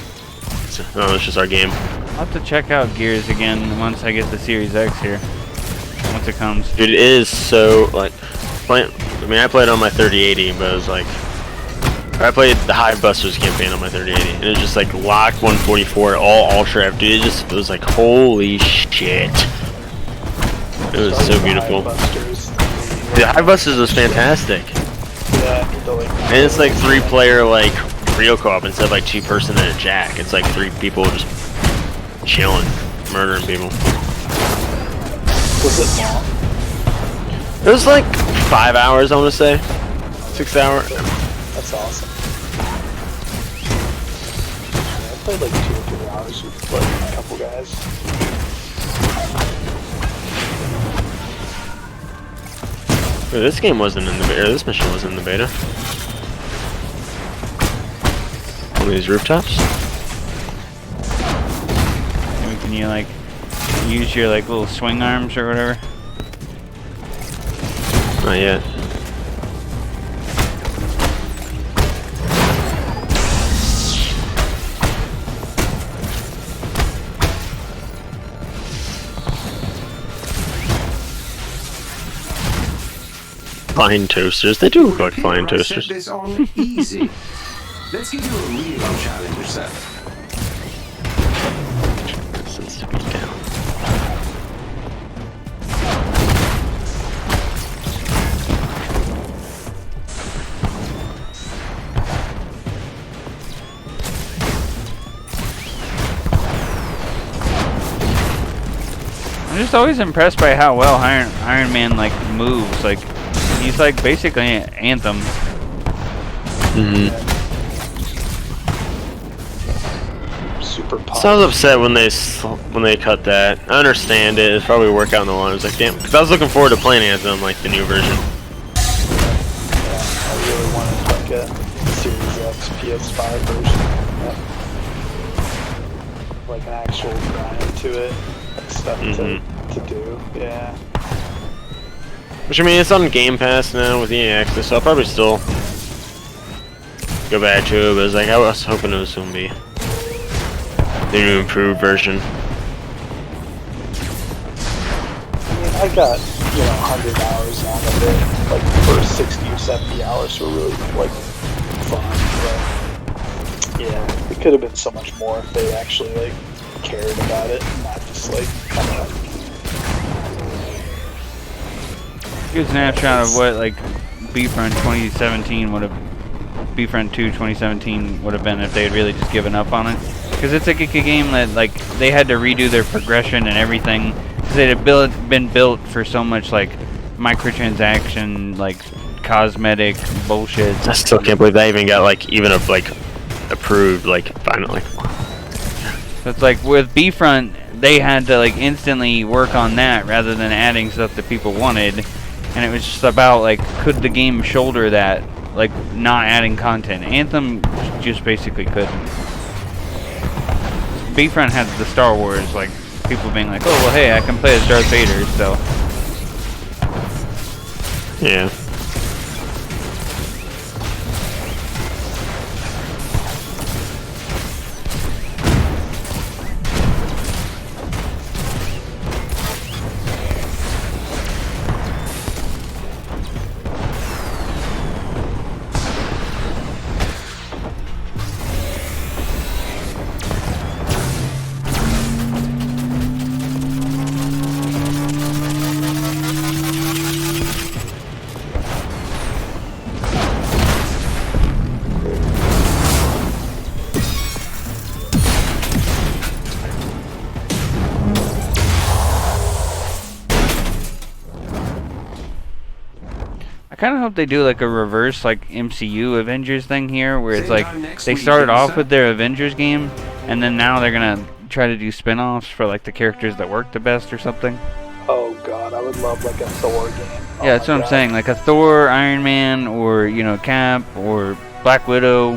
it's just our game. I'll have to check out Gears again once I get the Series X here. Once it comes. Dude, it is so like playing. I mean, I played on my 3080, but it was like I played the Hive Busters campaign on my 3080, and it was just like locked 144, all ultra. Dude, it was like holy shit. It was so beautiful. The Hive Busters was fantastic. Yeah, and it's like 3-player like real co-op instead of like 2-person and a jack. It's like 3 people just chilling, murdering people. Was it long? It was like 5 hours, I want to say. 6 hours. That's awesome. I played like 2 or 3 hours with like a couple guys. Wait, this game wasn't in the beta. This mission wasn't in the beta. One of these rooftops? Maybe can you like use your like little swing arms or whatever? Not yet. Flying toasters. They do look like flying Here, I toasters. set this on easy. Let's give you a real challenge, sir. I'm just always impressed by how well Iron Man like moves. Like he's like basically Anthem. Super pop. So I was upset when they cut that. I understand it. It's probably work out in the long. I was like, damn, because I was looking forward to playing Anthem, like the new version. I really wanted like a Series X PS5 version. Like an actual grind to it, like stuff to do. Yeah. Which I mean, it's on Game Pass now with EA Access, so I'll probably still go back to it. But it's like I was hoping it was gonna be the new improved version. I mean, I got 100 hours out of it. Like the first 60 or 70 hours were really like fun. But yeah, it could have been so much more if they actually like cared about it, and not just like kind of. Good snapshot of what like Beefront 2017 would have, Beefront 2 2017 would have been if they had really just given up on it. Because it's like a game that like they had to redo their progression and everything because it had been built for so much like microtransaction, like cosmetic bullshit. I still can't believe that even got like approved finally. So it's like with Beefront, they had to like instantly work on that rather than adding stuff that people wanted. And it was just about like, could the game shoulder that, like not adding content? Anthem just basically couldn't. Beefront had the Star Wars, like people being like, oh well, hey, I can play as Darth Vader, so. Yeah. I kind of hope they do like a reverse like MCU Avengers thing here, where it's like they started off with their Avengers game, and then now they're gonna try to do spin-offs for like the characters that work the best or something. Oh god, I would love like a Thor game. Yeah, that's what I'm saying. Like a Thor, Iron Man, or Cap, or Black Widow.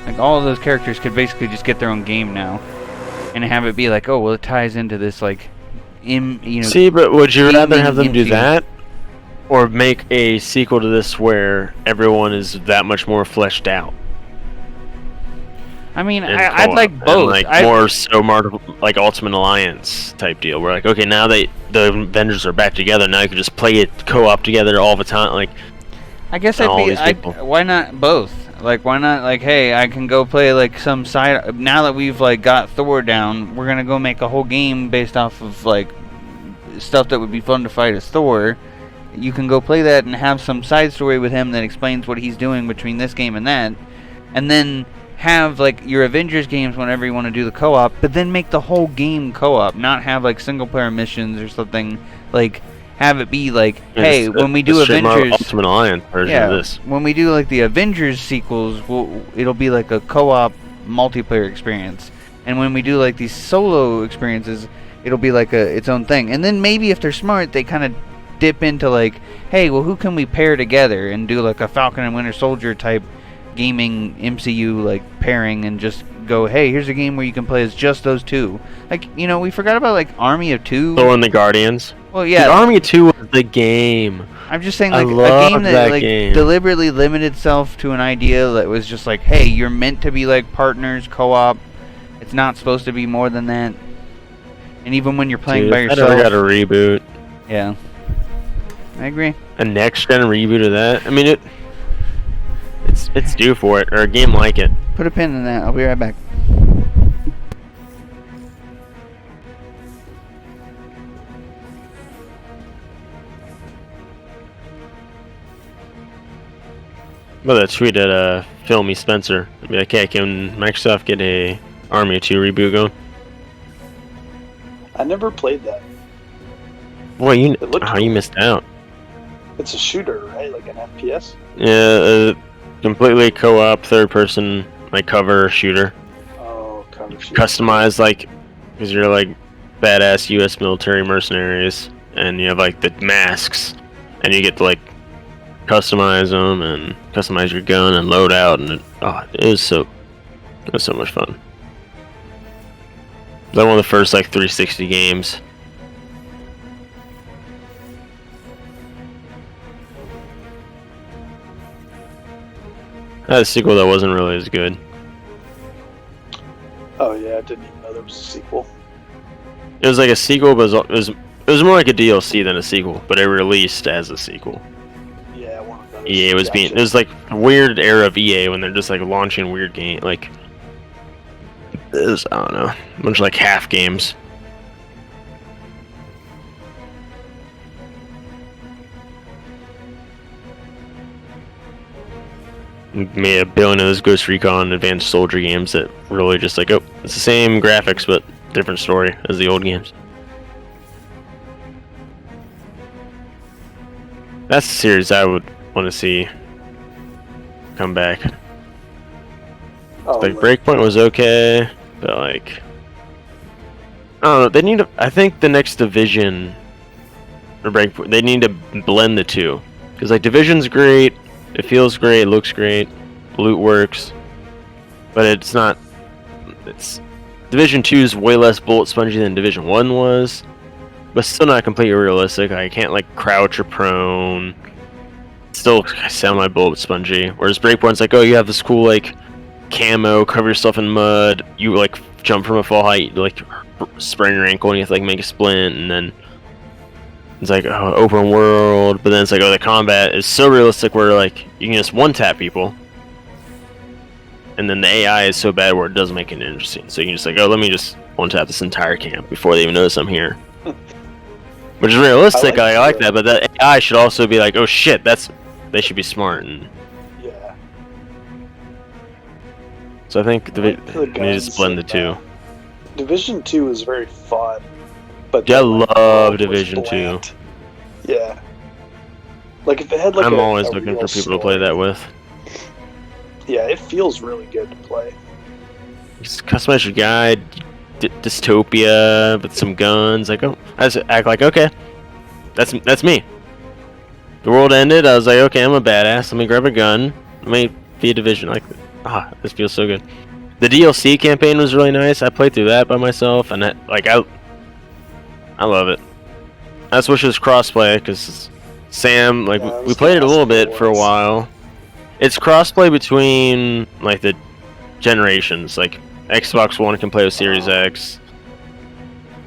Like all of those characters could basically just get their own game now, and have it be like, oh well, it ties into this like, See, but would you rather have them do that, or make a sequel to this where everyone is that much more fleshed out? I mean, I'd like both. And more so, like Ultimate Alliance type deal, where like, okay, now the Avengers are back together. Now you can just play it co-op together all the time. Like, I guess why not both? Like, why not like, hey, I can go play like some side. Now that we've like got Thor down, we're gonna go make a whole game based off of like stuff that would be fun to fight as Thor. You can go play that and have some side story with him that explains what he's doing between this game and that, and then have like your Avengers games whenever you want to do the co-op, but then make the whole game co-op, not have like single player missions or something. Like have it be like, hey, when we do Avengers Ultimate Alliance version of this, when we do like the Avengers sequels, it'll be like a co-op multiplayer experience, and when we do like these solo experiences, it'll be like its own thing. And then maybe if they're smart, they kind of dip into like, hey, well, who can we pair together and do like a Falcon and Winter Soldier type gaming MCU like pairing and just go, hey, here's a game where you can play as just those two. Like, you know, we forgot about like Army of Two. Oh, and the Guardians. Well, yeah, Dude, Army of Two was the game. I'm just saying, I like, a love game that that like game. deliberately limited itself to an idea that was just like, hey, you're meant to be like partners, co-op. It's not supposed to be more than that. And even when you're playing Dude, by I yourself, never got a reboot. Yeah, I agree. A next gen reboot of that. I mean, it's due for it, or a game like it. Put a pin in that. I'll be right back. But that tweet at Filmy Spencer. I'd be like, hey, can Microsoft get a Army of Two reboot going? I never played that. Boy, you cool. missed out. It's a shooter, right? Like an FPS? Yeah, completely co-op, third-person, like cover shooter. Oh, cover shooter. Customized, like, because you're like badass U.S. military mercenaries, and you have like the masks, and you get to like customize them and customize your gun and load out, and it was so much fun. It was like one of the first like 360 games. I had a sequel that wasn't really as good. Oh yeah, I didn't even know there was a sequel. It was like a sequel, but it was more like a DLC than a sequel, but it released as a sequel. Yeah, one of those. EA was it was like a weird era of EA when they're just like launching weird game, like it was, I don't know, a bunch of like half games. Made a billion of those Ghost Recon Advanced Soldier games that really just like, oh, it's the same graphics but different story as the old games. That's the series I would want to see come back. Oh, Like Breakpoint was okay, but like, I don't know. They need to. I think the next Division or Breakpoint, they need to blend the two, because like Division's great, it feels great, it looks great, loot works, but it's not. It's Division 2 is way less bullet spongy than Division 1 was, but still not completely realistic. I can't like crouch or prone. Still semi bullet spongy. Whereas Breakpoint's like, oh, you have this cool like camo, cover yourself in mud. You like jump from a fall height, like sprain your ankle, and you have to like make a splint, and then it's like open world. But then it's like, oh, the combat is so realistic where like you can just one tap people, and then the AI is so bad where it doesn't make it interesting. So you can just like, oh, let me just one tap this entire camp before they even notice I'm here. Which is realistic. I like that, but that AI should also be like, oh shit, they should be smart. And yeah. So I think they just blend the two. Division 2 is very fun, but I love Division 2. Yeah. Like if it had like I'm always looking for people to play that with. Yeah, it feels really good to play. Just customize your guy, dystopia with some guns. Like, oh, I just act like, okay, that's me. The world ended. I was like, okay, I'm a badass. Let me grab a gun. Let me be a Division. Like, this feels so good. The DLC campaign was really nice. I played through that by myself, and that, like, I love it. I just wish it was crossplay, because Sam, like, we played it a little bit for a while. It's crossplay between like the generations. Like Xbox One can play with Series X,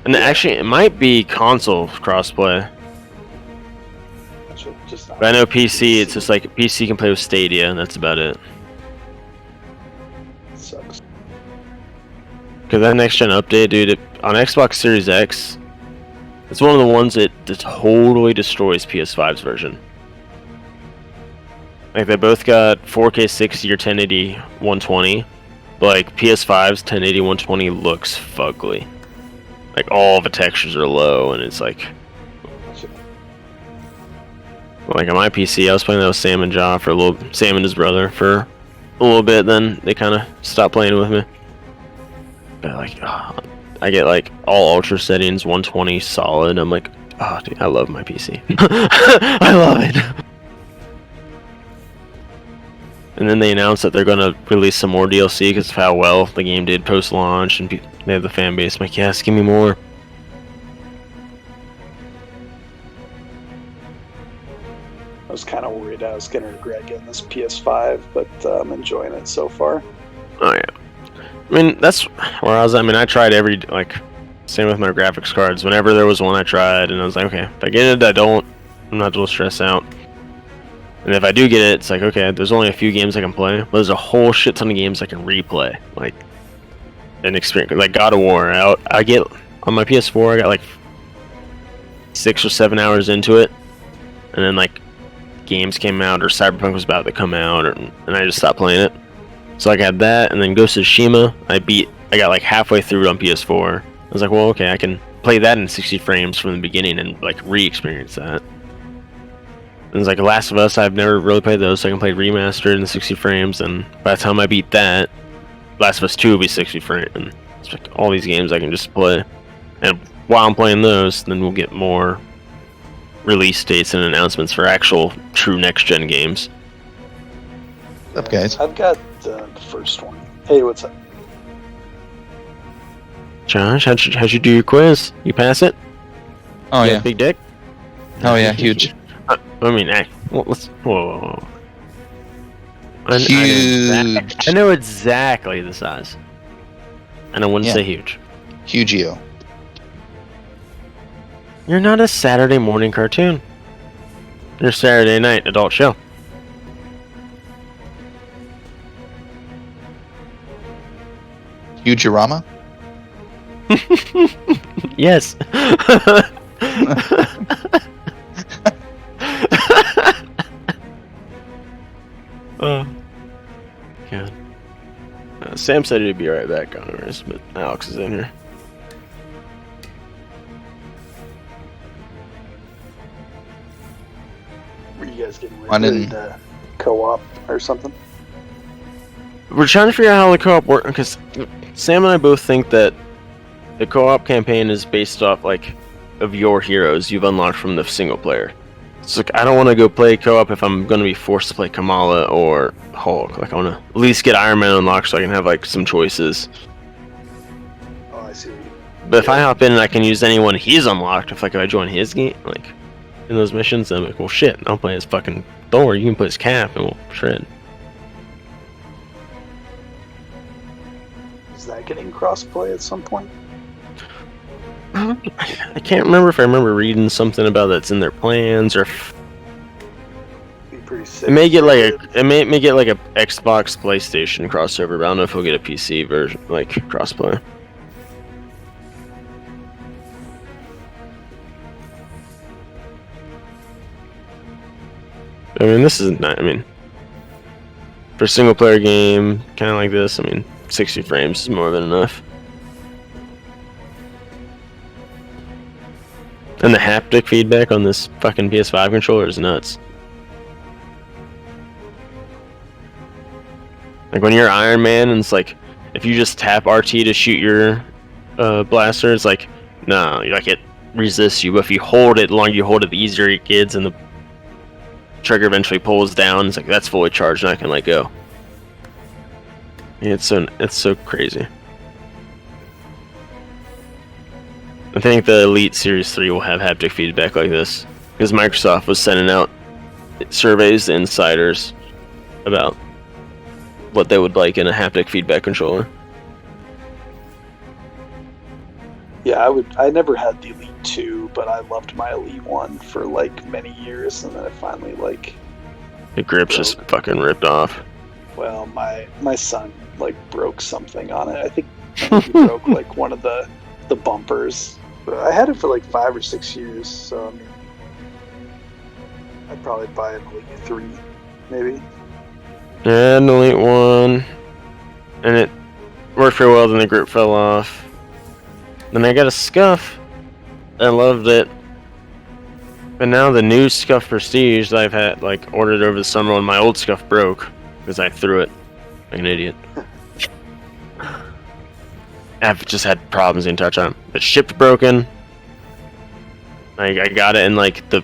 and actually it might be console crossplay. But I know PC. It's just like PC can play with Stadia, and that's about it. Sucks. Because that next gen update, dude, on Xbox Series X, it's one of the ones that totally destroys PS5's version. Like, they both got 4K 60 or 1080 120, but like PS5's 1080 120 looks fugly. Like, all the textures are low, and it's like on my PC, I was playing that with Sam and Ja for a little. Sam and his brother for a little bit. Then they kind of stopped playing with me. But like, I get like all ultra settings 120 solid. I'm like, Oh, dude, I love my PC. I love it. And then they announced that they're going to release some more DLC because of how well the game did post-launch, and they have the fan base. I'm like, yes, give me more. I was kind of worried I was going to regret getting this PS5, but I'm enjoying it so far. Oh, yeah. I mean, that's where I was. I mean, I tried every, like, same with my graphics cards. Whenever there was one, I tried, and I was like, okay, if I get it, I don't. I'm not going to stress out. And if I do get it, it's like, okay, there's only a few games I can play, but there's a whole shit ton of games I can replay. Like, an experience, like God of War. I get, on my PS4, I got like 6 or 7 hours into it, and then, like, games came out, or Cyberpunk was about to come out, and I just stopped playing it. So I got that, and then Ghost of Tsushima, I got like halfway through it on PS4. I was like, well, okay, I can play that in 60 frames from the beginning and like re-experience that. And it's like Last of Us, I've never really played those, so I can play remastered in 60 frames, and by the time I beat that, Last of Us 2 will be 60 frames, and it's like all these games I can just play. And while I'm playing those, then we'll get more release dates and announcements for actual true next-gen games. What's up, guys? I've got the first one. Hey, what's up? Josh, how'd you do your quiz? You pass it? Oh, You yeah. got a big dick? Oh, yeah, huge. I mean, well, let's. Whoa. Huge. I know exactly the size. And I wouldn't say huge. Hugio. You're not a Saturday morning cartoon. You're a Saturday night adult show. Hugorama? Yes. Oh, God. Sam said he'd be right back on ours, but Alex is in here. Were you guys getting ready to co-op or something? We're trying to figure out how the co-op works, because Sam and I both think that the co-op campaign is based off, like, of your heroes you've unlocked from the single player. So, like, I don't want to go play co-op if I'm going to be forced to play Kamala or Hulk. Like, I want to at least get Iron Man unlocked so I can have, like, some choices. Oh, I see. But if I hop in and I can use anyone he's unlocked, if, like, if I join his game, like, in those missions, then I'm like, well, shit, I'll play as fucking Thor. You can play as Cap and we'll shred. Is that getting cross-play at some point? I can't remember if I remember reading something about that's in their plans, or if Be pretty sick. it may get like a Xbox PlayStation crossover, but I don't know if we'll get a PC version like crossplay. I mean, this isn't. I mean, for a single player game, kind of like this, I mean, 60 frames is more than enough. And the haptic feedback on this fucking PS5 controller is nuts. Like when you're Iron Man and it's like, if you just tap RT to shoot your blaster, it's like, no, like it resists you. But if you hold it, the longer you hold it, the easier it gets, and the trigger eventually pulls down. It's like, that's fully charged and I can let go. It's so crazy. I think the Elite Series 3 will have haptic feedback like this, because Microsoft was sending out surveys to insiders about what they would like in a haptic feedback controller. Yeah, I never had the Elite 2, but I loved my Elite 1 for like many years, and then it finally like... The grip's just fucking ripped off. Well, my son like broke something on it. I think he broke like one of the bumpers. I had it for like 5 or 6 years, so I mean, I'd probably buy an Elite 3, maybe. Yeah, an Elite 1, and it worked pretty well, then the grip fell off. Then I got a Scuff, I loved it. But now the new Scuff Prestige that I've had, like, ordered over the summer when my old Scuff broke, because I threw it like an idiot. I've just had problems in touch on it. The ship's broken. Like I got it in like the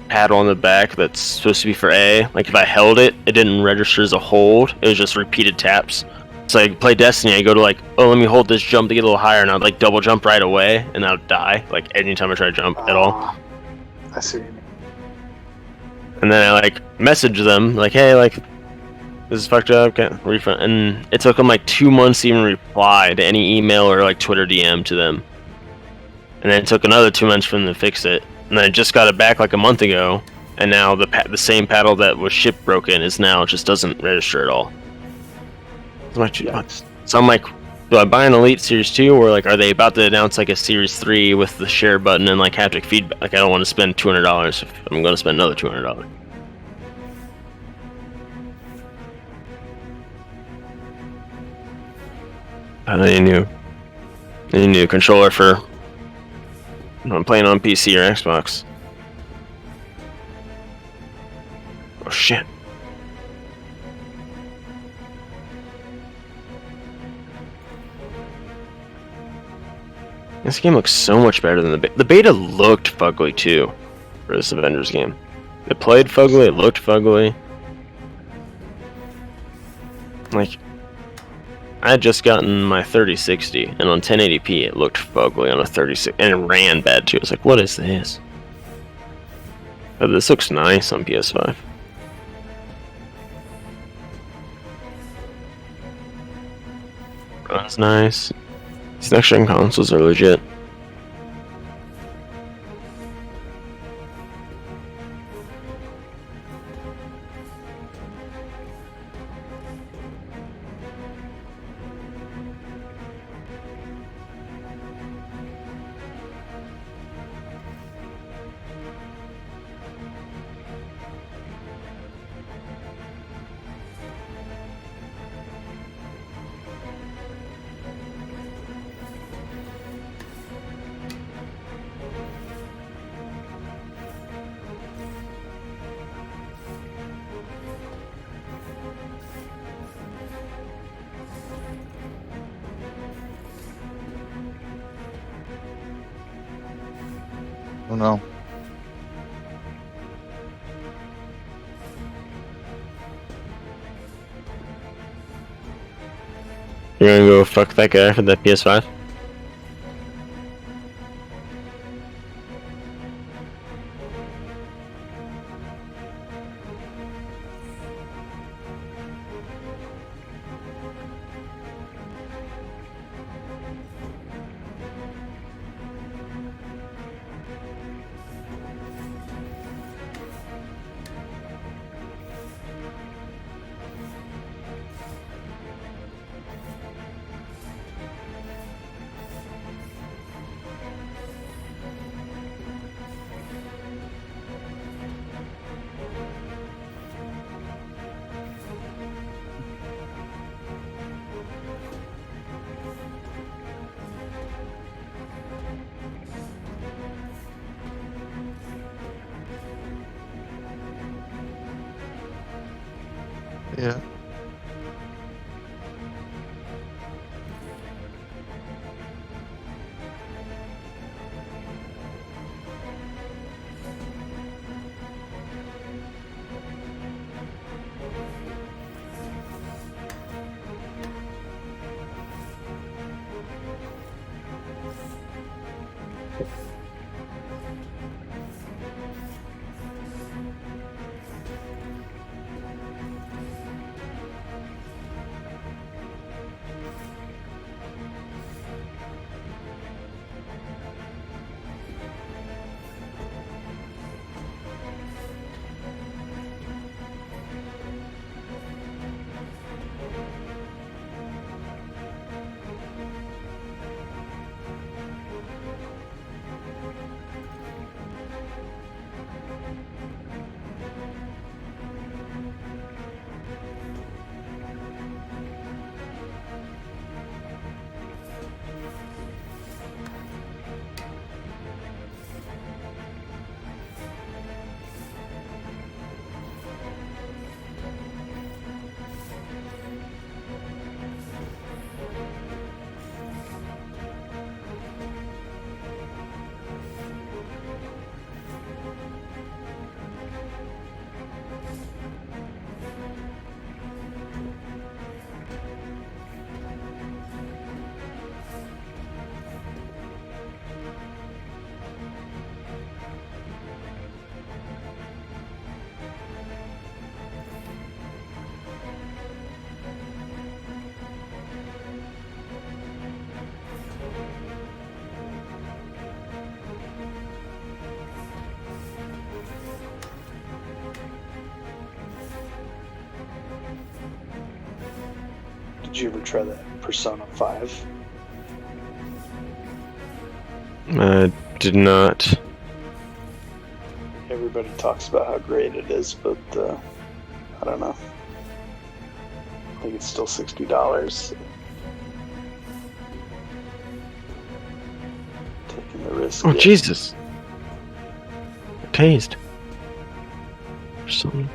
paddle on the back that's supposed to be for A. Like if I held it, it didn't register as a hold. It was just repeated taps. So I play Destiny, I go to like, oh, let me hold this jump to get a little higher, and I'd like double jump right away, and I'd die, like anytime I try to jump at all. I see what you mean. And then I like message them, like, hey, like, this is fucked up, can't refund. And it took them like 2 months to even reply to any email or like Twitter DM to them. And then it took another 2 months for them to fix it. And then I just got it back like a month ago, and now the same paddle that was shipped broken is now just doesn't register at all. So I'm like, do I buy an Elite Series 2, or like, are they about to announce like a Series 3 with the share button and like haptic feedback? Like, I don't want to spend $200 if I'm going to spend another $200. I need a new controller for when I'm playing on PC or Xbox. Oh shit. This game looks so much better than the beta. The beta looked fugly too for this Avengers game. It played fugly, it looked fugly. Like, I had just gotten my 3060, and on 1080p it looked fugly on a 36, and it ran bad too. I was like, what is this? But this looks nice on PS5. Runs nice. These next-gen consoles are legit. Oh no. You're gonna go fuck that guy for that PS5? Yeah. Did you ever try that Persona 5? Did not. Everybody talks about how great it is, but I don't know. I think it's still $60. So taking the risk. Oh, Jesus. Tased. Something.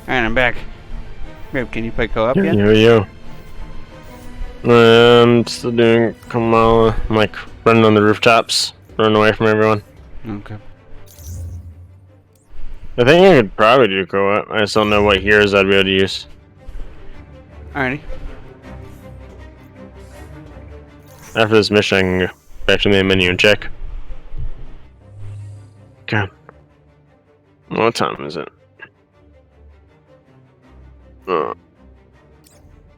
Alright, I'm back. Grip, can you play co-op yet? Yo. Still doing Kamala. I'm like running on the rooftops, running away from everyone. Okay. I think I could probably do co-op. I just don't know what heroes I'd be able to use. Alrighty. After this mission, I can go back to the main menu and check. Okay. What time is it?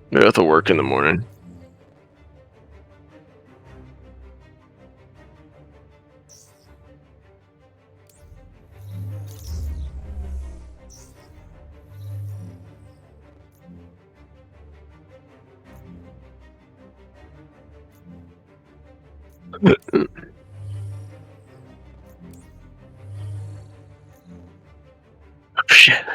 Maybe I have to work in the morning. Oh, shit.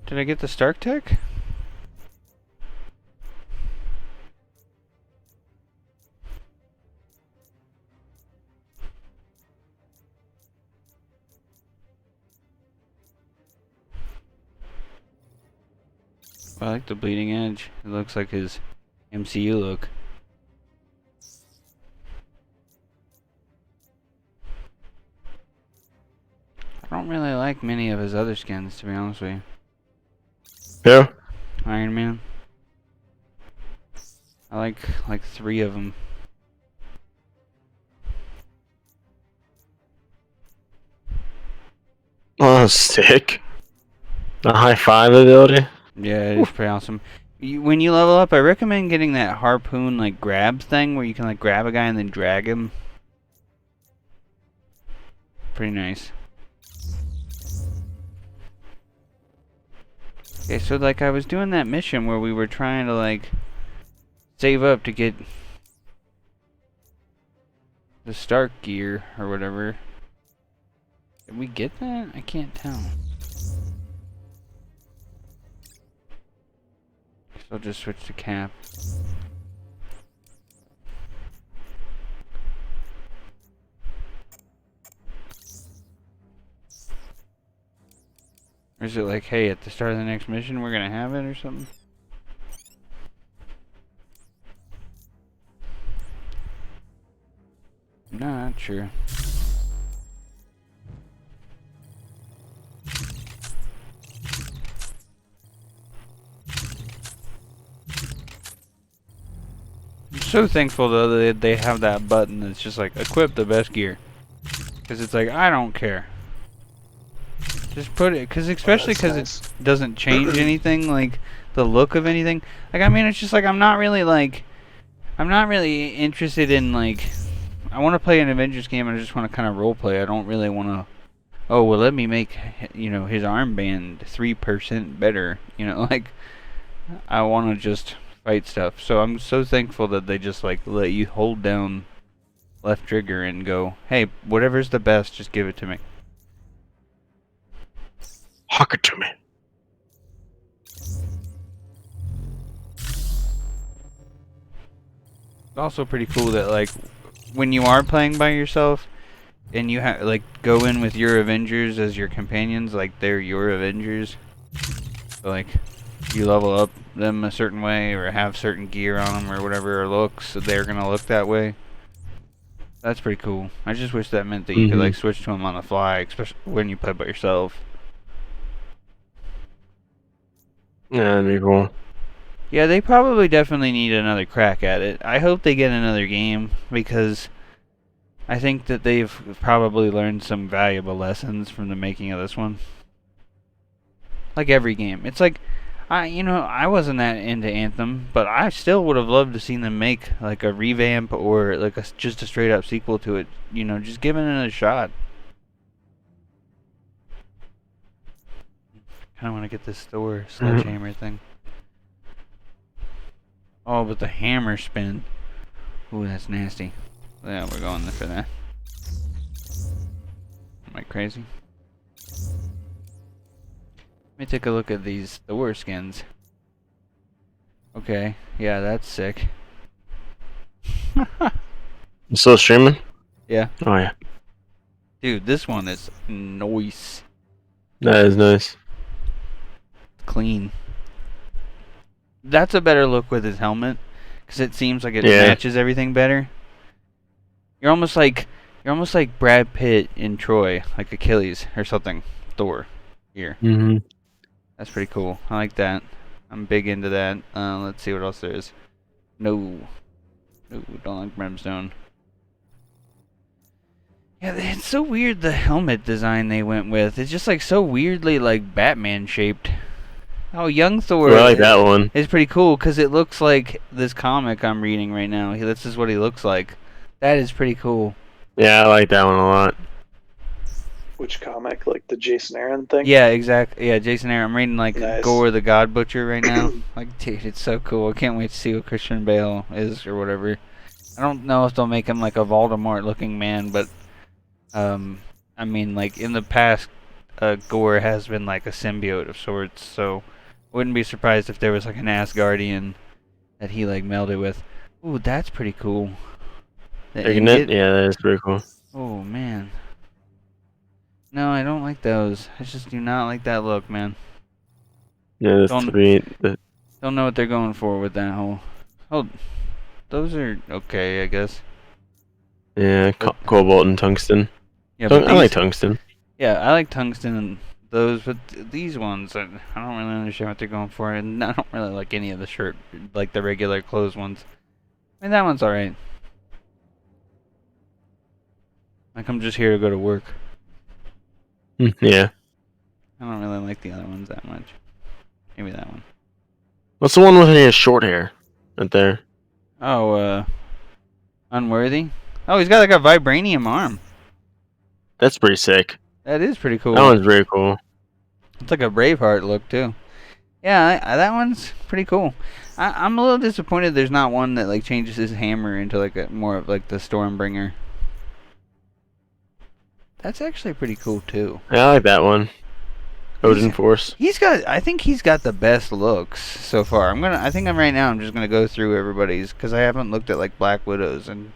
Did I get the Stark tech? I like the bleeding edge. It looks like his MCU look. I don't really like many of his other skins, to be honest with you. Yeah. Iron Man. I like 3 of them. Oh, sick. The high five ability. Yeah, it is pretty awesome. When you level up, I recommend getting that harpoon like grab thing where you can like grab a guy and then drag him. Pretty nice. Okay, so like I was doing that mission where we were trying to like save up to get the Stark gear or whatever. Did we get that? I can't tell. So I'll just switch to Cap. Or is it like, hey, at the start of the next mission we're gonna have it or something? Not sure. I'm so thankful though that they have that button that's just like, equip the best gear. Because it's like, I don't care. Just put it, because especially because it doesn't change anything, like the look of anything. Like, I mean, it's just like I'm not really interested in like, I want to play an Avengers game and I just want to kind of role play. I don't really want to, oh well, let me make, you know, his armband 3% better. You know, like I want to just fight stuff. So I'm so thankful that they just like let you hold down left trigger and go, hey, whatever's the best, just give it to me. Hock it to me. It's also pretty cool that like when you are playing by yourself and you have like go in with your Avengers as your companions, like they're your Avengers. So, like you level up them a certain way or have certain gear on them or whatever, or looks, so they're gonna look that way. That's pretty cool. I just wish that meant that you could like switch to them on the fly, especially when you play by yourself. Yeah, that'd be cool. Yeah, they probably definitely need another crack at it. I hope they get another game because I think that they've probably learned some valuable lessons from the making of this one. Like every game. It's like, I wasn't that into Anthem, but I still would have loved to seen them make like a revamp or like just a straight up sequel to it. You know, just giving it a shot. I want to get this Thor sledgehammer thing. Oh, but the hammer spin. Ooh, that's nasty. Yeah, we're going for that. Am I crazy? Let me take a look at the war skins. Okay, yeah, that's sick. You still streaming? Yeah. Oh yeah. Dude, this one is nice. That is nice. Clean. That's a better look with his helmet, because it seems like it Yeah. matches everything better. You're almost like Brad Pitt in Troy, like Achilles or something. Thor here. Mm-hmm. That's pretty cool. I like that. I'm big into that. Let's see what else there is. No, don't like Brimstone. Yeah, it's so weird the helmet design they went with. It's just like so weirdly like Batman shaped. Oh, young Thor. Well, I like that one. It's pretty cool because it looks like this comic I'm reading right now. This is what he looks like. That is pretty cool. Yeah, I like that one a lot. Which comic? Like the Jason Aaron thing? Yeah, exactly. Yeah, Jason Aaron. I'm reading like Nice. Gore the God Butcher right now. Like, dude, it's so cool. I can't wait to see what Christian Bale is or whatever. I don't know if they'll make him like a Voldemort-looking man, but I mean, like in the past, Gore has been like a symbiote of sorts. So, wouldn't be surprised if there was like an Asgardian that he like melded with. Ooh, that's pretty cool. Isn't it? Yeah, that is pretty cool. Oh man. No, I don't like those. I just do not like that look, man. Yeah, that's Don't- sweet. Don't know what they're going for with that whole. Oh, those are okay, I guess. Yeah, cobalt and tungsten. Yeah, I but like these- tungsten. Yeah, I like tungsten and those, but these ones, I don't really understand what they're going for, and I don't really like any of the shirt, like the regular clothes ones. I mean, that one's alright. Like, I'm just here to go to work. Yeah. I don't really like the other ones that much. Maybe that one. What's the one with his short hair? Right there. Oh, Unworthy? Oh, he's got like a vibranium arm. That's pretty sick. That is pretty cool. That one's very cool. It's like a Braveheart look, too. Yeah, that one's pretty cool. I'm a little disappointed there's not one that like changes his hammer into like a more of like the Stormbringer. That's actually pretty cool too. Yeah, I like that one. Odin Force. I think he's got the best looks so far. I'm just gonna go through everybody's because I haven't looked at like Black Widow's, and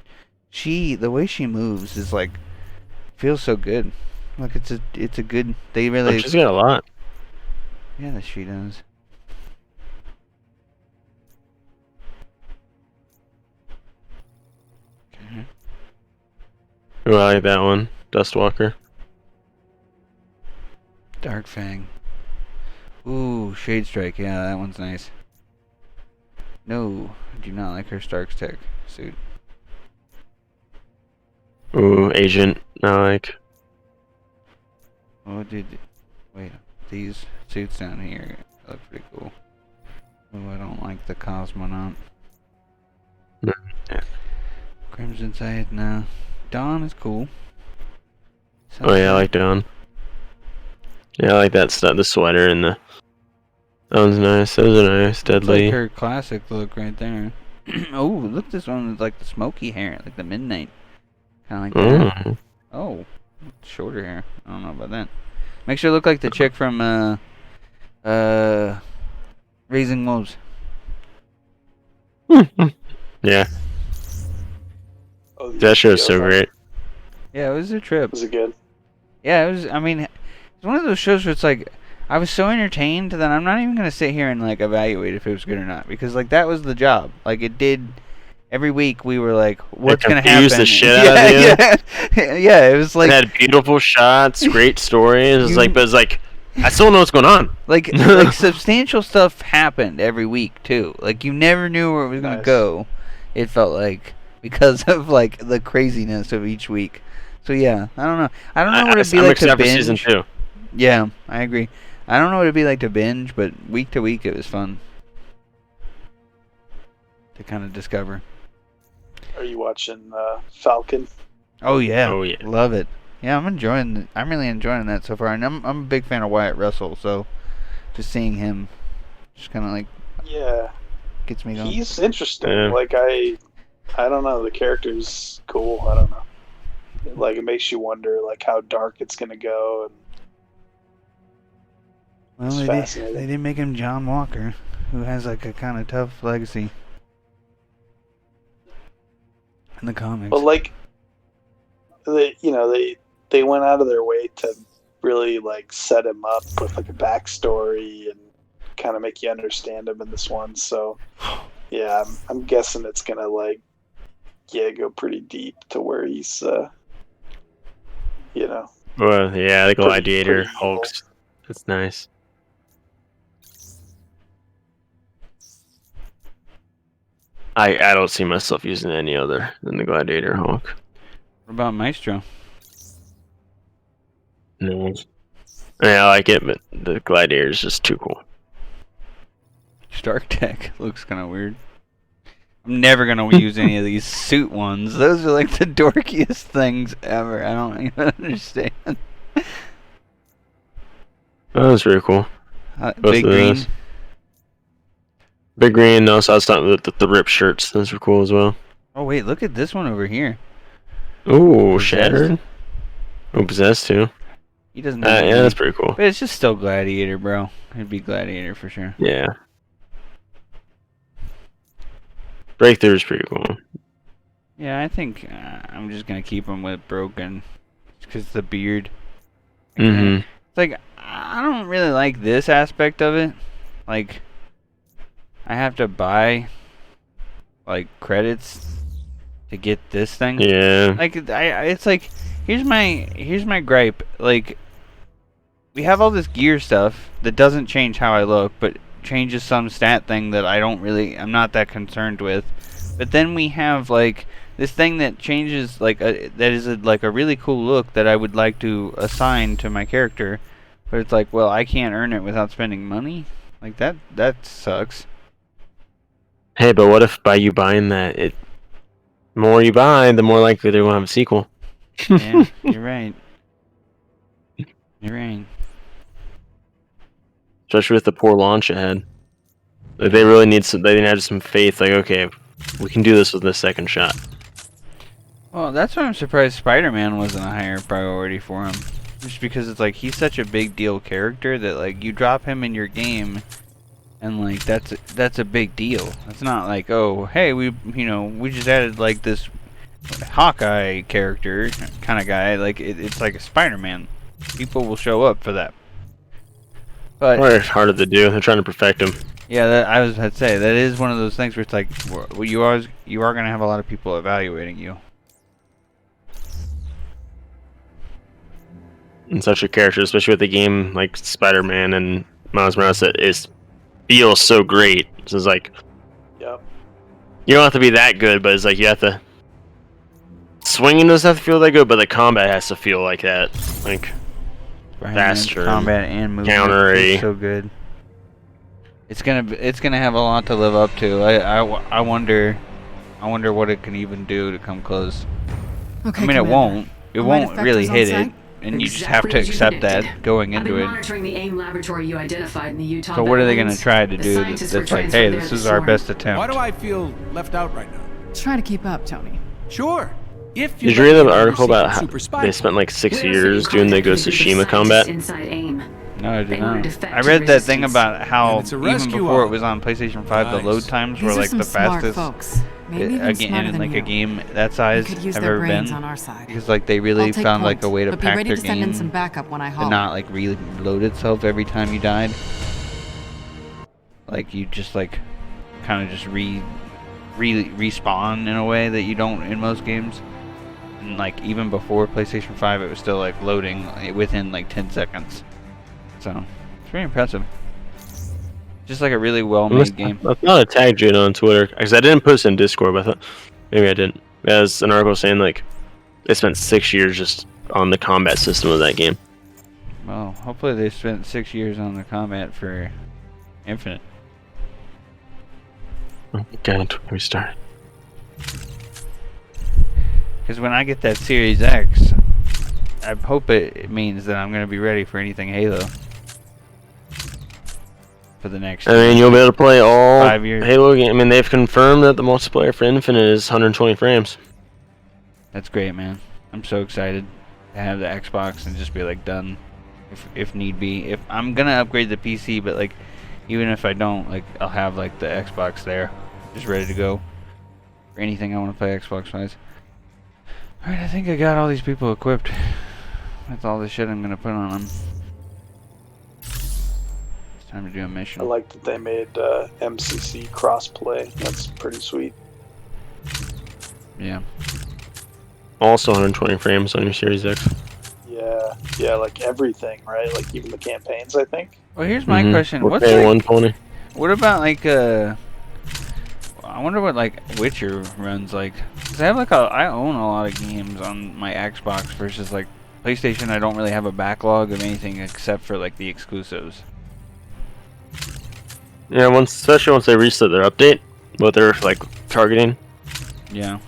the way she moves is like feels so good. Like it's a good. They really. Oh, she's got a lot. Yeah, she does. Okay. Oh, I like that one. Dustwalker. Dark Fang. Ooh, Shade Strike. Yeah, that one's nice. No, I do not like her Stark's Tech suit. Ooh, Agent. I like. Oh, wait, these suits down here look pretty cool. Oh, I don't like the Cosmonaut. Yeah. Crimson Tide, no. Dawn is cool. Oh yeah, I like Dawn. Yeah, I like that stuff. The sweater and the. That one's nice. Those are nice. It's Deadly. like her classic look right there. Oh, look, this one is like the smoky hair, like the midnight. Kind of like that. Mm. Oh, shorter hair. I don't know about that. Makes her look like the chick from Raising Wolves. Yeah. Oh, That show's so great. Yeah, it was a trip. Was it good? Yeah, it was. I mean, it's one of those shows where it's like I was so entertained that I'm not even gonna sit here and like evaluate if it was good or not, because like that was the job. Like it did. Every week we were like, "What's gonna happen?" Confused the shit out of you. Yeah. It was like It had beautiful shots, great story. It was but it's like I still don't know what's going on. like substantial stuff happened every week too. Like you never knew where it was gonna go. It felt like because of like the craziness of each week. So yeah, I don't know. I don't know what it'd be like to binge. Season 2. Yeah, I agree. I don't know what it'd be like to binge, but week to week it was fun to kind of discover. Are you watching Falcon? Oh yeah. Oh yeah. Love it. Yeah, I'm really enjoying that so far, and I'm a big fan of Wyatt Russell, so just seeing him just kind of like Yeah. gets me going. He's interesting. Yeah. Like I don't know. The character's cool. I don't know. Like it makes you wonder like how dark it's gonna go. And Well, it's fascinating. they did make him John Walker, who has like a kind of tough legacy in the comics. But like, they went out of their way to really like set him up with like a backstory and kind of make you understand him in this one. So yeah, I'm guessing it's gonna like go pretty deep to where he's Well, yeah, the Gladiator, pretty Hulks. That's nice. I don't see myself using any other than the Gladiator Hulk. What about Maestro? No. Yeah, I like it, but the Gladiator is just too cool. Stark Tech looks kind of weird. I'm never gonna use any of these suit ones. Those are like the dorkiest things ever. I don't even understand. Oh, that's very cool. Big green. Big green. No, so that's not the ripped shirts. Those were cool as well. Oh wait, look at this one over here. Ooh, Shattered. Oh, Possessed too. He doesn't. Have yeah, that's pretty cool. But it's just still Gladiator, bro. It'd be Gladiator for sure. Yeah. Breakthrough is pretty cool. Yeah, I think I'm just gonna keep him with Broken, because the beard. Mm-hmm. It's like I don't really like this aspect of it. Like, I have to buy like credits to get this thing. Yeah. Like it's like here's my gripe. Like, we have all this gear stuff that doesn't change how I look, but changes some stat thing that I'm not that concerned with. But then we have like this thing that changes like that is like a really cool look that I would like to assign to my character, but it's like, well, I can't earn it without spending money. Like that sucks. Hey, but what if by you buying that, the more you buy, the more likely they will have a sequel. Yeah, you're right. You're right. Especially with the poor launch ahead. Like, they really need some. They need to have some faith. Like, okay, we can do this with this second shot. Well, that's why I'm surprised Spider-Man wasn't a higher priority for him. Just because it's like he's such a big deal character that like you drop him in your game, and like that's a big deal. It's not like, oh, hey, we just added like this Hawkeye character kind of guy. Like it's like a Spider-Man. People will show up for that. But it's harder to do. They're trying to perfect him. Yeah, I was about to say that is one of those things where it's like, well, you are gonna have a lot of people evaluating you. And such a character, especially with a game like Spider-Man and Miles Morales, that feels so great. So it's like, yep. You don't have to be that good, but it's like you have to. Swinging doesn't have to feel that good, but the combat has to feel like that, like faster. Combat and movement countery. So good. It's gonna have a lot to live up to. I wonder what it can even do to come close. Okay, I mean, Commander. it won't really hit it, and you just have to accept that going into I've been it. monitoring the AIM laboratory you identified in the Utah. So what are they gonna Badlands. try to The do scientists were that's like, transferred hey, there this this is our morning. best attempt? Why do I feel left out right now? Try to keep up, Tony. Sure. If Did you read the article about how they spent like 6 years doing the Ghost of Tsushima combat? Inside AIM. No, I did They were not. defective I read that thing resistance. about how And it's a even rescue before it op. was on PlayStation 5, the load times were These are like some the smart fastest folks. Maybe even again smarter in than like you. a game that size could use have their ever brains been. on our side. Because like they really I'll take found like point, a way to but be pack ready their to send in game some backup when I to holler. not like reload itself every time you died. Like you just like kind of just respawn in a way that you don't in most games. And like even before PlayStation 5, it was still like loading within like 10 seconds. So it's very impressive. Just like a really well-made game. I thought I tagged you on Twitter because I didn't post it in Discord, but I thought maybe I didn't. There's an article saying like they spent 6 years just on the combat system of that game. Well, hopefully they spent 6 years on the combat for Infinite. Okay, we started. Because when I get that Series X, I hope it means that I'm going to be ready for anything Halo. For the next I mean, you'll be able to play all 5 years. Halo games. I mean, they've confirmed that the multiplayer for Infinite is 120 frames. That's great, man. I'm so excited to have the Xbox and just be like done, if need be. If I'm gonna upgrade the PC, but like even if I don't, like I'll have like the Xbox there, just ready to go for anything I want to play Xbox wise. All right, I think I got all these people equipped. That's all the shit I'm gonna put on them. It's time to do a mission. I like that they made MCC crossplay. That's pretty sweet. Yeah. Also 120 frames on your Series X. Yeah, like everything, right? Like even the campaigns, I think. Well, here's my question. We're What's paying like, 120. what about like I wonder what like Witcher runs like. Cause I have like I own a lot of games on my Xbox versus like PlayStation. I don't really have a backlog of anything except for like the exclusives. Yeah, especially once they reset their update, what they're like targeting. Yeah.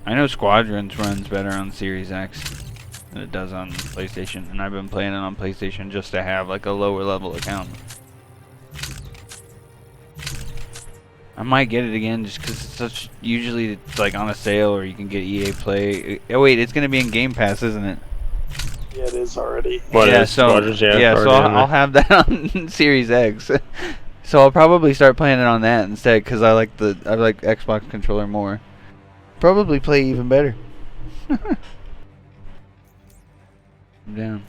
I know Squadrons runs better on Series X than it does on PlayStation, and I've been playing it on PlayStation just to have like a lower level account. I might get it again just because it's such. Usually it's like on a sale, or you can get EA Play. Oh wait, it's gonna be in Game Pass, isn't it? Yeah, it is already. Yeah, so I'll have that on Series X. So I'll probably start playing it on that instead because I like Xbox controller more. Probably play even better. I'm down.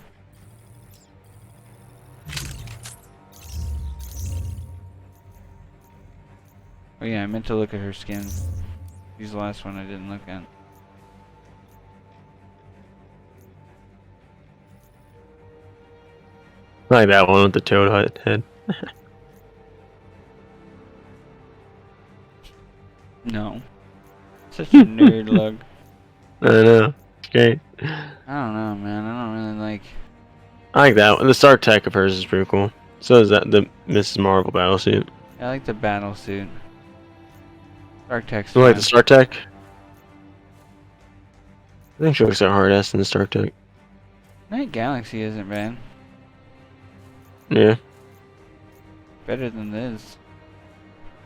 Oh yeah, I meant to look at her skin. She's the last one I didn't look at. I like that one with the toad head. No. Such a nerd look. I know. It's great. I don't know, man. I don't really like... I like that one. The Stark Tech of hers is pretty cool. So is that the Mrs. Marvel battlesuit. I like the battle suit. Stark Tech's You like the fine. Stark Tech? I think she looks like hard ass in the Stark Tech. Night Galaxy isn't bad. Yeah. Better than this.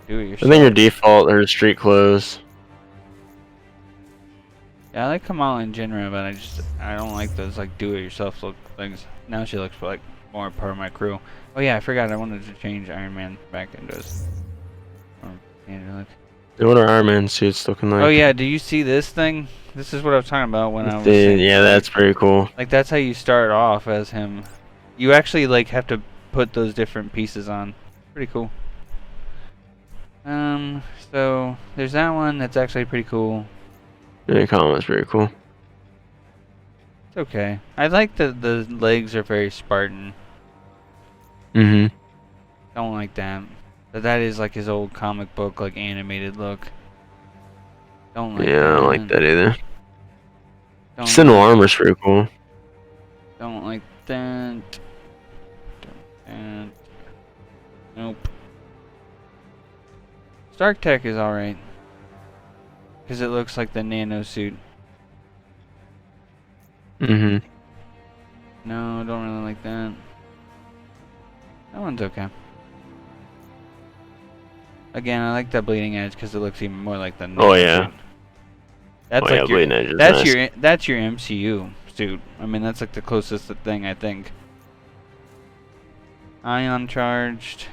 Do it I yourself. think your default are street clothes. Yeah, I like Kamala in general, but I don't like those like do-it-yourself look things. Now she looks like more part of my crew. Oh yeah, I forgot I wanted to change Iron Man back into his look. What are Iron Man suits looking like? Oh yeah, do you see this thing? This is what I was talking about when I was saying, yeah, that's pretty cool. like that's how you start off as him. You actually like have to put those different pieces on. Pretty cool. So there's that one that's actually pretty cool. Yeah, Colin's pretty cool. It's okay. I like the legs are very Spartan. Mm-hmm. Don't like that. But that is like his old comic book, like animated look. Don't like Yeah, that. I don't like that either. Don't Sentinel like, armor's pretty cool. Don't like that. Don't, nope. Stark Tech is alright. Because it looks like the nano suit. Mm-hmm. No, don't really like that. That one's okay. Again, I like that bleeding edge because it looks even more like the nano yeah. suit. That's Oh, like yeah, your, bleeding edge is that's your MCU suit. I mean, that's like the closest thing I think. Ion charged.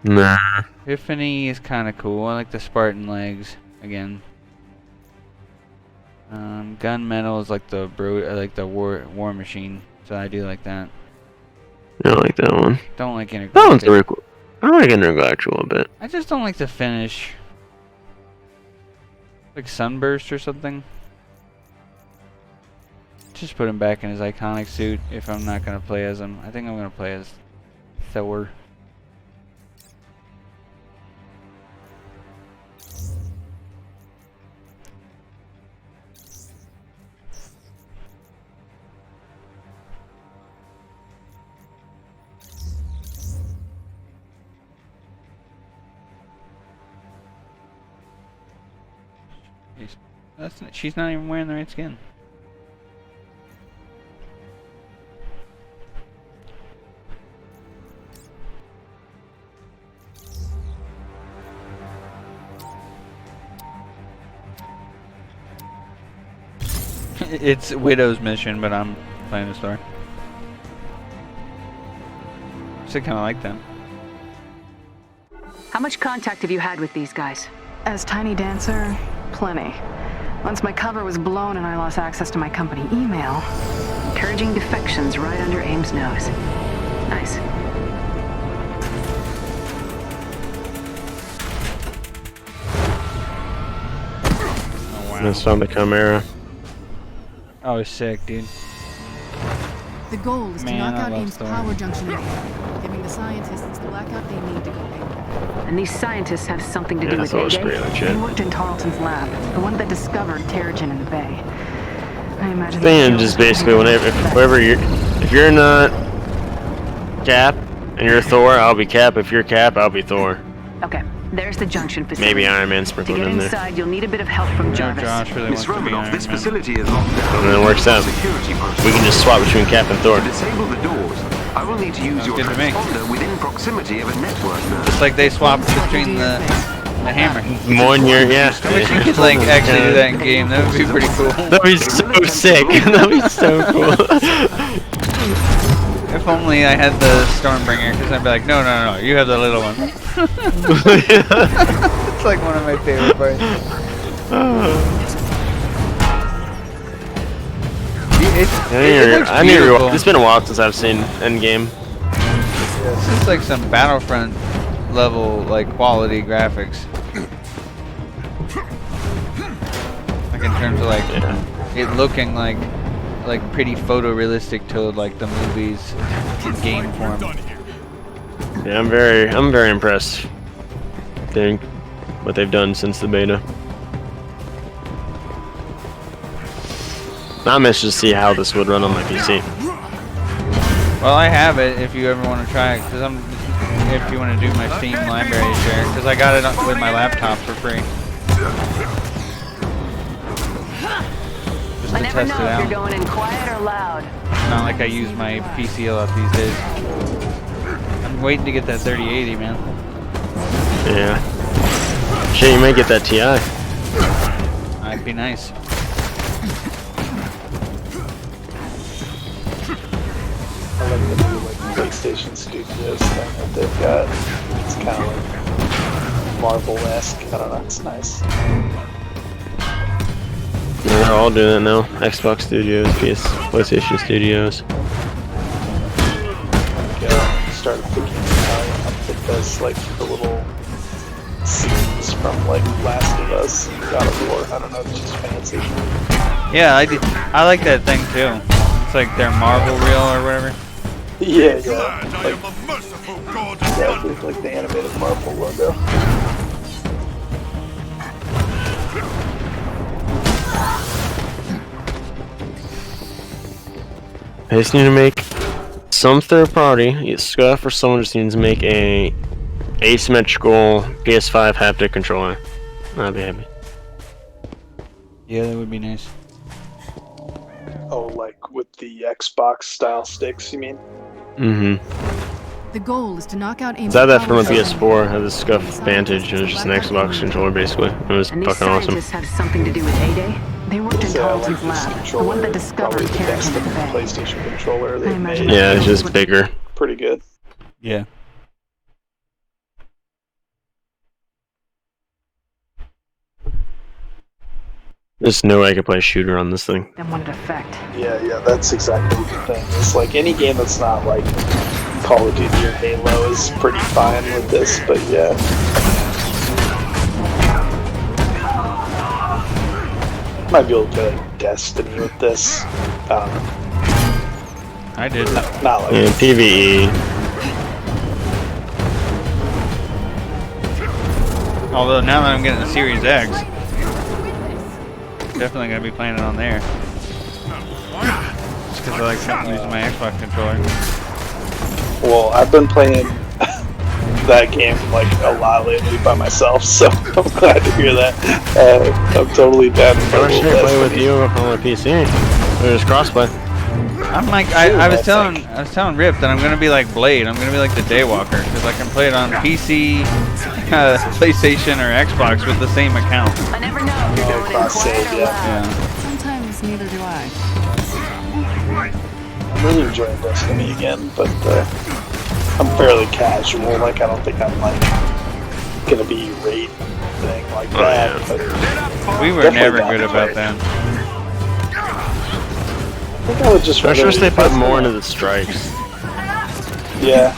Nah. Epiphany is kind of cool. I like the Spartan legs again. Gunmetal is like the war machine, so I do like that. I don't like that one. Don't like Intergalactic. That one's very cool. I like Intergalactic a little bit. I just don't like the finish. Like Sunburst or something. Just put him back in his iconic suit if I'm not gonna play as him. I think I'm gonna play as Thor. She's not even wearing the right skin. It's Widow's mission, but I'm playing the story. So I kind of like them. How much contact have you had with these guys? As Tiny Dancer, plenty. Once my cover was blown and I lost access to my company email. Encouraging defections right under AIM's nose. Nice. Oh, wow. That's on the Chimera. Oh, sick, dude. The goal is to Man, knock I out love AIM's Thor. power junction area, giving the scientists the blackout they need to go AIM. And these scientists have something to do Yeah, with that was A-Day? pretty legit. They worked in Tarleton's lab, the one that discovered Terrigen in the Bay. I imagine Then just basically whenever, if you're not Cap and you're Thor, I'll be Cap. If you're Cap, I'll be Thor. Okay, there's the junction facility. Maybe Iron Man To sprinkled get in there. inside, you'll need a bit of help from Jarvis. Josh really Miss wants to be Romanoff, Iron this Man. facility is locked down. And then it works out. Security We can just swap between Cap and Thor. To disable the doors, I will need to use your good to me. transponder within proximity of a network node. It's like they swapped between the hammer. One year, yeah. I wish you could like actually do that in game. That would be pretty cool. That'd be so sick. That'd be so cool. If only I had the Stormbringer, because I'd be like, no, no, no, you have the little one. It's like one of my favorite parts. I need to rewatch. It's been a while since I've seen Endgame. This is like some Battlefront level, like quality graphics. Like in terms of like it looking like pretty photorealistic to like the movies in game form. Yeah, I'm very impressed. Think what they've done since the beta. I'm interested to see how this would run on my PC. Well, I have it if you ever want to try it, because if you want to do my Steam library share, because I got it with my laptop for free. Just I to never test know it if out. you're going in quiet or loud. Not like I use my PC a lot these days. I'm waiting to get that 3080, man. Yeah. Shit, you might get that TI. That'd be nice. I like the new like PlayStation Studios thing that they've got. It's kind of like Marvel-esque. I don't know. It's nice. They're all doing it now. Xbox Studios, PlayStation Studios. Started thinking how it does like the little scenes from like Last of Us, God of War. I don't know. It's just fancy. Yeah, I like that thing too. It's like their Marvel reel or whatever. Yeah, yeah. Like the animated Marvel logo. I just need to make some third party, Scuf or someone just needs to make a asymmetrical PS5 haptic controller. I'll be happy. Yeah, that would be nice. Oh, like with the Xbox style sticks, you mean? Mm-hmm. The goal is to knock out AIM's So I had that for power my junction. PS4, I had the Scuf Vantage, and it was just an Xbox controller basically. It was And these fucking awesome. scientists have something to do with A-Day? They worked in Tarleton's lab, the one that discovered Terrigen in the Bay. PlayStation controller I they imagine made. Yeah, it's just bigger. Pretty good. Yeah. There's no way I could play a shooter on this thing. Then what an effect. Yeah, yeah, that's exactly the thing. It's like any game that's not like Call of Duty or Halo is pretty fine with this, but yeah. Might be able to play like Destiny with this. I don't know. I did. Not like Yeah, PvE. Although now that I'm getting the Series X, definitely gonna be playing it on there. Just because I like using my Xbox controller. Well, I've been playing that game like a lot lately by myself, so I'm glad to hear that. I'm totally down to I wish I could play with you on my PC. There's crossplay. I'm like, I was telling Rip that I'm gonna be like Blade. I'm gonna be like the Daywalker because I can play it on PC, PlayStation, or Xbox with the same account. I never know if you're going in quiet or loud. Yeah. Sometimes neither do I. I'm really enjoying Destiny again, but I'm fairly casual. Like, I don't think I'm like gonna be raid thing like that. But we were never good about that. I think I would just. I wish they put more into the strikes. Yeah.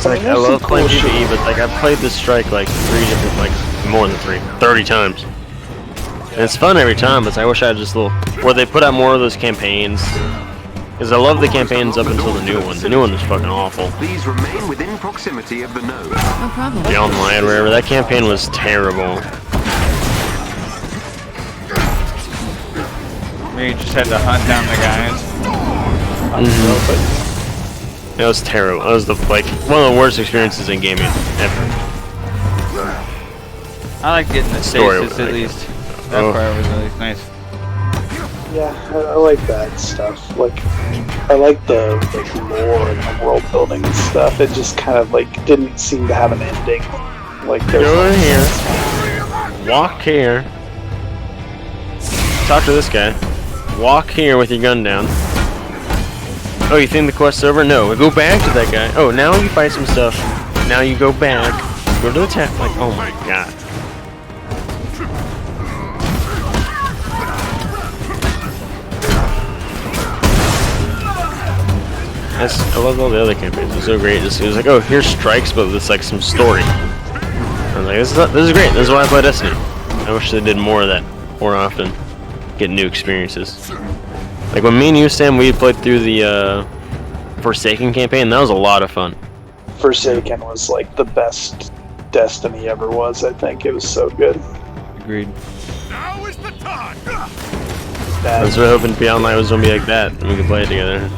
Like, I love playing PvE, but like I've played this strike like 3 different, like more than 30 times. And it's fun every time, but I wish I had just a little, where they put out more of those campaigns. Because I love the campaigns up until the new one. The new one was fucking awful. Please remain within proximity of the node. No problem. The online, wherever, that campaign was terrible. We just had to hunt down the guys. It was terrible. It was the one of the worst experiences in gaming ever. I like getting the stasis at least. That part was really nice. Yeah, I like that stuff. Like, I like the lore and the world building and stuff. It just kind of like didn't seem to have an ending. Like, go in here. Walk here. Talk to this guy. Walk here with your gun down. Oh, you think the quest's over? No, go back to that guy. Oh, now you fight some stuff. Now you go back. Go to the tap. Like, oh my god. I love all the other campaigns. It's so great. It was like, oh, here's strikes, but with like some story. I was like, this is great. This is why I play Destiny. I wish they did more of that more often. Get new experiences. Like when me and you, Sam, we played through the Forsaken campaign. That was a lot of fun. Forsaken was like the best Destiny ever was. I think it was so good. Agreed. I was really hoping Beyond Light was gonna be like that, and we could play it together.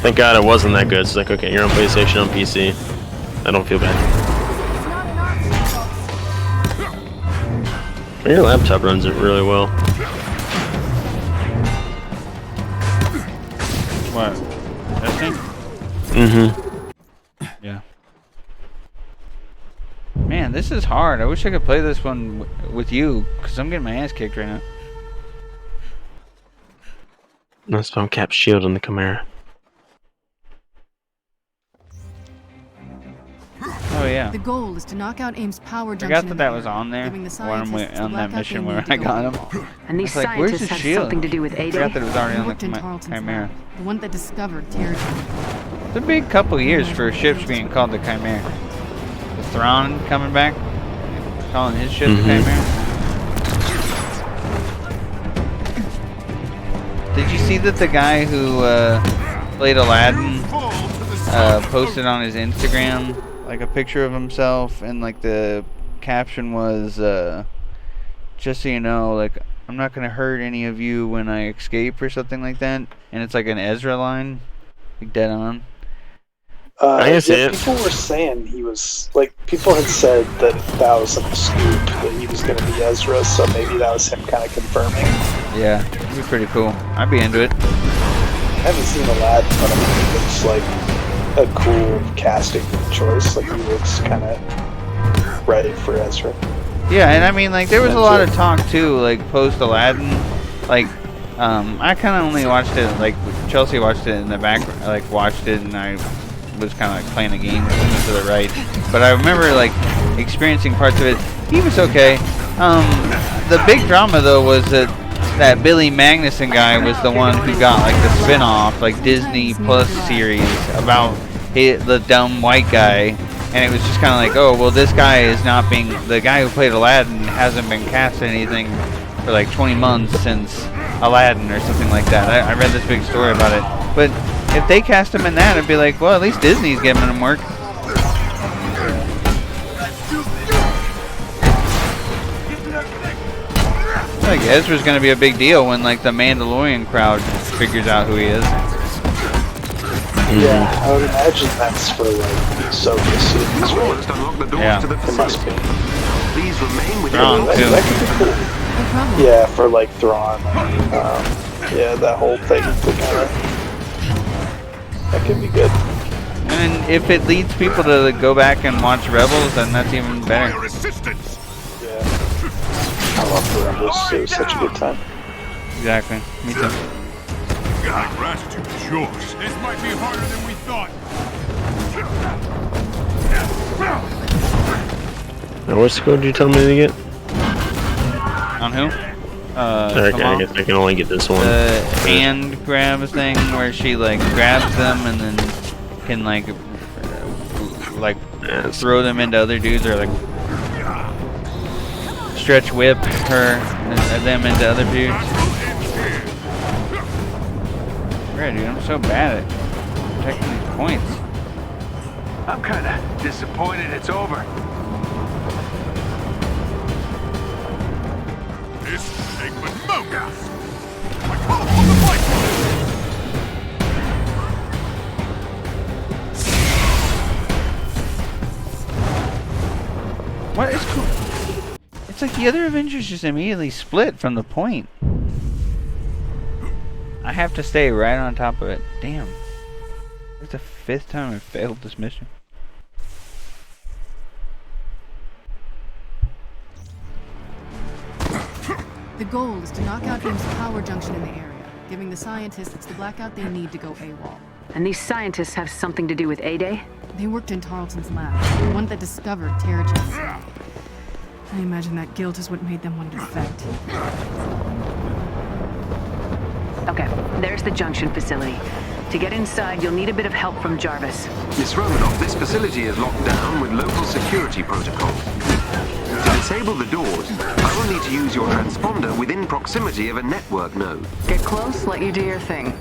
Thank God it wasn't that good. It's like, okay, you're on PlayStation, on PC. I don't feel bad. Your laptop runs it really well. What? Destiny? Mm-hmm. Yeah. Man, this is hard. I wish I could play this one with you, because I'm getting my ass kicked right now. That's why I'm cap shield on the Chimera. Oh yeah. The goal is to knock out AIM's power I junction. forgot that was on there when on that mission where I got him. And these like, where's the scientists have shield? something to do with I AD. forgot that it was already on Worked in the Tarleton's Chimera. lab, the one that discovered territory. It's a big couple years for ships being called the Chimera. The Thrawn coming back, calling his ship the Chimera. Did you see that the guy who played Aladdin posted on his Instagram like a picture of himself, and like the caption was just so you know, like, I'm not gonna hurt any of you when I escape, or something like that, and it's like an Ezra line, like dead on. I can see it. People were saying he was, like, people had said that was like a scoop, that he was going to be Ezra, so maybe that was him kind of confirming. Yeah, it'd be pretty cool. I'd be into it. I haven't seen Aladdin, but I mean, it looks like a cool casting choice. Like, he looks kind of ready for Ezra. Yeah, and I mean, like, there was a lot of talk too, like post Aladdin. Like, I kind of only watched it, like Chelsea watched it in the background, like watched it, and I was kind of like playing a game to the right. But I remember like experiencing parts of it. He was okay. The big drama though was that Billy Magnuson guy was the one who got like the spin-off, like Disney Plus series about the dumb white guy. And it was just kind of like, oh, well, this guy is not being, the guy who played Aladdin hasn't been cast in anything for like 20 months since Aladdin or something like that. I read this big story about it. But if they cast him in that, it'd be like, well, at least Disney's giving him work. I think Ezra's going to be a big deal when like the Mandalorian crowd figures out who he is. Yeah, I would imagine that's for like Sophia series, right? Yeah. It must be. Please remain with Thrawn, that could be cool. Yeah, for like Thrawn. Yeah, that whole thing together. That could be good. And if it leads people to go back and watch Rebels, then that's even better. Yeah. I love the Rebels. It was such a good time. Exactly. Me too. My gratitude is yours. This might be harder than we thought. Now, what skill did you tell me to get? On who? Okay, I guess I can only get this one. The hand grab thing where she like grabs them and then can like throw them into other dudes, or like stretch whip them into other dudes. Right, dude, I'm so bad at protecting these points. I'm kinda disappointed it's over. This Sigmund Mogas! I call upon the Viceroy! What is cool? It's like the other Avengers just immediately split from the point. I have to stay right on top of it. Damn. It's the 5th time I failed this mission. The goal is to knock out AIM's power junction in the area, giving the scientists the blackout they need to go AWOL. And these scientists have something to do with A-Day? They worked in Tarleton's lab, the one that discovered Terrigen's. I imagine that guilt is what made them want to defect. Okay, there's the junction facility. To get inside, you'll need a bit of help from Jarvis. Miss Romanoff, this facility is locked down with local security protocols. To disable the doors, I will need to use your transponder within proximity of a network node. Get close, let you do your thing.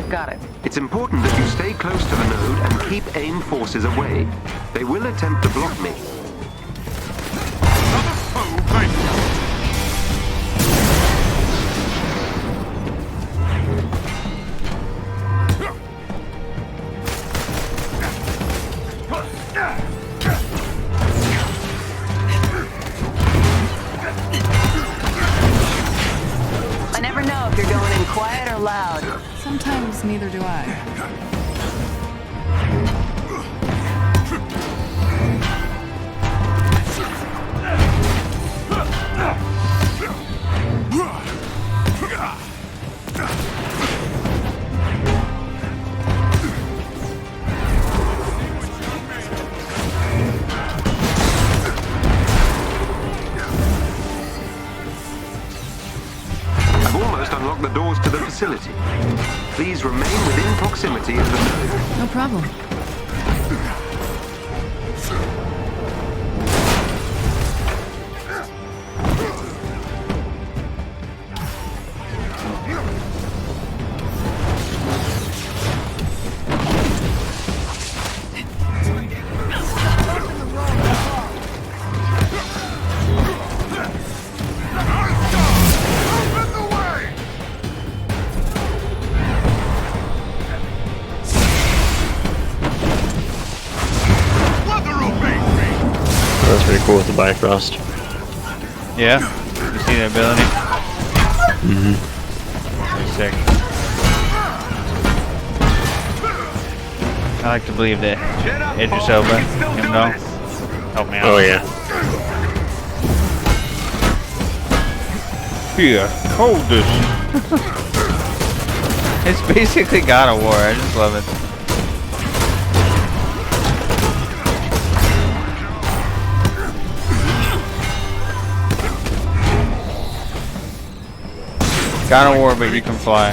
Got it. It's important that you stay close to the node and keep AIM forces away. They will attempt to block me. I never know if you're going in quiet or loud. Sometimes neither do I. I've almost unlocked the doors to the facility. Please remain within proximity of the node. No problem. That's pretty cool with the Bifrost. Yeah? You see the ability? Mm-hmm. Pretty sick. I like to believe that Idris Elba, him though. Help me out. Oh yeah. Here, hold this. It's basically God of War. I just love it. God of War, but you can fly.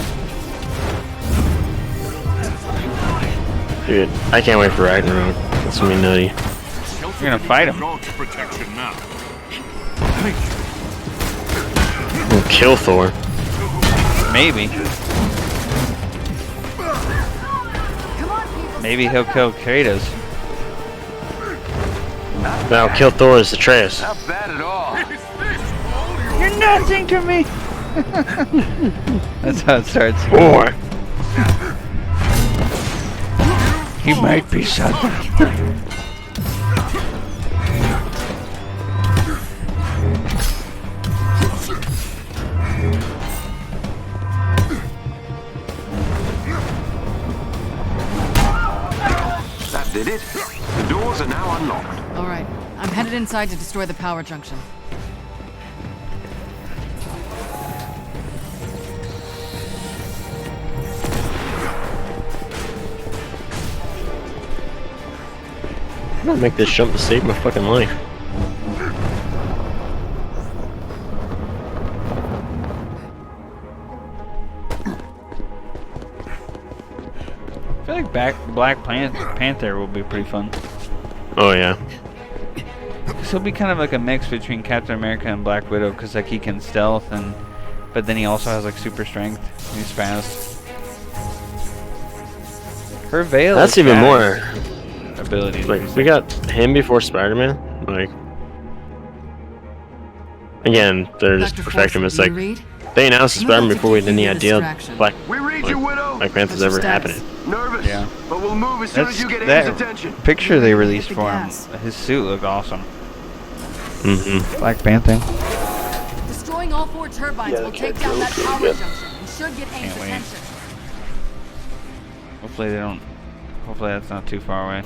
Dude, I can't wait for Ragnarok. That's gonna be nutty. You're gonna fight him. We'll kill Thor. Maybe. Maybe he'll kill Kratos. Now kill Thor as Atreus. Not bad at all. You're nothing to me. That's how it starts. Boy. He might be something. That did it. The doors are now unlocked. All right, I'm headed inside to destroy the power junction. I'll make this jump to save my fucking life. I feel like Black Panther will be pretty fun. Oh yeah. This will be kind of like a mix between Captain America and Black Widow, because like he can stealth, but then he also has like super strength. He's fast. Her veil. That's even more abilities. Like we got him before Spider-Man. Like again, there's perspective. It's like they announced Spider-Man before we had any idea Black Panther's ever happening. Nervous, yeah. But we'll move as soon as you get that Ames' attention. Picture they released for him. His suit looked awesome. Black Panther. Destroying all 4 turbines will take down that power junction and should get Ames' attention. Hopefully that's not too far away.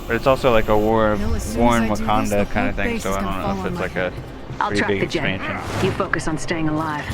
But it's also like a war in Wakanda kind of thing, so I don't know if it's like a pretty big expansion. You focus on staying alive.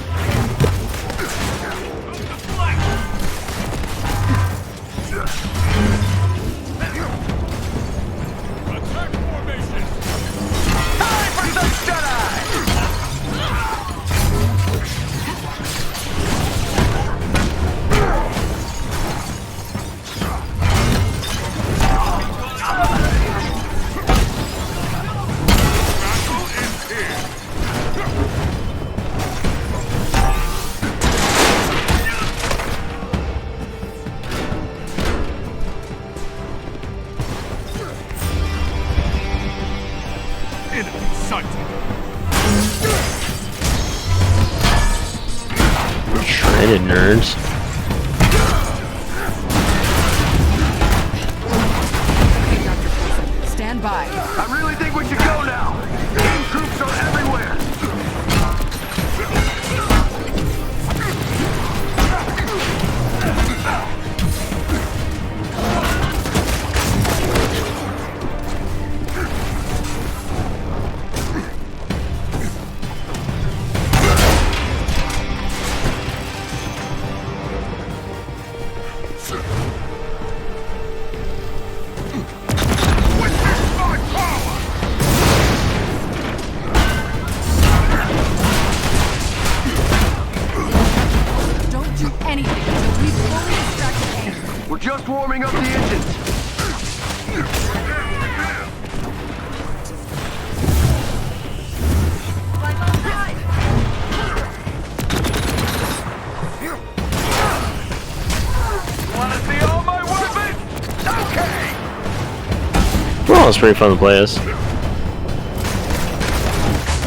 Shredded nerds. Stand by. I really think we should go now. Team troops are everywhere. We're just warming up the engines. Want to see all my weapons? Okay. Well, it's pretty fun to play as.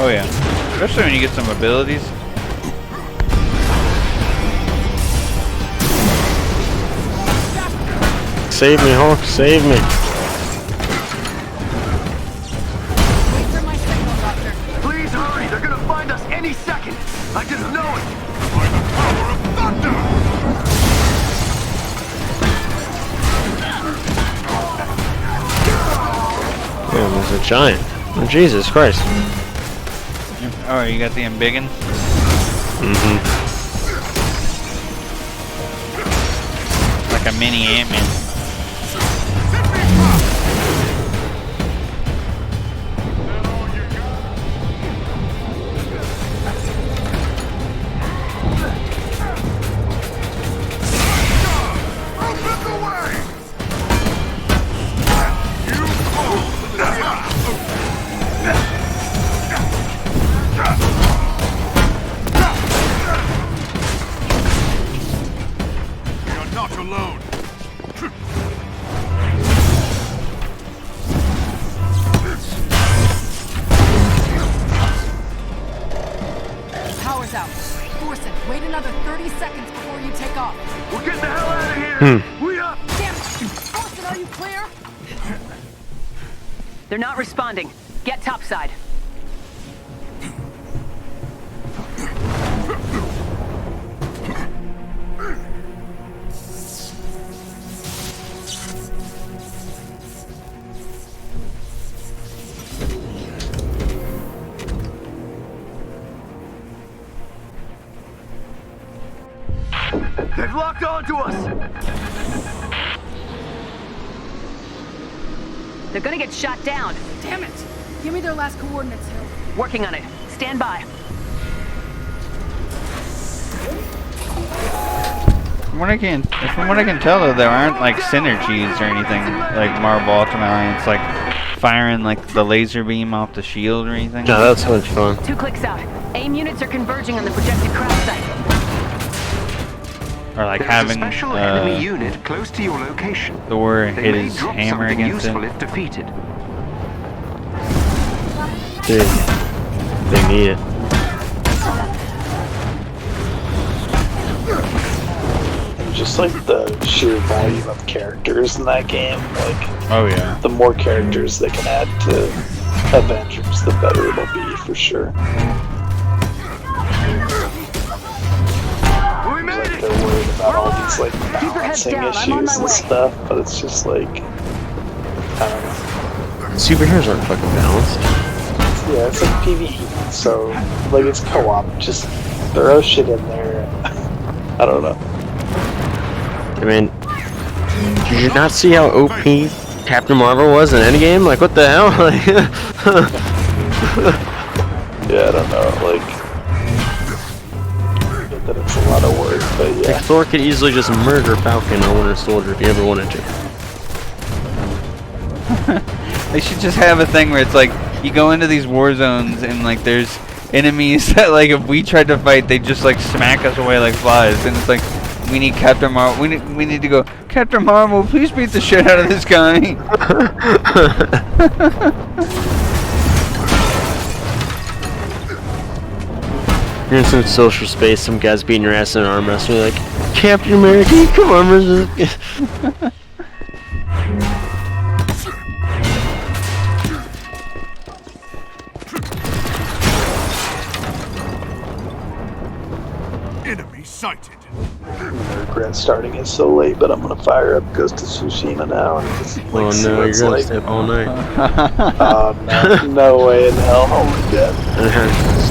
Oh yeah, especially when you get some abilities. Save me, Hulk, save me. Please hurry, they're gonna find us any second. I just know it. Damn, there's a giant. Oh, Jesus Christ. Oh, you got the embiggen? Like a mini Ant-Man. Power's out. Forsen, wait another 30 seconds before you take off. We're getting the hell out of here. We up. Damn it! Forsen, are you clear? They're not responding. Get topside. They've locked onto us. They're gonna get shot down. Damn it! Give me their last coordinates, Hill. Working on it. Stand by. From what I can tell, though, there aren't like synergies or anything like Marvel Ultimate Alliance, like firing like the laser beam off the shield or anything. No, that's so much fun. 2 clicks out. AIM units are converging on the projected crash site. Or like There's having a special enemy unit close to your location. Thor They hit may his drop hammer something against useful it. if defeated. Dude, they need it. Just like the sheer volume of characters in that game, like oh yeah, the more characters they can add to Avengers, the better it'll be for sure. Like they're worried about all these like balancing issues and stuff, but it's just like I don't know. Superheroes aren't fucking balanced. Yeah, it's like PvE, so like it's co-op. Just throw shit in there. I don't know. I mean, did you not see how OP Captain Marvel was in Endgame? Like, what the hell? Yeah, I don't know. Like, I get that it's a lot of work, but yeah. Like, Thor could easily just murder Falcon or Winter Soldier if he ever wanted to. They should just have a thing where it's like you go into these war zones and like there's enemies that like if we tried to fight they'd just like smack us away like flies, and it's like we need Captain Marvel. We need to go, Captain Marvel, please beat the shit out of this guy. You're in some social space, some guy's beating your ass in an arm wrestling, you're like, Captain America, come on, wrestle. Enemy sighted. I regret starting it so late, but I'm gonna fire up Ghost of Tsushima now and just like, Oh see no, what you're it's gonna like. stay up all night. No way in hell. Oh my god.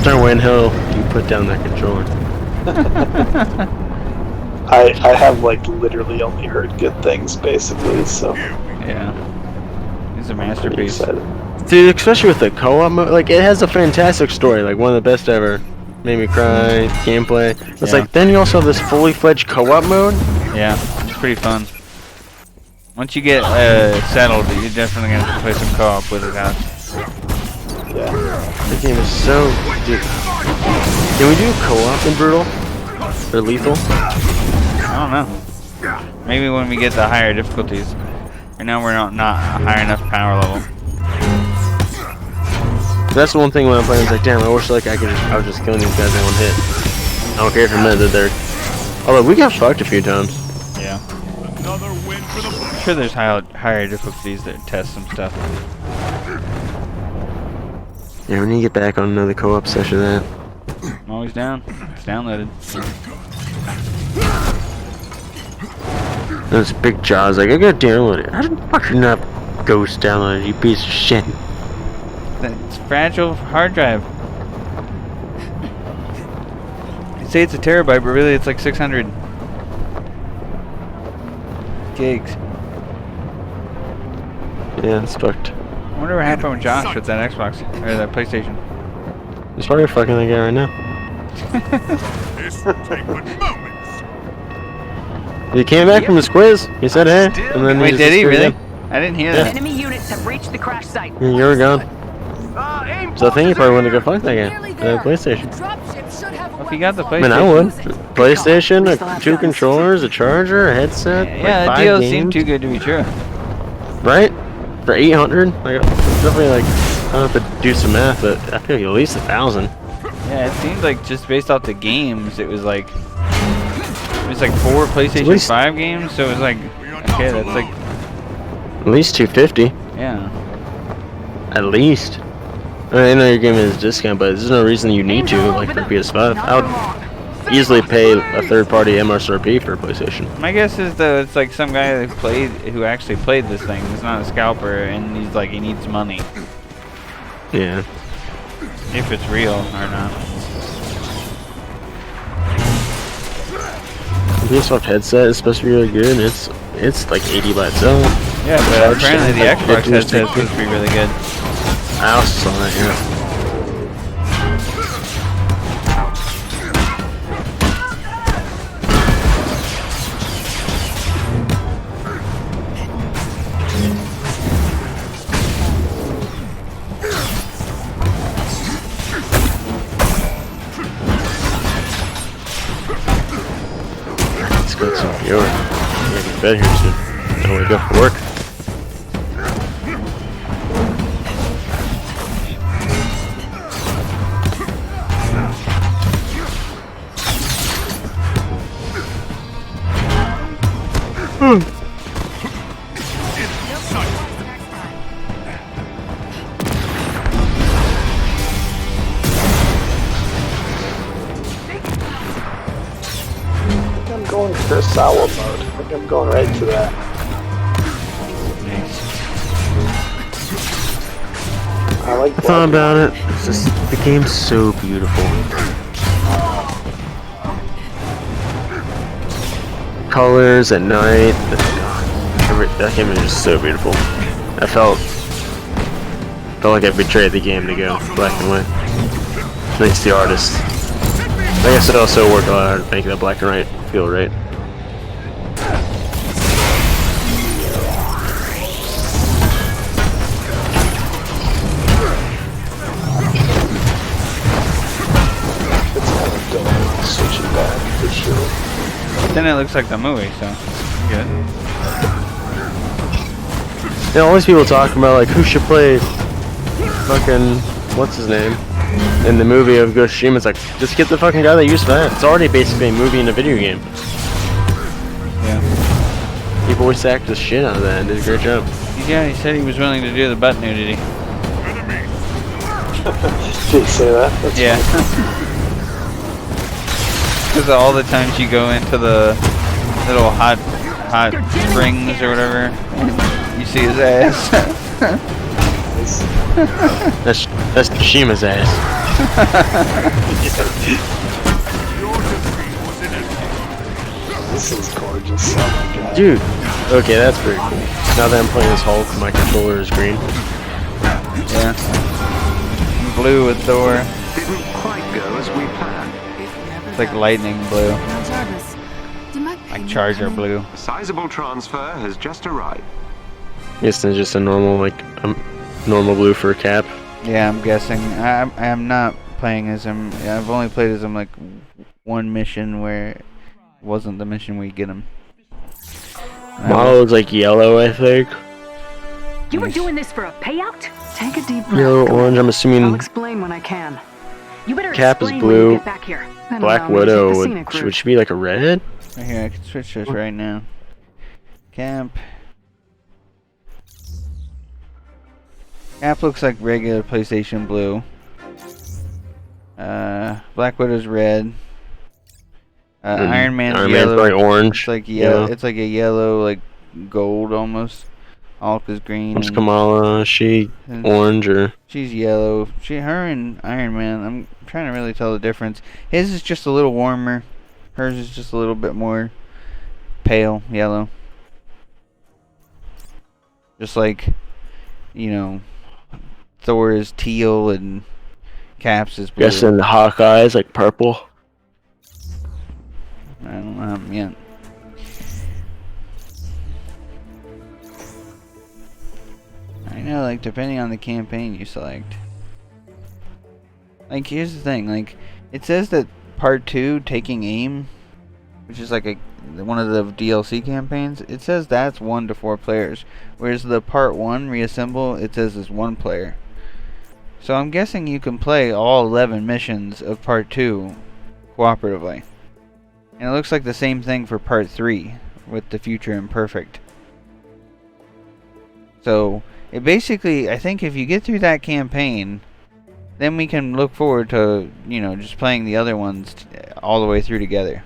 Start way in hell, you put down that controller. I have like literally only heard good things basically, so yeah. It's a masterpiece. Dude, especially with the co-op mode, like it has a fantastic story, like one of the best ever. Made me cry, gameplay. It's like then you also have this fully fledged co-op mode. Yeah, it's pretty fun. Once you get settled, you're definitely gonna have to play some co-op with it, guys. Yeah. The game is so. Dude. Can we do co-op in Brutal or Lethal? I don't know. Maybe when we get the higher difficulties. Right now we're not high enough power level. That's the one thing when I'm playing. It's like, damn, I wish like I was just killing these guys in one hit. I don't care for a minute that they're. Although we got fucked a few times. Yeah. I'm sure there's higher difficulties that test some stuff. Yeah, we need to get back on another co-op session of that. I'm always down. It's downloaded. Those big jaws, like I gotta download it. How the fuck did not Ghost download it, you piece of shit? It's fragile hard drive. You say it's a terabyte, but really it's like 600 gigs. Yeah, it's fucked. I wonder what happened with Josh with that Xbox or that PlayStation. He's probably fucking that guy right now. He came back from his quiz. He said, "Hey," and then wait, did he really? I didn't hear that. Enemy units have reached the crash site. You were gone. So I think he probably wanted to go fuck that guy. The PlayStation. If he got the PlayStation. I mean, I would. PlayStation, 2 controllers, a charger, a headset. Yeah, like the 5 deal games. seemed too good to be true. Right? For 800? Like, definitely like, I don't have to do some math, but I feel like at least 1,000. Yeah, it seemed like just based off the games, it was like 4 PlayStation 5 games, so it was like, okay, that's like at least 250. Yeah. At least. I know you're giving me this discount, but there's no reason you need to, like for PS5. I would easily pay a third-party MSRP for PlayStation. My guess is though it's like some guy who actually played this thing. He's not a scalper, and he's like he needs money. Yeah. If it's real or not. The PS5 headset is supposed to be really good, and it's like 80 by itself. Yeah, but apparently the Xbox headset is supposed to be really good. I also saw that, yeah. Let's go to some viewer. I'm gonna get to bed here soon. I wanna go for work. I'm going Kurosawa mode. I think I'm going right to that. I like I thought about it. It's just, the game's so beautiful. Colors at night. That game is just so beautiful. I felt like I betrayed the game to go black and white. Thanks to the artist. I guess it also worked a lot hard to make that black and white feel right. Switching back for sure. Then it looks like the movie, so good. Yeah, all these people talking about like who should play fucking what's his name in the movie of Ghost of Tsushima. It's like just get the fucking guy that used that. It's already basically a movie and a video game. Yeah. He voice acted the shit out of that and did a great job. Yeah, he said he was willing to do the butt nudity. Did he say that? That's yeah. Because all the times you go into the little hot springs or whatever, you see his ass. That's Tsushima's ass. This is gorgeous. Oh my god. Dude, okay, that's pretty cool. Now that I'm playing as Hulk, my controller is green. Yeah. Blue with Thor. Didn't quite go as we planned. It's like lightning blue. Jarvis, did my Like Charger blue. A sizable transfer has just arrived. It's just a normal, like, normal blue for a cap. Yeah, I'm guessing. I'm not playing as him. I've only played as him like one mission where it wasn't the mission we get him. Model looks like yellow, I think. You were doing this for a payout? Take a deep breath. Yellow, orange, I'm assuming. I'll explain when I can. You better Cap is explain when you blue. get back here. Black Widow would she be like a red? Right here, I can switch this right now. Cap looks like regular PlayStation blue. Black Widow's red. Iron Man's yellow. Like orange. It's like yellow. It's like a yellow, like gold almost. Hulk is green. What's Kamala? Is she orange or? She's yellow. Her and Iron Man. I'm trying to really tell the difference. His is just a little warmer. Hers is just a little bit more pale yellow. Just like, you know, Thor is teal and Cap's is blue. Guessing Hawkeye is like purple. I don't know yet. I know, like, depending on the campaign you select. Like, here's the thing, like, it says that Part 2, Taking Aim, which is like one of the DLC campaigns, it says that's 1 to 4 players. Whereas the Part 1, Reassemble, it says is 1 player. So I'm guessing you can play all 11 missions of Part 2 cooperatively. And it looks like the same thing for Part 3, with the Future Imperfect. So, it basically, I think if you get through that campaign, then we can look forward to, you know, just playing the other ones all the way through together.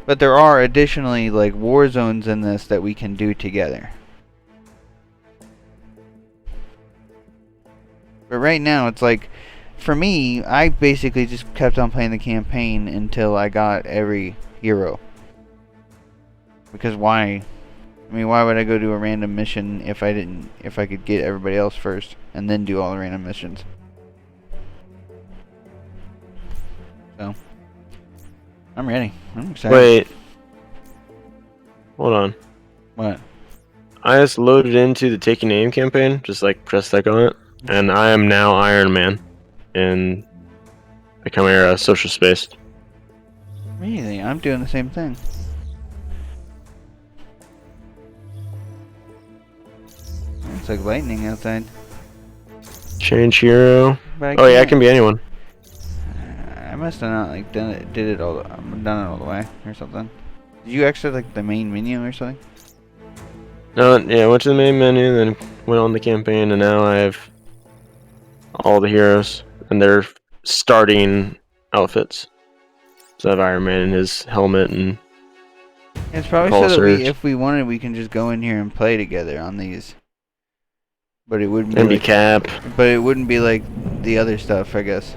But there are additionally, like, war zones in this that we can do together. But right now, it's like, for me, I basically just kept on playing the campaign until I got every hero. Because why? I I mean, why would I go do a random mission if I could get everybody else first and then do all the random missions? So, I'm ready. I'm excited. Wait. Hold on. What? I just loaded into the Taking Aim campaign, just like press click on it, and I am now Iron Man in the Chimera social space. Really? I'm doing the same thing. It's like lightning outside. Change hero. But Oh yeah, I can be anyone. I must have not like done it all the way or something. Did you exit like the main menu or something? No, yeah, went to the main menu, then went on the campaign, and now I have all the heroes and their starting outfits. So I have Iron Man in his helmet and. It's probably so that if we wanted, we can just go in here and play together on these. But it wouldn't be. And be like, Cap. But it wouldn't be like the other stuff, I guess.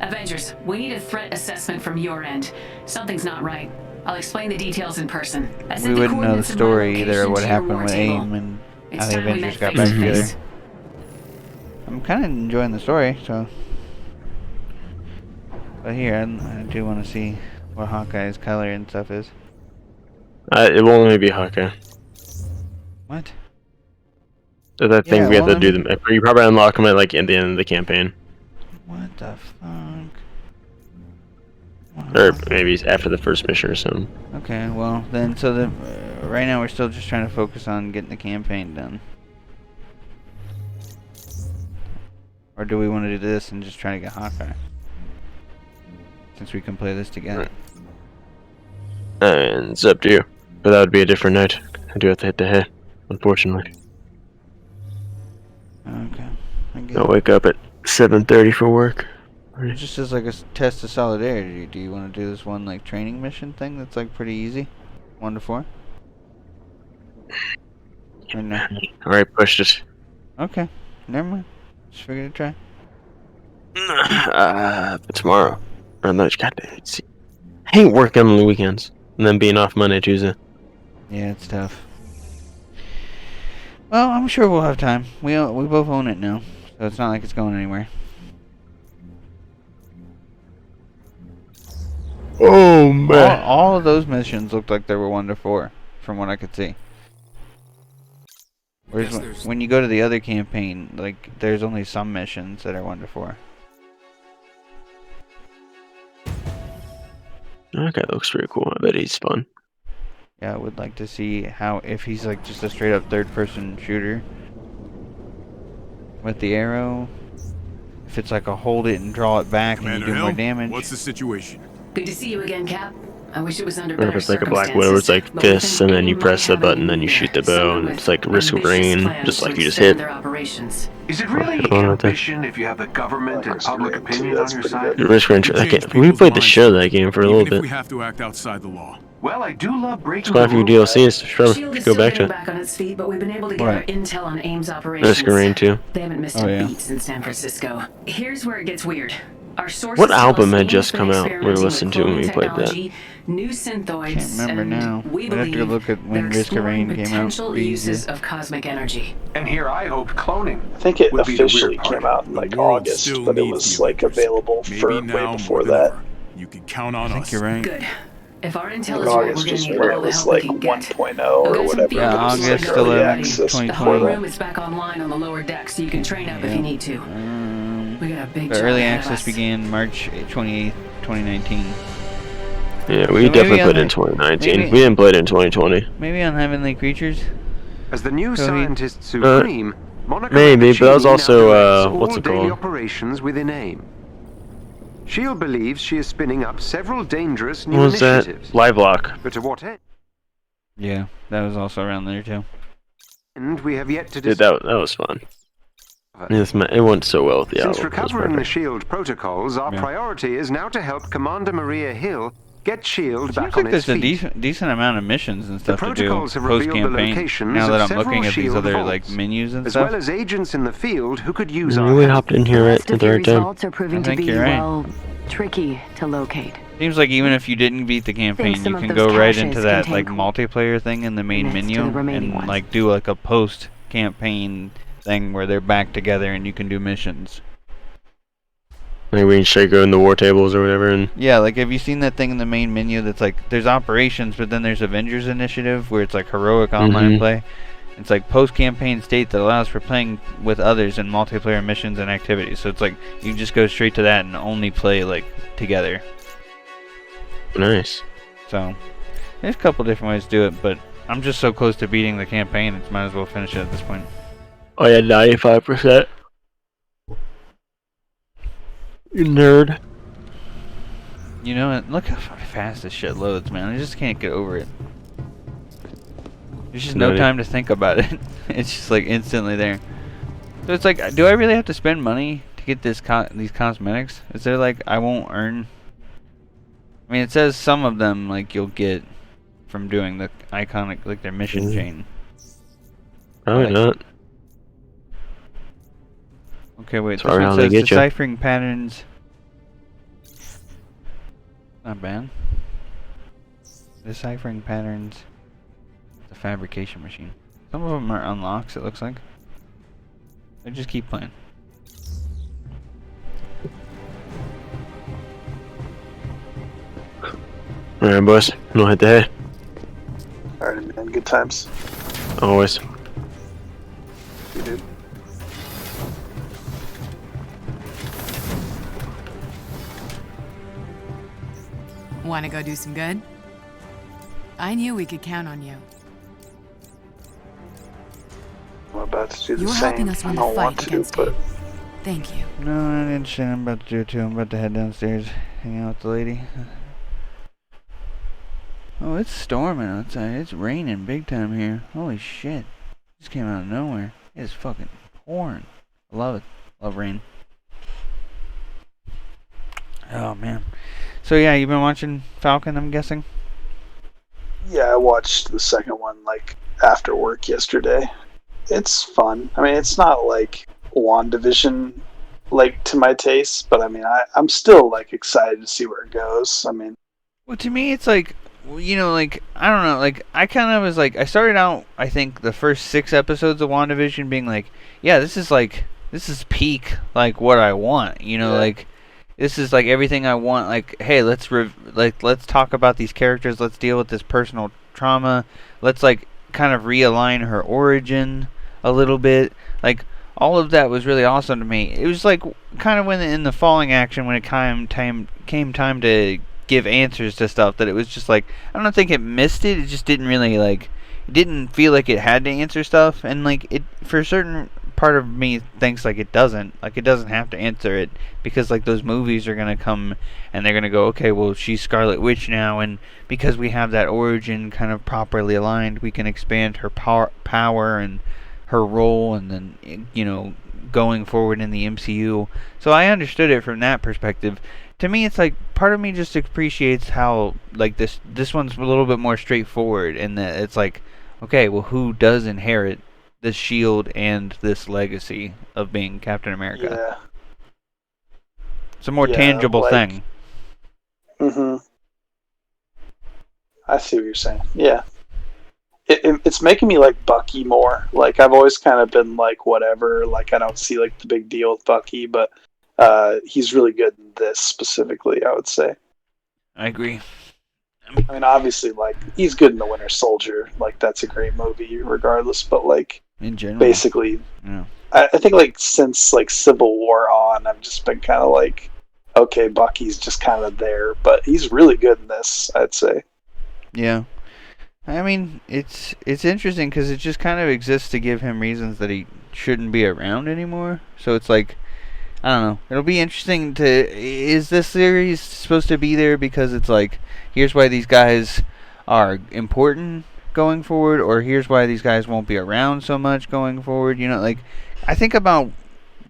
Avengers, we need a threat assessment from your end. Something's not right. I'll explain the details in person. We wouldn't know the story either of what happened with AIM and how the Avengers got back together. I'm kind of enjoying the story, so. But here, I do want to see what Hawkeye's color and stuff is. It will only be Hawkeye. What? So I think we have to do them. You probably unlock them at like at the end of the campaign. What the fuck? Or maybe after the first mission or something. Okay, well then, so the right now we're still just trying to focus on getting the campaign done. Or do we want to do this and just try to get Hawkeye? Since we can play this together. And it's up to you. But that would be a different night. I do have to hit the head, unfortunately. Okay. I'll wake up at 7:30 for work. It just is like a test of solidarity. Do you want to do this one like training mission thing that's like pretty easy? 1 to 4? Or no? Alright, pushed it. Okay. Never mind. Just figured to try. But tomorrow. Or no, goddamn. I hate working on the weekends. And then being off Monday, Tuesday. Yeah, it's tough. Well, I'm sure we'll have time. We both own it now. So it's not like it's going anywhere. Oh man! All of those missions looked like they were 1 to 4, from what I could see. Whereas when you go to the other campaign, like there's only some missions that are 1 to 4. Okay, that looks pretty cool. I bet he's fun. Yeah, I would like to see if he's like just a straight up third-person shooter with the arrow. If it's like a hold it and draw it back and you do more damage. What's the situation? Good to see you again, Cap. I wish it was under Or better if it's like a Black Widow, it's like fists, and then you press the button, then you shoot the bow, and it's like risk of rain, just like you just hit. Is it really ambition if you have the government and public opinion on your side? Risk of rain. We played the shit out of that game for a little bit. We have to act outside the law. Well, I do love breaking Quite a few DLCs. Sure, Shield is go still back to getting it. back on its feet, but we've been able to get our intel on AIM's operations. Risk of rain too. They haven't missed a beat since San Francisco. Here's where it gets weird. Our sources What album tell us had just AIM's come been out we were experimenting listening with to when we cloning played that? technology, new synthoids, Can't remember and now. we We'd have to go believe look at when they're Risk of Rain exploring came out. potential Pretty uses easy. of cosmic energy. And here I hoped cloning. I think it would be the officially weird part. came out in like August, but it was like available for way before that. You can count on us. You're right. Good. If our intel Like is right, August we're going was to need where all it the was help like we can get. 1.0 or whatever. Yeah, but it was August like early 11, access 2020. The before whole that. room is back online on the lower deck, so you can train up if you need to. We got a big The job early ahead of access us. began March 28th, 2019. Yeah, So we maybe definitely on played it in the- 2019. maybe- We didn't play it in 2020. Maybe on Heavenly Creatures? As the new So he- scientist supreme, Monica maybe, but that was Mancini now also, directs what's all it daily called? operations within AIM. S.H.I.E.L.D. believes she is spinning up several dangerous new What was that? initiatives. Livelock. But to what end? Yeah, that was also around there too. And we have yet to Dude, that was fun. It went so well with the Since album. It was recovering the perfect. S.H.I.E.L.D. protocols, our Yeah. priority is now to help Commander Maria Hill get S.H.I.E.L.D. Seems back like on its there's a feet. decent amount of missions and stuff to do protocols have post revealed the campaign. locations Now that of I'm looking several at these S.H.I.E.L.D. other vaults, like menus and as stuff. well as agents in the field who could use We our really help. hopped in here at the The right time. results are proving I to think be, you're right. well, tricky to locate. Seems like even if you didn't beat the campaign, some you of can those go right caches into that contain like multiplayer thing in the main next to menu the remaining and ones. like do like a post campaign thing where they're back together and you can do missions. Like we can straight go in the war tables or whatever, and Yeah, like have you seen that thing in the main menu that's like there's operations, but then there's Avengers Initiative where it's like heroic online play. It's like post-campaign state that allows for playing with others in multiplayer missions and activities. So it's like you just go straight to that and only play like together. Nice. So there's a couple different ways to do it, but I'm just so close to beating the campaign, it's might as well finish it at this point. Oh yeah, 95%. You nerd. You know, look how fast this shit loads, man. I just can't get over it. There's just no time to think about it. It's just like instantly there. So it's like, do I really have to spend money to get these cosmetics? Is there like I won't earn? I mean, it says some of them like you'll get from doing the iconic like their mission chain. Probably not. Okay, wait. Sorry, this how one they says get ya. deciphering patterns. Not bad. Deciphering patterns. The fabrication machine. Some of them are unlocks, it looks like. I just keep playing. Alright, boys. No hit the hay. Alright, man. Good times. Always. You dude. Want to go do some good? I knew we could count on you. I'm about to do the You're same. helping us I win the don't fight want to, against but Thank you. No, I didn't say I'm about to do it too. I'm about to head downstairs, hang out with the lady. Oh, it's storming outside. It's raining big time here. Holy shit. It just came out of nowhere. It's fucking pouring. I love it. Love rain. Oh, man. So, yeah, you've been watching Falcon, I'm guessing? yeah, I watched the second one like after work yesterday. It's fun. I mean, it's not like WandaVision like to my taste, but I mean, I'm still like excited to see where it goes. I mean, Well, to me, it's like, you know, like, I don't know, like, I kind of was like, I started out, I think, the first 6 episodes of WandaVision being like, yeah, this is peak, like, what I want, you know, like, this is, like, everything I want, like, hey, let's talk about these characters, let's deal with this personal trauma, let's, like, kind of realign her origin a little bit, like, all of that was really awesome to me. It was, like, kind of when in the falling action, when it came time to give answers to stuff, that it was just like, I don't think it missed it, it just didn't really, like, it didn't feel like it had to answer stuff, and like it, for a certain part of me thinks like it doesn't have to answer it, because like those movies are gonna come and they're gonna go, okay, well, she's Scarlet Witch now, and because we have that origin kind of properly aligned, we can expand her power and her role, and then, you know, going forward in the MCU. So I understood it from that perspective. To me, it's like, part of me just appreciates how, like, this one's a little bit more straightforward, in that it's like, okay, well, who does inherit this shield and this legacy of being Captain America? yeah. It's a more Yeah, tangible like- thing. Mm-hmm. I see what you're saying. Yeah. It's making me like Bucky more. Like, I've always kind of been like, whatever, like, I don't see like the big deal with Bucky, but he's really good in this specifically, I would say. I agree. I mean, obviously, like, he's good in The Winter Soldier. Like, that's a great movie regardless, but like, in general, basically, yeah. I think like since like Civil War on, I've just been kind of like, okay, Bucky's just kind of there, but he's really good in this, I'd say. Yeah. I mean, it's interesting because it just kind of exists to give him reasons that he shouldn't be around anymore. So it's like, I don't know. It'll be interesting to... Is this series supposed to be there because it's like, here's why these guys are important going forward, or here's why these guys won't be around so much going forward? You know, like, I think about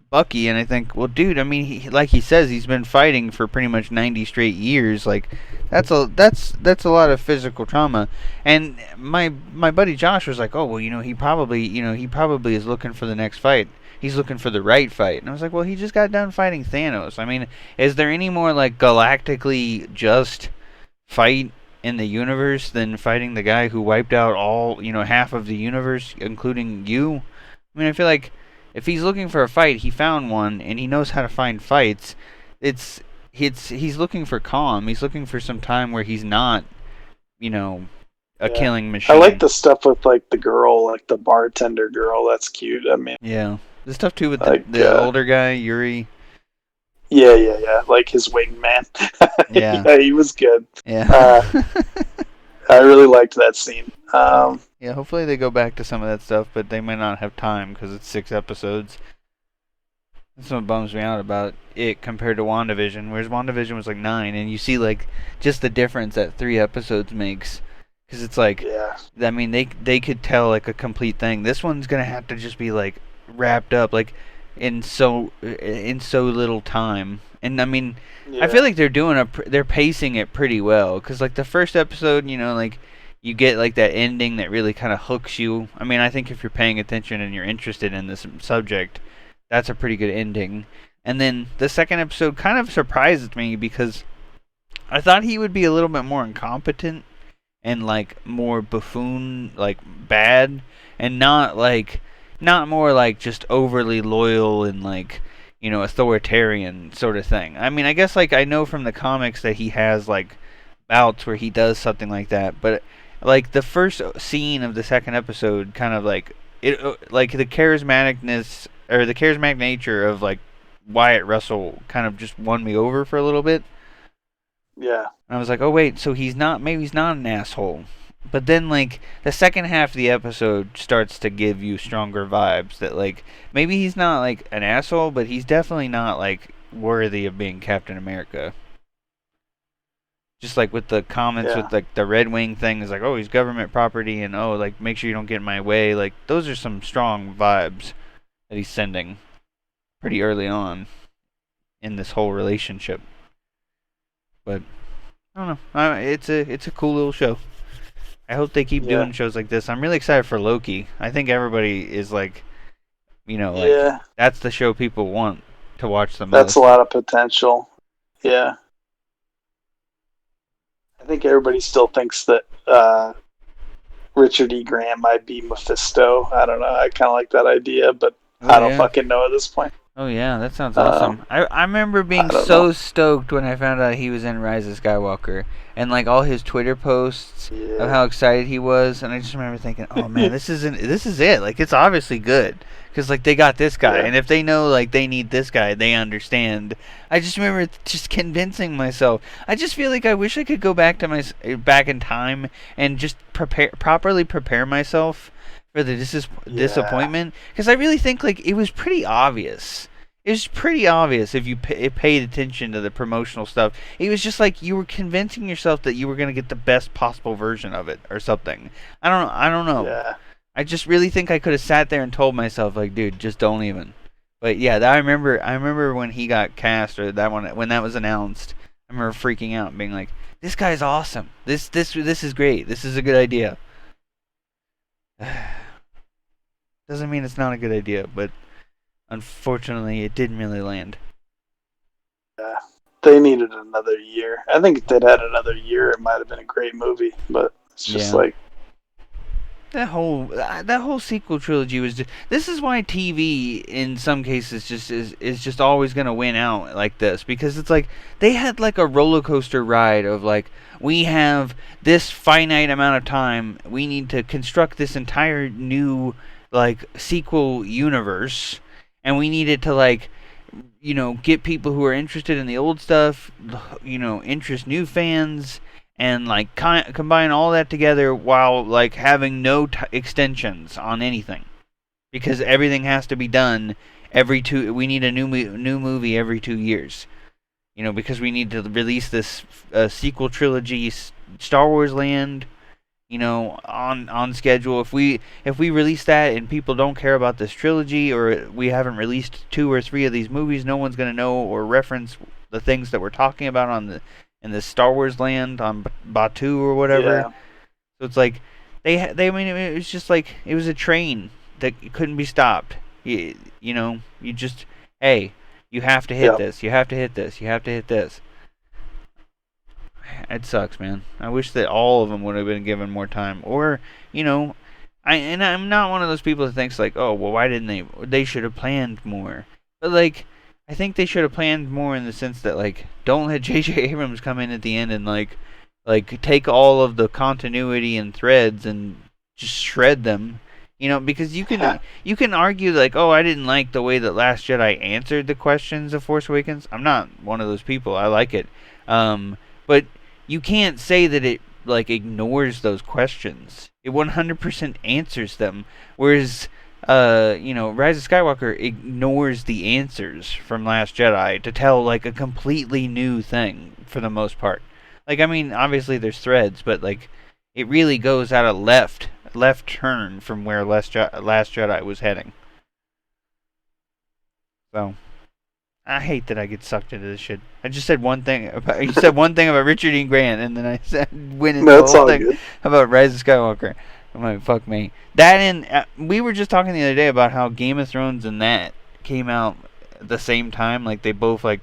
Bucky and I think, well, dude, I mean, he, like he says, he's been fighting for pretty much 90 straight years. Like, that's a lot of physical trauma. And my buddy Josh was like, oh, well, he probably is looking for the next fight. he's looking for the right fight. And I was like, well, he just got done fighting Thanos. I mean, is there any more like galactically just fight in the universe than fighting the guy who wiped out all, half of the universe, including you? I mean, I feel like if he's looking for a fight, he found one, and he knows how to find fights. He's looking for calm. He's looking for some time where he's not, a killing machine. I like the stuff with like the girl, like the bartender girl. That's cute. I mean, yeah, the stuff too with like, the older guy, Yuri. Yeah. Like his wingman. Yeah. Yeah, he was good. Yeah. I really liked that scene. Yeah, hopefully they go back to some of that stuff, but they might not have time because it's 6 episodes. That's what bums me out about it compared to WandaVision, whereas WandaVision was like 9, and you see like just the difference that 3 episodes makes. Because it's like, I mean, they could tell like a complete thing. This one's gonna have to just be like wrapped up like in so little time. And I mean, I feel like they're pacing it pretty well. Because like the first episode, like you get like that ending that really kind of hooks you. I mean, I think if you're paying attention and you're interested in this subject, that's a pretty good ending. And then the second episode kind of surprised me because I thought he would be a little bit more incompetent and like more buffoon, like bad, and not more like just overly loyal and like, authoritarian sort of thing. I mean, I guess like I know from the comics that he has like bouts where he does something like that, but like the first scene of the second episode kind of like it, like the charismaticness or the charismatic nature of like Wyatt Russell kind of just won me over for a little bit. Yeah. And I was like, oh wait, so maybe he's not an asshole. But then like the second half of the episode starts to give you stronger vibes that like maybe he's not like an asshole, but he's definitely not like worthy of being Captain America. Just like with the comments with like the Red Wing thing is like, oh, he's government property, and oh, like make sure you don't get in my way. Like those are some strong vibes that he's sending pretty early on in this whole relationship. But I don't know. It's a cool little show. I hope they keep doing shows like this. I'm really excited for Loki. I think everybody is like, that's the show people want to watch the most. That's a lot of potential. Yeah. I think everybody still thinks that Richard E. Grant might be Mephisto. I don't know. I kind of like that idea, but I don't fucking know at this point. Oh yeah, that sounds awesome. I remember being so stoked when I found out he was in Rise of Skywalker, and like all his Twitter posts of how excited he was, and I just remember thinking, oh man, this is it. Like it's obviously good because like they got this guy, and if they know like they need this guy, they understand. I just remember just convincing myself. I just feel like I wish I could go back to back in time and just properly prepare myself for the disappointment, because I really think like it was pretty obvious. It was pretty obvious if you paid attention to the promotional stuff. It was just like you were convincing yourself that you were going to get the best possible version of it or something. I don't know. Yeah. I just really think I could have sat there and told myself like, dude, just don't even. But yeah, I remember when he got cast, or that one when that was announced. I remember freaking out and being like, this guy's awesome. This is great. This is a good idea. Doesn't mean it's not a good idea, but unfortunately it didn't really land. Yeah, they needed another year. I think if they'd had another year, it might have been a great movie, but it's just like that whole sequel trilogy was just, this is why TV in some cases just is just always going to win out like this, because it's like they had like a roller coaster ride of like, we have this finite amount of time, we need to construct this entire new like sequel universe, and we needed to like, get people who are interested in the old stuff, interest new fans, and like combine all that together while like having no extensions on anything, because everything has to be done we need a new movie every 2 years, because we need to release this sequel trilogy, Star Wars Land, on schedule. If we release that and people don't care about this trilogy, or we haven't released 2 or 3 of these movies, no one's going to know or reference the things that we're talking about in the Star Wars Land on Batuu or whatever. Yeah. So it's like they I mean, it was just like it was a train that couldn't be stopped. You know, you just, hey, you have to hit this. You have to hit this. You have to hit this. It sucks, man. I wish that all of them would have been given more time. Or, you know, I'm not one of those people that thinks like, oh, well, why didn't they? They should have planned more. But like, I think they should have planned more in the sense that like, don't let J.J. Abrams come in at the end and like take all of the continuity and threads and just shred them. You know, because you can argue like, oh, I didn't like the way that Last Jedi answered the questions of Force Awakens. I'm not one of those people. I like it. But you can't say that it like ignores those questions. It 100% answers them. Whereas, you know, Rise of Skywalker ignores the answers from Last Jedi to tell like a completely new thing for the most part. Like, I mean, obviously there's threads, but like, it really goes out of left turn from where Last Jedi was heading. So, I hate that I get sucked into this shit. I just said one thing about you said one thing about Richard E. Grant, and then I went into the whole thing about Rise of Skywalker. I'm like, fuck me. That and we were just talking the other day about how Game of Thrones and that came out at the same time. Like they both like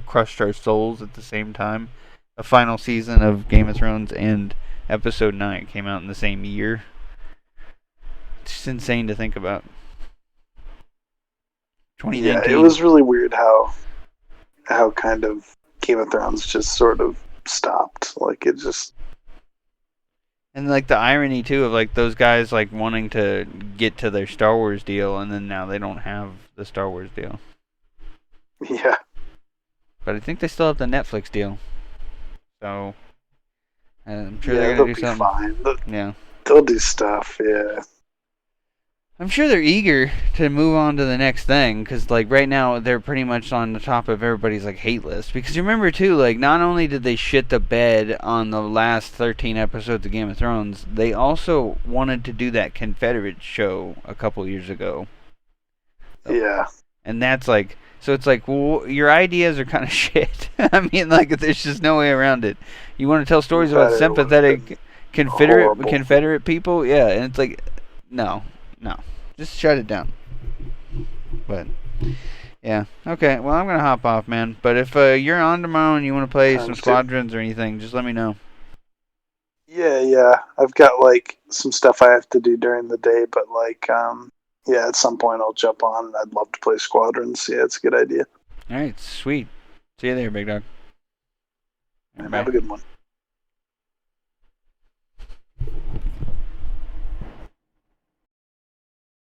crushed our souls at the same time. The final season of Game of Thrones and Episode 9 came out in the same year. It's just insane to think about. 2019. Yeah, it was really weird how kind of Game of Thrones just sort of stopped. Like it just. And like the irony too of like those guys like wanting to get to their Star Wars deal, and then now they don't have the Star Wars deal. Yeah. But I think they still have the Netflix deal. So I'm sure they're gonna do something. Fine. They'll do stuff. Yeah. I'm sure they're eager to move on to the next thing, because like right now they're pretty much on the top of everybody's like hate list. Because you remember too, like not only did they shit the bed on the last 13 episodes of Game of Thrones, they also wanted to do that Confederate show a couple years ago. So, yeah. And that's like, so it's like, well, your ideas are kind of shit. I mean, like there's just no way around it. You want to tell stories about sympathetic Confederate people, yeah, and it's like, no. Just shut it down. But, yeah. Okay, well, I'm going to hop off, man. But if you're on tomorrow and you want to play some Squadrons or anything, just let me know. Yeah. I've got, like, some stuff I have to do during the day, but, like, yeah, at some point I'll jump on. I'd love to play Squadrons. Yeah, it's a good idea. All right, sweet. See you there, big dog. Have a good one.